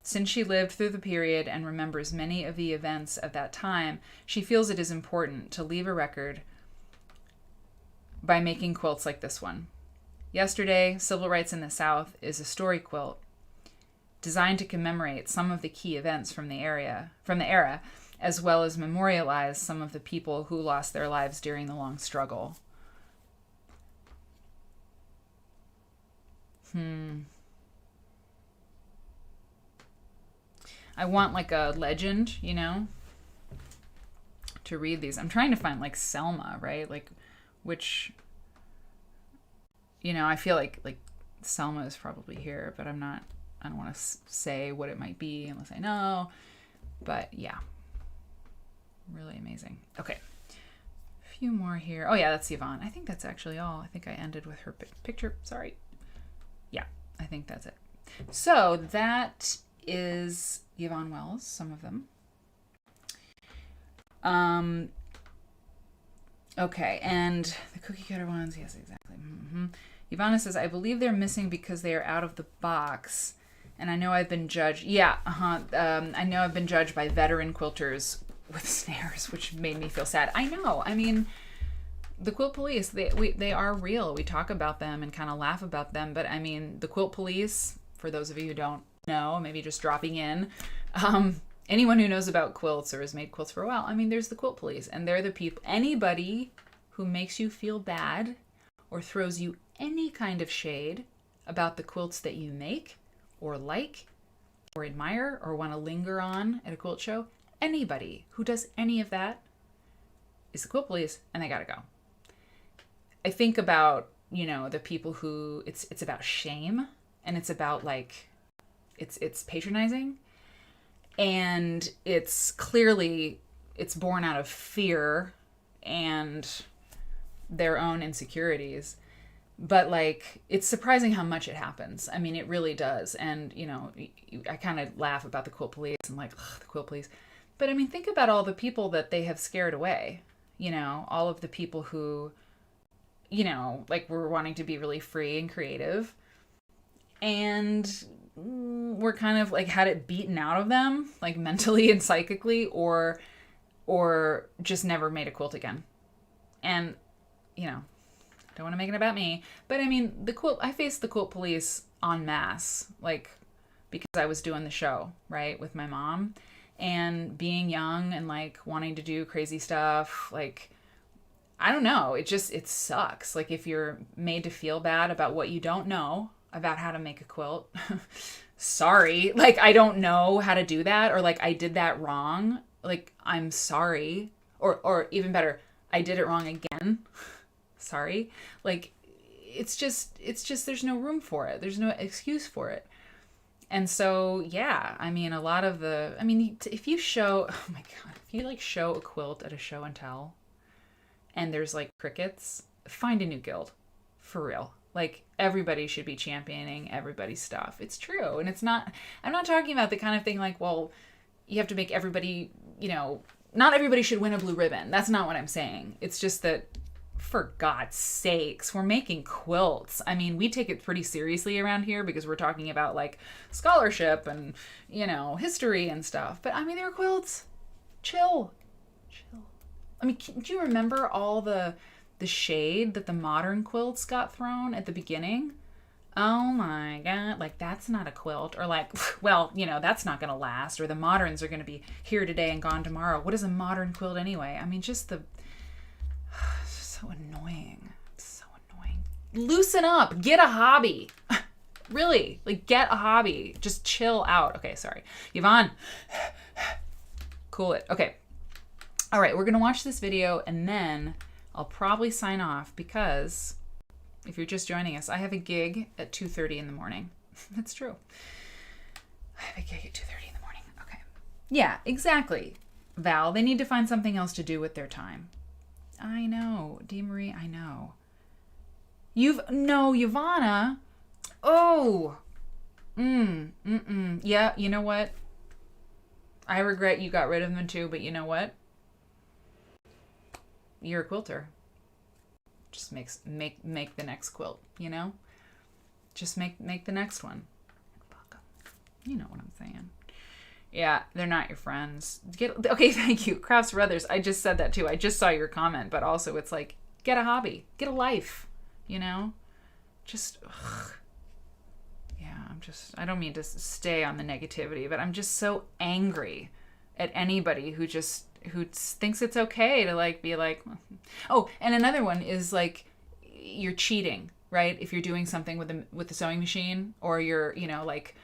Since she lived through the period and remembers many of the events of that time, she feels it is important to leave a record by making quilts like this one. Yesterday, Civil Rights in the South is a story quilt designed to commemorate some of the key events from the era, as well as memorialize some of the people who lost their lives during the long struggle. I want like a legend, you know, to read these. I'm trying to find like Selma, right? Like which, you know, I feel like Selma is probably here, but I don't want to say what it might be unless I know. But yeah, really amazing. Okay, a few more here. Oh yeah, that's Yvonne. I think that's actually all. I think I ended with her picture. Sorry. Yeah, I think that's it. So that is Yvonne Wells, some of them. Okay, and the cookie cutter ones, yes, exactly. Ivana says, I believe they're missing because they are out of the box. And I know I've been judged. Yeah, I know I've been judged by veteran quilters with snares, which made me feel sad. I know. I mean, the Quilt Police, they are real. We talk about them and kind of laugh about them. But I mean, the Quilt Police, for those of you who don't know, maybe just dropping in, anyone who knows about quilts or has made quilts for a while, I mean, there's the Quilt Police. And they're the people, anybody who makes you feel bad or throws you any kind of shade about the quilts that you make or like or admire or want to linger on at a quilt show, anybody who does any of that is the Quilt Police, and they gotta go. I think about, you know, the people who it's about shame, and it's about like it's patronizing, and it's clearly it's born out of fear and their own insecurities. But like, it's surprising how much it happens. I mean, it really does. And, you know, I kind of laugh about the Quilt Police and like, ugh, the Quilt Police. But I mean, think about all the people that they have scared away. You know, all of the people who, you know, like were wanting to be really free and creative. And were kind of like had it beaten out of them, like mentally and psychically, or just never made a quilt again. And, you know, don't want to make it about me, but I mean, I faced the Quilt Police en masse, like, because I was doing the show, right, with my mom, and being young and like wanting to do crazy stuff, like, I don't know, it sucks. Like, if you're made to feel bad about what you don't know about how to make a quilt, sorry, like, I don't know how to do that, or like, I did that wrong, like, I'm sorry, or even better, I did it wrong again. Sorry. Like, it's just there's no room for it. There's no excuse for it. And so, yeah, I mean, if you show, oh my God, if you like show a quilt at a show and tell and there's like crickets, find a new guild, for real. Like, everybody should be championing everybody's stuff. It's true. And I'm not talking about the kind of thing like, well, you have to make everybody, you know, not everybody should win a blue ribbon. That's not what I'm saying. It's just that, for God's sakes, we're making quilts. I mean, we take it pretty seriously around here because we're talking about like scholarship and, you know, history and stuff. But I mean, they're quilts. Chill. I mean, do you remember all the shade that the modern quilts got thrown at the beginning? Oh my God, like, that's not a quilt. Or like, well, you know, that's not going to last. Or the moderns are going to be here today and gone tomorrow. What is a modern quilt anyway? I mean, just so annoying. So annoying. Loosen up. Get a hobby. Really. Like, get a hobby. Just chill out. Okay, sorry. Yvonne. Cool it. Okay. All right, we're going to watch this video and then I'll probably sign off because if you're just joining us, I have a gig at 2:30 in the morning. That's true. I have a gig at 2:30 in the morning. Okay. Yeah, exactly. Val, they need to find something else to do with their time. I know. Dee Marie, I know. Yvonna. Oh. Yeah, you know what? I regret you got rid of them too, but you know what? You're a quilter. Just make the next quilt, you know? Just make the next one. You know what I'm saying. Yeah, they're not your friends. Okay, thank you. Crafts for others. I just said that too. I just saw your comment, but also it's like, get a hobby. Get a life, you know? Just, ugh. Yeah, I don't mean to stay on the negativity, but I'm just so angry at anybody who thinks it's okay to like be like, oh, and another one is like, you're cheating, right? If you're doing something with the sewing machine, or you're, you know, like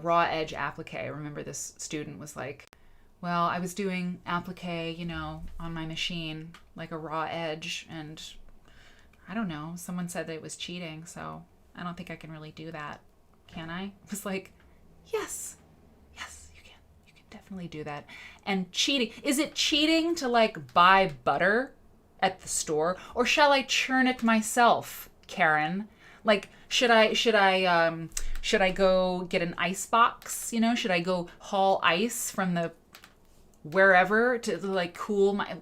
raw edge applique. I remember this student was like, well, I was doing applique, you know, on my machine, like a raw edge, and I don't know, someone said that it was cheating, so I don't think I can really do that. Can I? It was like, yes, you can. You can definitely do that. And cheating, is it cheating to like buy butter at the store, or shall I churn it myself, Karen? Like, should I go get an ice box? You know, should I go haul ice from the wherever to like cool my?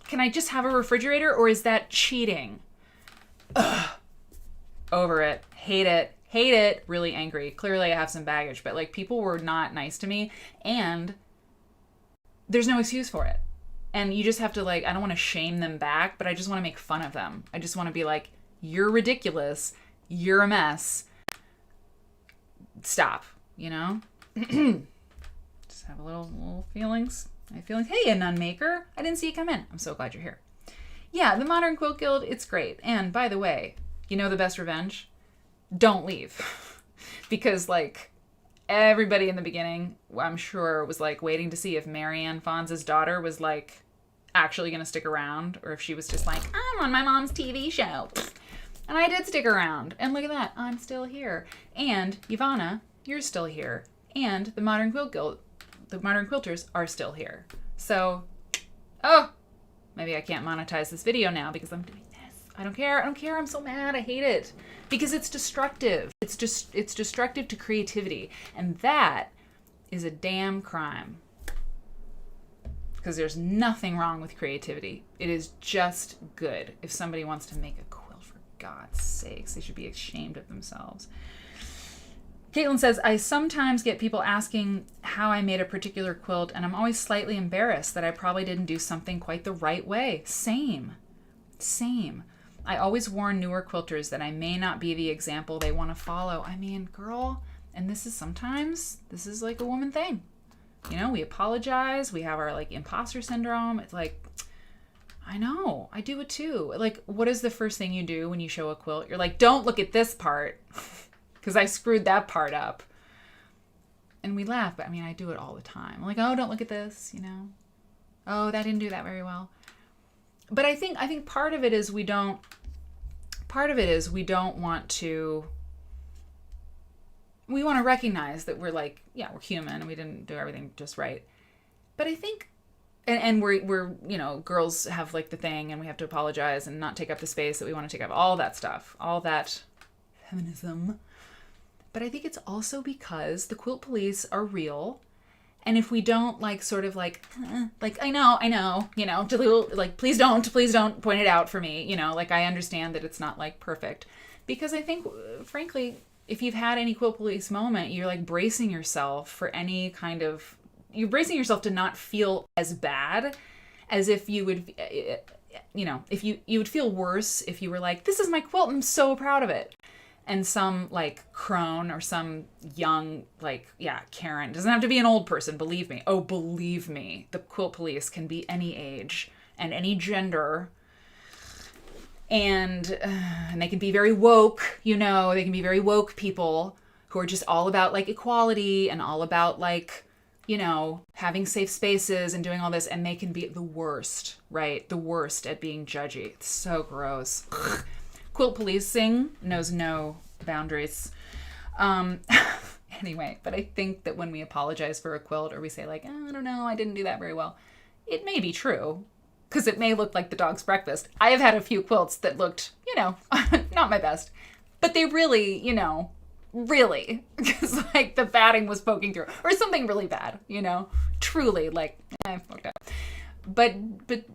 Can I just have a refrigerator, or is that cheating? Ugh. Over it. Hate it. Really angry. Clearly I have some baggage, but like people were not nice to me, and there's no excuse for it. And you just have to like, I don't want to shame them back, but I just want to make fun of them. I just want to be like, you're ridiculous. You're a mess. Stop, you know? Just have a little feelings. My feelings. Hey, a nun maker. I didn't see you come in. I'm so glad you're here. Yeah, the Modern Quilt Guild, it's great. And by the way, you know the best revenge? Don't leave. Because like everybody in the beginning, I'm sure, was like waiting to see if Marianne Fons' daughter was like actually going to stick around, or if she was just like, I'm on my mom's TV show. And I did stick around. And look at that. I'm still here. And Ivana, you're still here. And the Modern Quilt Guild, the Modern Quilters are still here. So, maybe I can't monetize this video now because I'm doing this. I don't care. I'm so mad. I hate it. Because it's destructive. It's destructive to creativity. And that is a damn crime. Because there's nothing wrong with creativity. It is just good. If somebody wants to make a quilt, for God's sakes, they should be ashamed of themselves. Caitlin says, I sometimes get people asking how I made a particular quilt, and I'm always slightly embarrassed that I probably didn't do something quite the right way. Same. I always warn newer quilters that I may not be the example they want to follow. I mean, girl, and this is like a woman thing. You know, we apologize. We have our like imposter syndrome. It's like, I know, I do it too. Like, what is the first thing you do when you show a quilt? You're like, don't look at this part because I screwed that part up. And we laugh, but I mean, I do it all the time. I'm like, oh, don't look at this, you know? Oh, that didn't do that very well. But I think part of it is we don't want to, we want to recognize that we're like, yeah, we're human and we didn't do everything just right. But I think, and we're, you know, girls have like the thing and we have to apologize and not take up the space that we want to take up, all that stuff, all that feminism. But I think it's also because the Quilt Police are real. And if we don't like sort of like I know, you know, like, please don't point it out for me. You know, like I understand that it's not like perfect, because I think, frankly, if you've had any Quilt Police moment, you're like bracing yourself for any kind of, you're bracing yourself to not feel as bad as if you would, you know, if you would feel worse if you were like, this is my quilt, I'm so proud of it. And some like crone or some young, like, yeah, Karen, doesn't have to be an old person, believe me. Oh, believe me, the Quilt Police can be any age and any gender. And they can be very woke, you know, they can be very woke people who are just all about like equality and all about like, you know, having safe spaces and doing all this. And they can be the worst, right? The worst at being judgy. It's so gross. Quilt policing knows no boundaries. Anyway, but I think that when we apologize for a quilt or we say like, oh, I don't know, I didn't do that very well, it may be true. Because it may look like the dog's breakfast. I have had a few quilts that looked, you know, not my best. But they really, you know, really. Because, like, the batting was poking through. Or something really bad, you know. Truly, like, I fucked up. But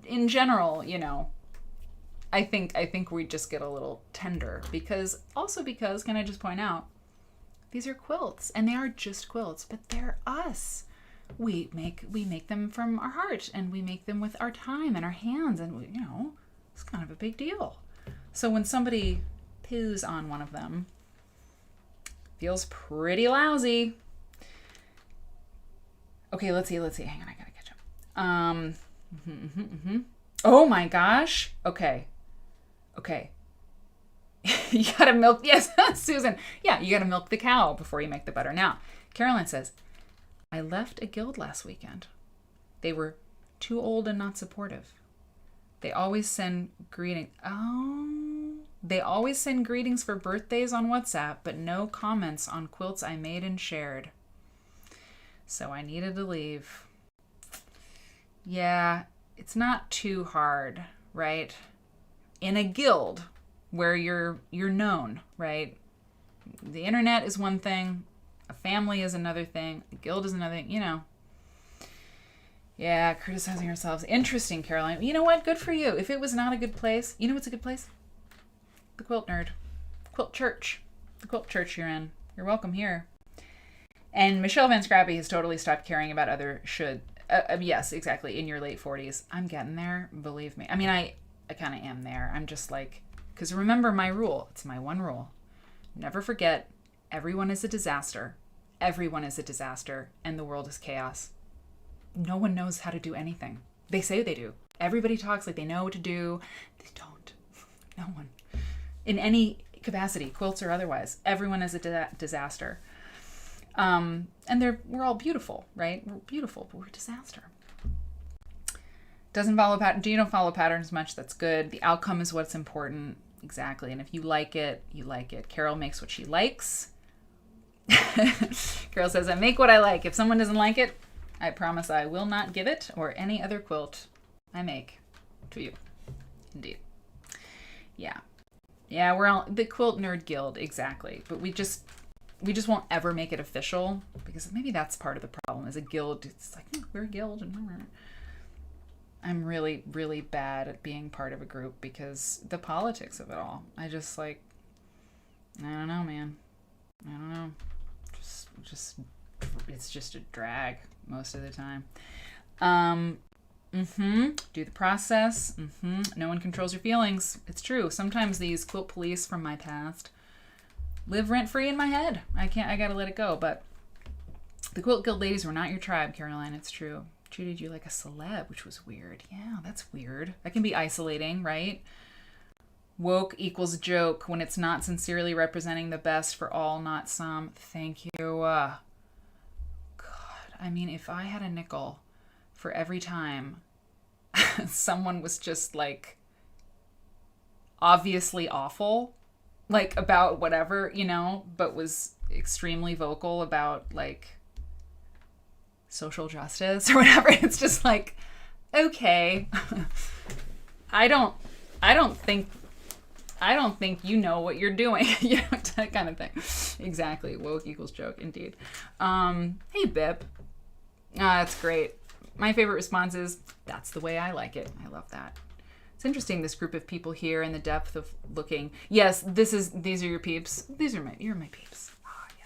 in general, you know, I think we just get a little tender. Because, can I just point out, These are quilts, and they are just quilts, but they're us. We make them from our heart, and we make them with our time and our hands, and it's kind of a big deal. So when somebody poos on one of them, feels pretty lousy. Okay, let's see. Hang on, I gotta catch up. Oh my gosh. Okay. You gotta milk. Yes, Susan. Yeah, you gotta milk the cow before you make the butter. Now, Caroline says, I left a guild last weekend. They were too old and not supportive. They always send greetings. They always send greetings for birthdays on WhatsApp, but no comments on quilts I made and shared. So I needed to leave. Yeah, it's not too hard, right? In a guild where you're known, right? The internet is one thing, a family is another thing, a guild is another thing, Yeah, criticizing ourselves. Interesting, Caroline. You know what? Good for you. If it was not a good place, you know what's a good place? The Quilt Nerd. Quilt Church. The Quilt Church you're in. You're welcome here. And Michelle Van Scrappy has totally stopped caring about other should. Yes, exactly. In your late 40s. I'm getting there. Believe me. I mean, I kind of am there. I'm just like, because remember my rule. It's my one rule. Never forget, everyone is a disaster. Everyone is a disaster. And the world is chaos. No one knows how to do anything. They say they do. Everybody talks like they know what to do. They don't. No one. In any capacity, quilts or otherwise, everyone is a disaster. And we're all beautiful, right? We're beautiful, but we're a disaster. Doesn't follow pattern. Do you don't follow patterns much? That's good. The outcome is what's important. Exactly. And if you like it, you like it. Carol makes what she likes. Carol says, I make what I like. If someone doesn't like it, I promise I will not give it or any other quilt I make to you. Indeed. Yeah. Yeah, we're all the Quilt Nerd Guild, exactly. But we just won't ever make it official because maybe that's part of the problem. As a guild, it's like, we're a guild. And I'm really, really bad at being part of a group because the politics of it all. I just I don't know, man. I don't know. Just it's just a drag most of the time. Do the process. No one controls your feelings. It's true. Sometimes these quilt police from my past live rent-free in my head. I gotta let it go. But the Quilt Guild ladies were not your tribe, Caroline. It's true. Treated you like a celeb, which was weird. Yeah, that's weird. That can be isolating, right? Woke equals joke when it's not sincerely representing the best for all, not some. Thank you. God, I mean, if I had a nickel for every time someone was just like obviously awful, like about whatever, but was extremely vocal about like social justice or whatever, it's just like, okay, I don't think you know what you're doing, that kind of thing. Exactly. Woke equals joke, indeed. Hey, Bip. That's great. My favorite response is, that's the way I like it. I love that. It's interesting, this group of people here and the depth of looking. Yes, these are your peeps. You're my peeps. Oh, yeah.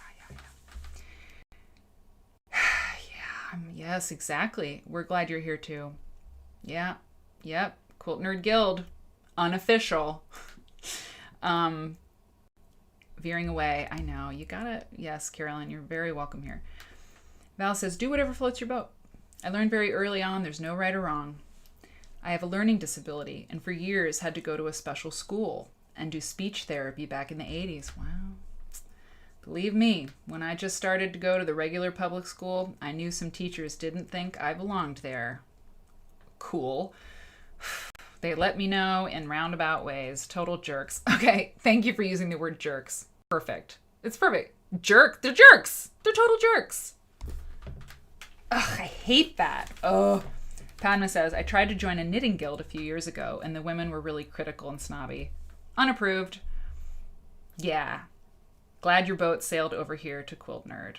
Yes, exactly. We're glad you're here too. Yeah. Yep. Quilt Nerd Guild. Unofficial. Veering away. I know. You gotta. Yes, Caroline, you're very welcome here. Val says, do whatever floats your boat. I learned very early on there's no right or wrong. I have a learning disability and for years had to go to a special school and do speech therapy back in the 80s. Wow. Believe me, when I just started to go to the regular public school, I knew some teachers didn't think I belonged there. Cool. They let me know in roundabout ways. Total jerks. Okay, thank you for using the word jerks. Perfect. It's perfect. Jerk. They're jerks. They're total jerks. Ugh, I hate that. Oh. Padma says, I tried to join a knitting guild a few years ago, and the women were really critical and snobby. Unapproved. Yeah. Glad your boat sailed over here to Quilt Nerd.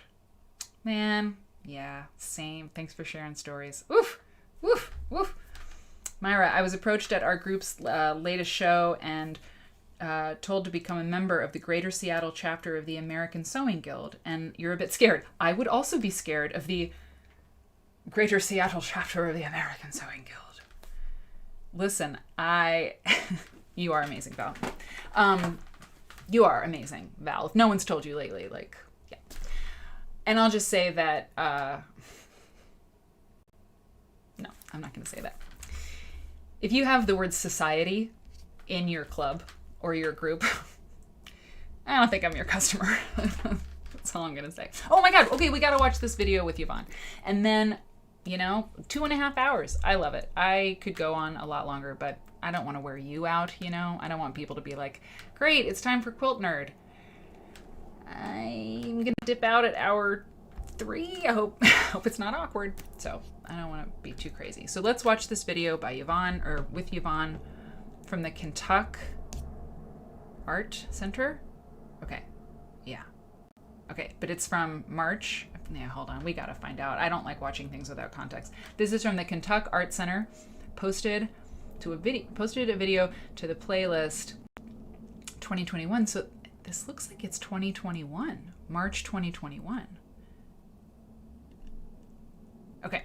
Man, yeah, same. Thanks for sharing stories. Oof, woof, woof. Myra, I was approached at our group's latest show, and told to become a member of the Greater Seattle chapter of the American Sewing Guild, and you're a bit scared. I would also be scared of the Greater Seattle chapter of the American Sewing Guild. Listen, you are amazing, Val. You are amazing, Val. If no one's told you lately, like, yeah. And I'll just say that, no, I'm not going to say that. If you have the word society in your club or your group, I don't think I'm your customer. That's all I'm going to say. Oh my God. Okay, we got to watch this video with Yvonne. And then, 2.5 hours. I love it. I could go on a lot longer, but I don't want to wear you out, I don't want people to be like, great, it's time for Quilt Nerd. I'm going to dip out at hour 3. I hope it's not awkward. So I don't want to be too crazy. So let's watch this video by Yvonne, or with Yvonne, from the Kentuck Art Center. Okay. Yeah. Okay. But it's from March. Yeah, hold on. We got to find out. I don't like watching things without context. This is from the Kentuck Art Center. Posted a video to the playlist 2021. So this looks like it's 2021. March 2021. Okay.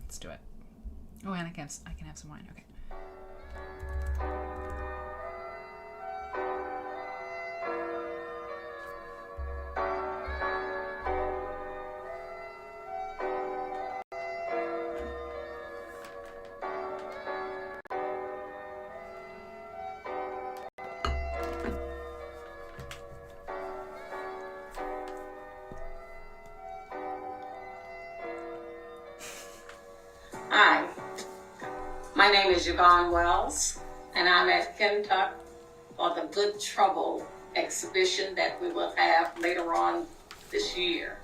Let's do it. Oh, and I can have some wine. Okay. Hi, my name is Yvonne Wells, and I'm at Kentuck for the Good Trouble exhibition that we will have later on this year.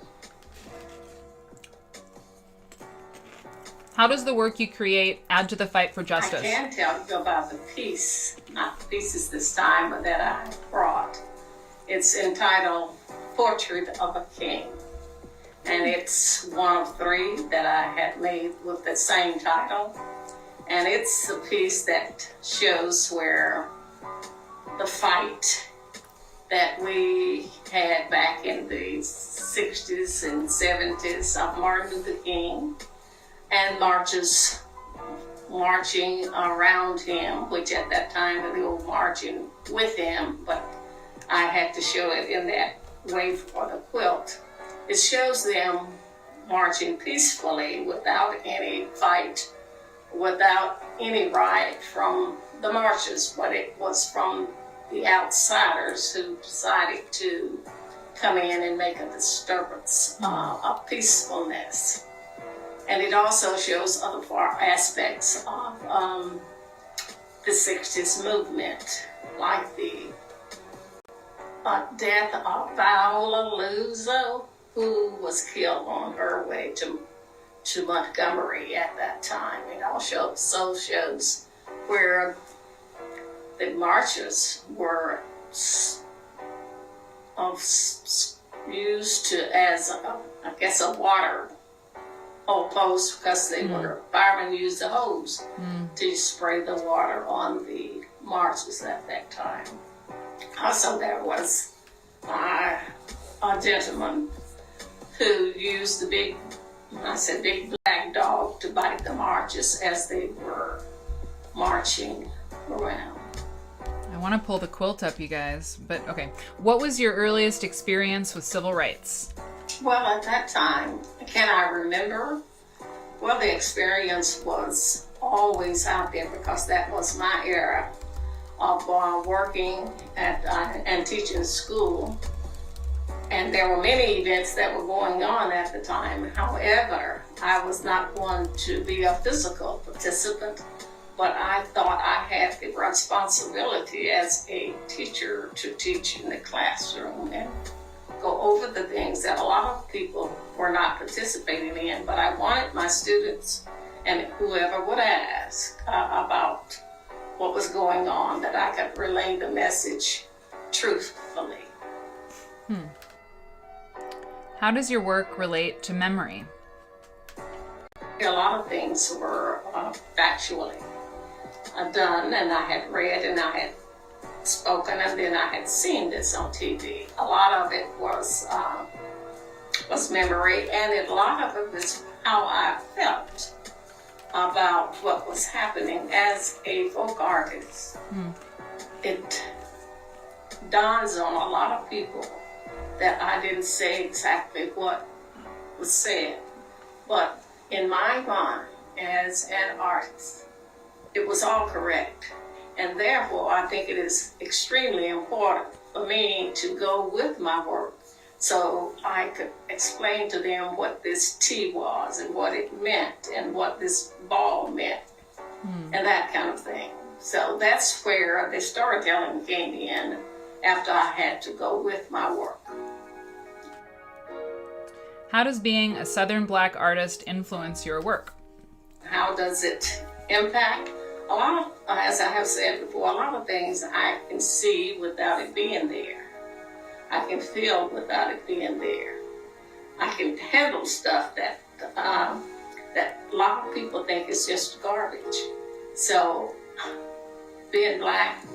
How does the work you create add to the fight for justice? I can tell you about the piece, not the pieces this time, but that I brought. It's entitled Portrait of a King. And it's one of 3 that I had made with the same title. And it's a piece that shows where the fight that we had back in the 60s and 70s of Martin Luther King and marching around him, which at that time they were marching with him, but I had to show it in that way for the quilt. It shows them marching peacefully without any fight, without any riot from the marchers, but it was from the outsiders who decided to come in and make a disturbance of peacefulness. And it also shows other aspects of the 60s movement, like the death of Viola Luso, who was killed on her way to Montgomery at that time. It also shows where the marchers were used as a water hose, because they were firemen used the hose to spray the water on the marchers at that time. Also, there was a gentleman who used the big black dog to bite the marchers as they were marching around. I want to pull the quilt up, you guys, but okay. What was your earliest experience with civil rights? Well, at that time, can I remember? Well, the experience was always out there because that was my era of working and teaching school. And there were many events that were going on at the time. However, I was not one to be a physical participant, but I thought I had the responsibility as a teacher to teach in the classroom and go over the things that a lot of people were not participating in. But I wanted my students and whoever would ask about what was going on, that I could relay the message truthfully. How does your work relate to memory? A lot of things were factually done, and I had read and I had spoken, and then I had seen this on TV. A lot of it was memory, and a lot of it was how I felt about what was happening as a folk artist. It dawns on a lot of people that I didn't say exactly what was said, but in my mind as an artist, it was all correct. And therefore, I think it is extremely important for me to go with my work so I could explain to them what this T was and what it meant and what this ball meant and that kind of thing. So that's where the storytelling came in after I had to go with my work. How does being a Southern Black artist influence your work? How does it impact? A lot of, as I have said before, a lot of things I can see without it being there. I can feel without it being there. I can handle stuff that a lot of people think is just garbage. So being black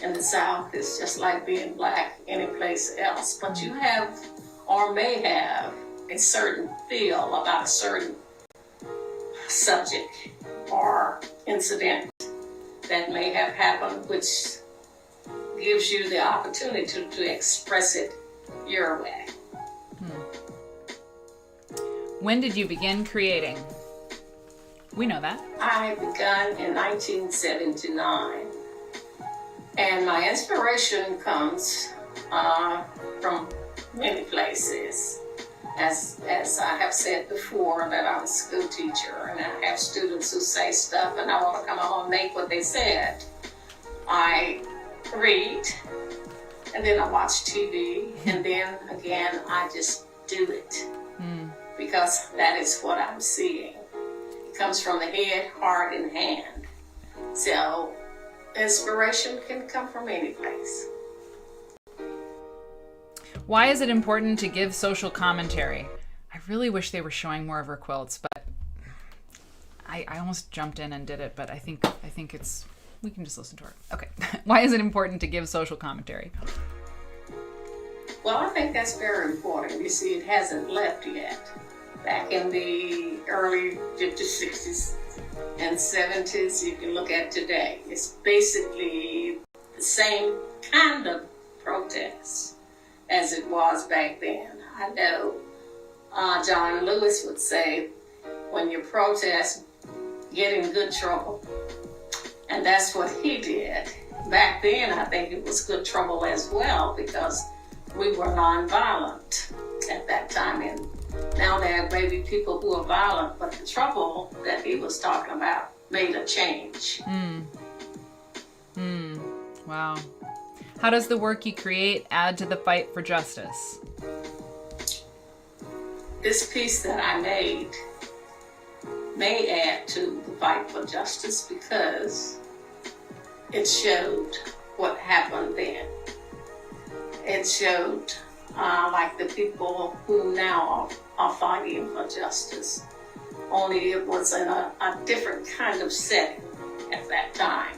in the South is just like being black any place else. But you have or may have a certain feel about a certain subject or incident that may have happened, which gives you the opportunity to express it your way. When did you begin creating? We know that. I begun in 1979, and my inspiration comes from many places. As I have said before, that I'm a school teacher and I have students who say stuff and I want to come home and make what they said. I read, and then I watch TV, and then again I just do it because that is what I'm seeing. It comes from the head, heart, and hand. So inspiration can come from any place. Why is it important to give social commentary? I really wish they were showing more of her quilts, but I almost jumped in and did it, but I think it's, we can just listen to her. Okay. Why is it important to give social commentary? Well, I think that's very important. You see, it hasn't left yet. Back in the early 50s, 60s, and 70s, you can look at today. It's basically the same kind of protest as it was back then. I know John Lewis would say, when you protest, get in good trouble. And that's what he did. Back then, I think it was good trouble as well because we were nonviolent at that time. And now there may be people who are violent, but the trouble that he was talking about made a change. Wow. How does the work you create add to the fight for justice? This piece that I made may add to the fight for justice because it showed what happened then. It showed like the people who now are fighting for justice. Only it was in a different kind of setting at that time.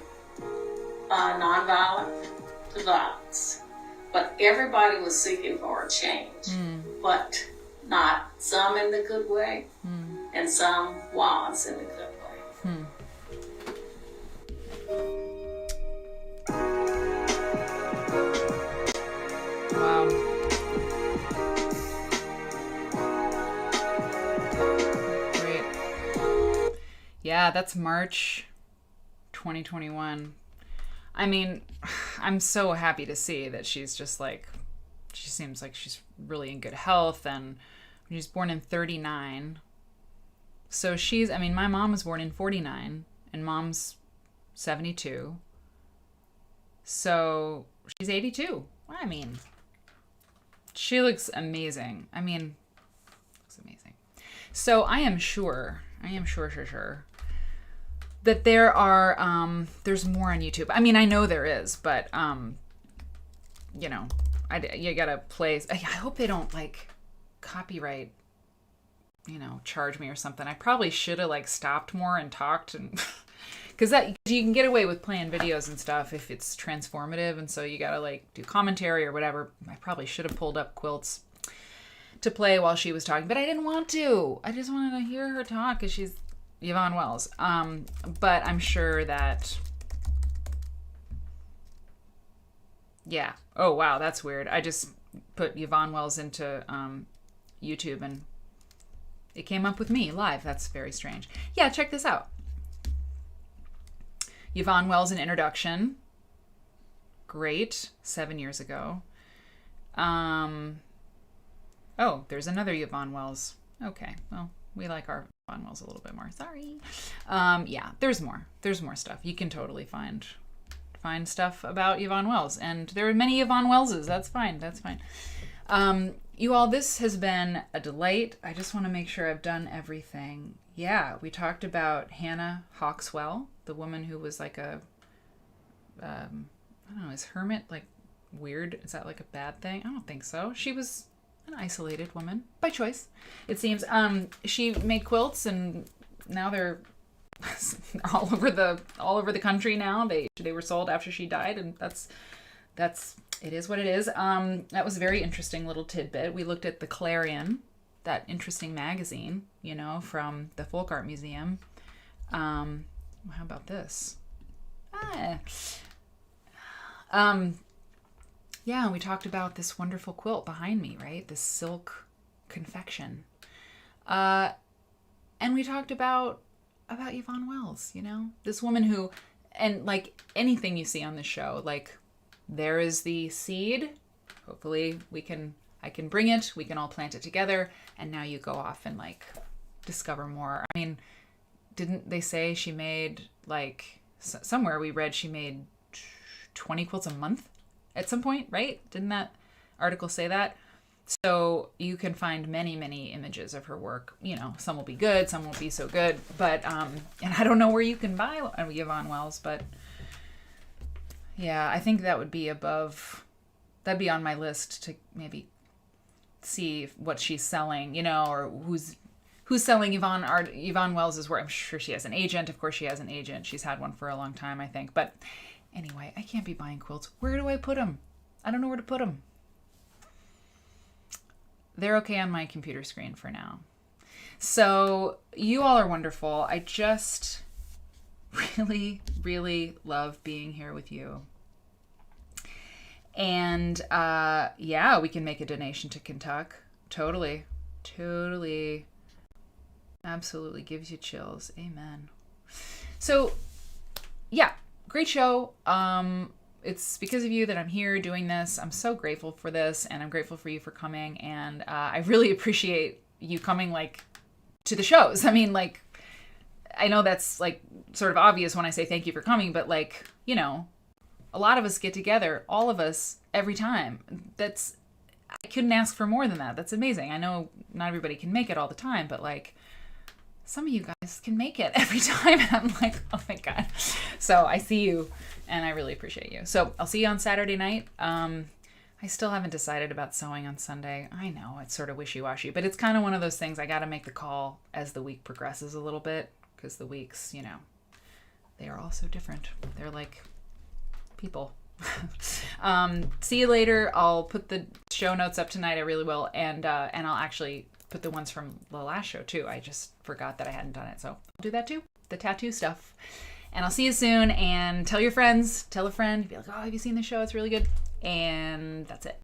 Nonviolent to violence. But everybody was seeking for a change. But not some in the good way, and some was in the good way. Wow. Great. Yeah, that's March 2021. I mean, I'm so happy to see that she's just like, she seems like she's really in good health, and she was born in 39. So she's, I mean, my mom was born in 49 and mom's 72. So she's 82. I mean, she looks amazing. I mean, looks amazing. So I am sure that there are, there's more on YouTube. I mean, I know there is, but, you know, you gotta play. I hope they don't like copyright, you know, charge me or something. I probably should have like stopped more and talked, and because that you can get away with playing videos and stuff if it's transformative, and so you gotta like do commentary or whatever. I probably should have pulled up quilts to play while she was talking, but I didn't want to. I just wanted to hear her talk because she's Yvonne Wells. But I'm sure that, yeah. Oh wow, that's weird. I just put Yvonne Wells into YouTube and it came up with me live. That's very strange. Yeah, check this out. Yvonne Wells, an introduction. Great. 7 years ago. Oh, there's another Yvonne Wells. Okay, well, we like our Yvonne Wells a little bit more. Sorry. Yeah, there's more. There's more stuff. You can totally find stuff about Yvonne Wells. And there are many Yvonne Wellses. That's fine. That's fine. You all, this has been a delight. I just want to make sure I've done everything. Yeah, we talked about Hannah Hawkswell, the woman who was like a, I don't know, is Hermit like weird? Is that like a bad thing? I don't think so. She was an isolated woman by choice, it seems. She made quilts and now they're all over the country now. They were sold after she died, and that's it is what it is. That was a very interesting little tidbit. We looked at the Clarion, that interesting magazine, you know, from the Folk Art Museum. How about this? Yeah, we talked about this wonderful quilt behind me, right? This silk confection. And we talked about Yvonne Wells, you know, this woman who, and like anything you see on this show, like there is the seed. Hopefully I can bring it, we can all plant it together, and now you go off and like discover more. I mean, didn't they say she made like, somewhere we read she made 20 quilts a month at some point, right? Didn't that article say that? So you can find many, many images of her work. You know, some will be good, some won't be so good. But, and I don't know where you can buy Yvonne Wells, but yeah, I think that would be that'd be on my list to maybe see what she's selling, you know, or who's selling Yvonne Wells' work. I'm sure she has an agent. Of course she has an agent. She's had one for a long time, I think. But anyway, I can't be buying quilts. Where do I put them? I don't know where to put them. They're okay on my computer screen for now. So you all are wonderful. I just really, really love being here with you. And yeah, we can make a donation to Kentucky. Totally. Absolutely gives you chills. Amen. So yeah, great show. It's because of you that I'm here doing this. I'm so grateful for this, and I'm grateful for you for coming. And I really appreciate you coming like to the shows. I mean, like, I know that's like sort of obvious when I say thank you for coming, but like, you know, a lot of us get together, all of us, every time. I couldn't ask for more than that. That's amazing. I know not everybody can make it all the time, but like, some of you guys can make it every time. And I'm like, oh my God. So I see you and I really appreciate you. So I'll see you on Saturday night. I still haven't decided about sewing on Sunday. I know it's sort of wishy-washy, but it's kind of one of those things I got to make the call as the week progresses a little bit, because the weeks, you know, they are all so different. They're like people. See you later. I'll put the show notes up tonight. I really will. And I'll actually put the ones from the last show too. I just forgot that I hadn't done it. So I'll do that too. The tattoo stuff. And I'll see you soon. And tell your friends, tell a friend, be like, oh, have you seen the show? It's really good. And that's it.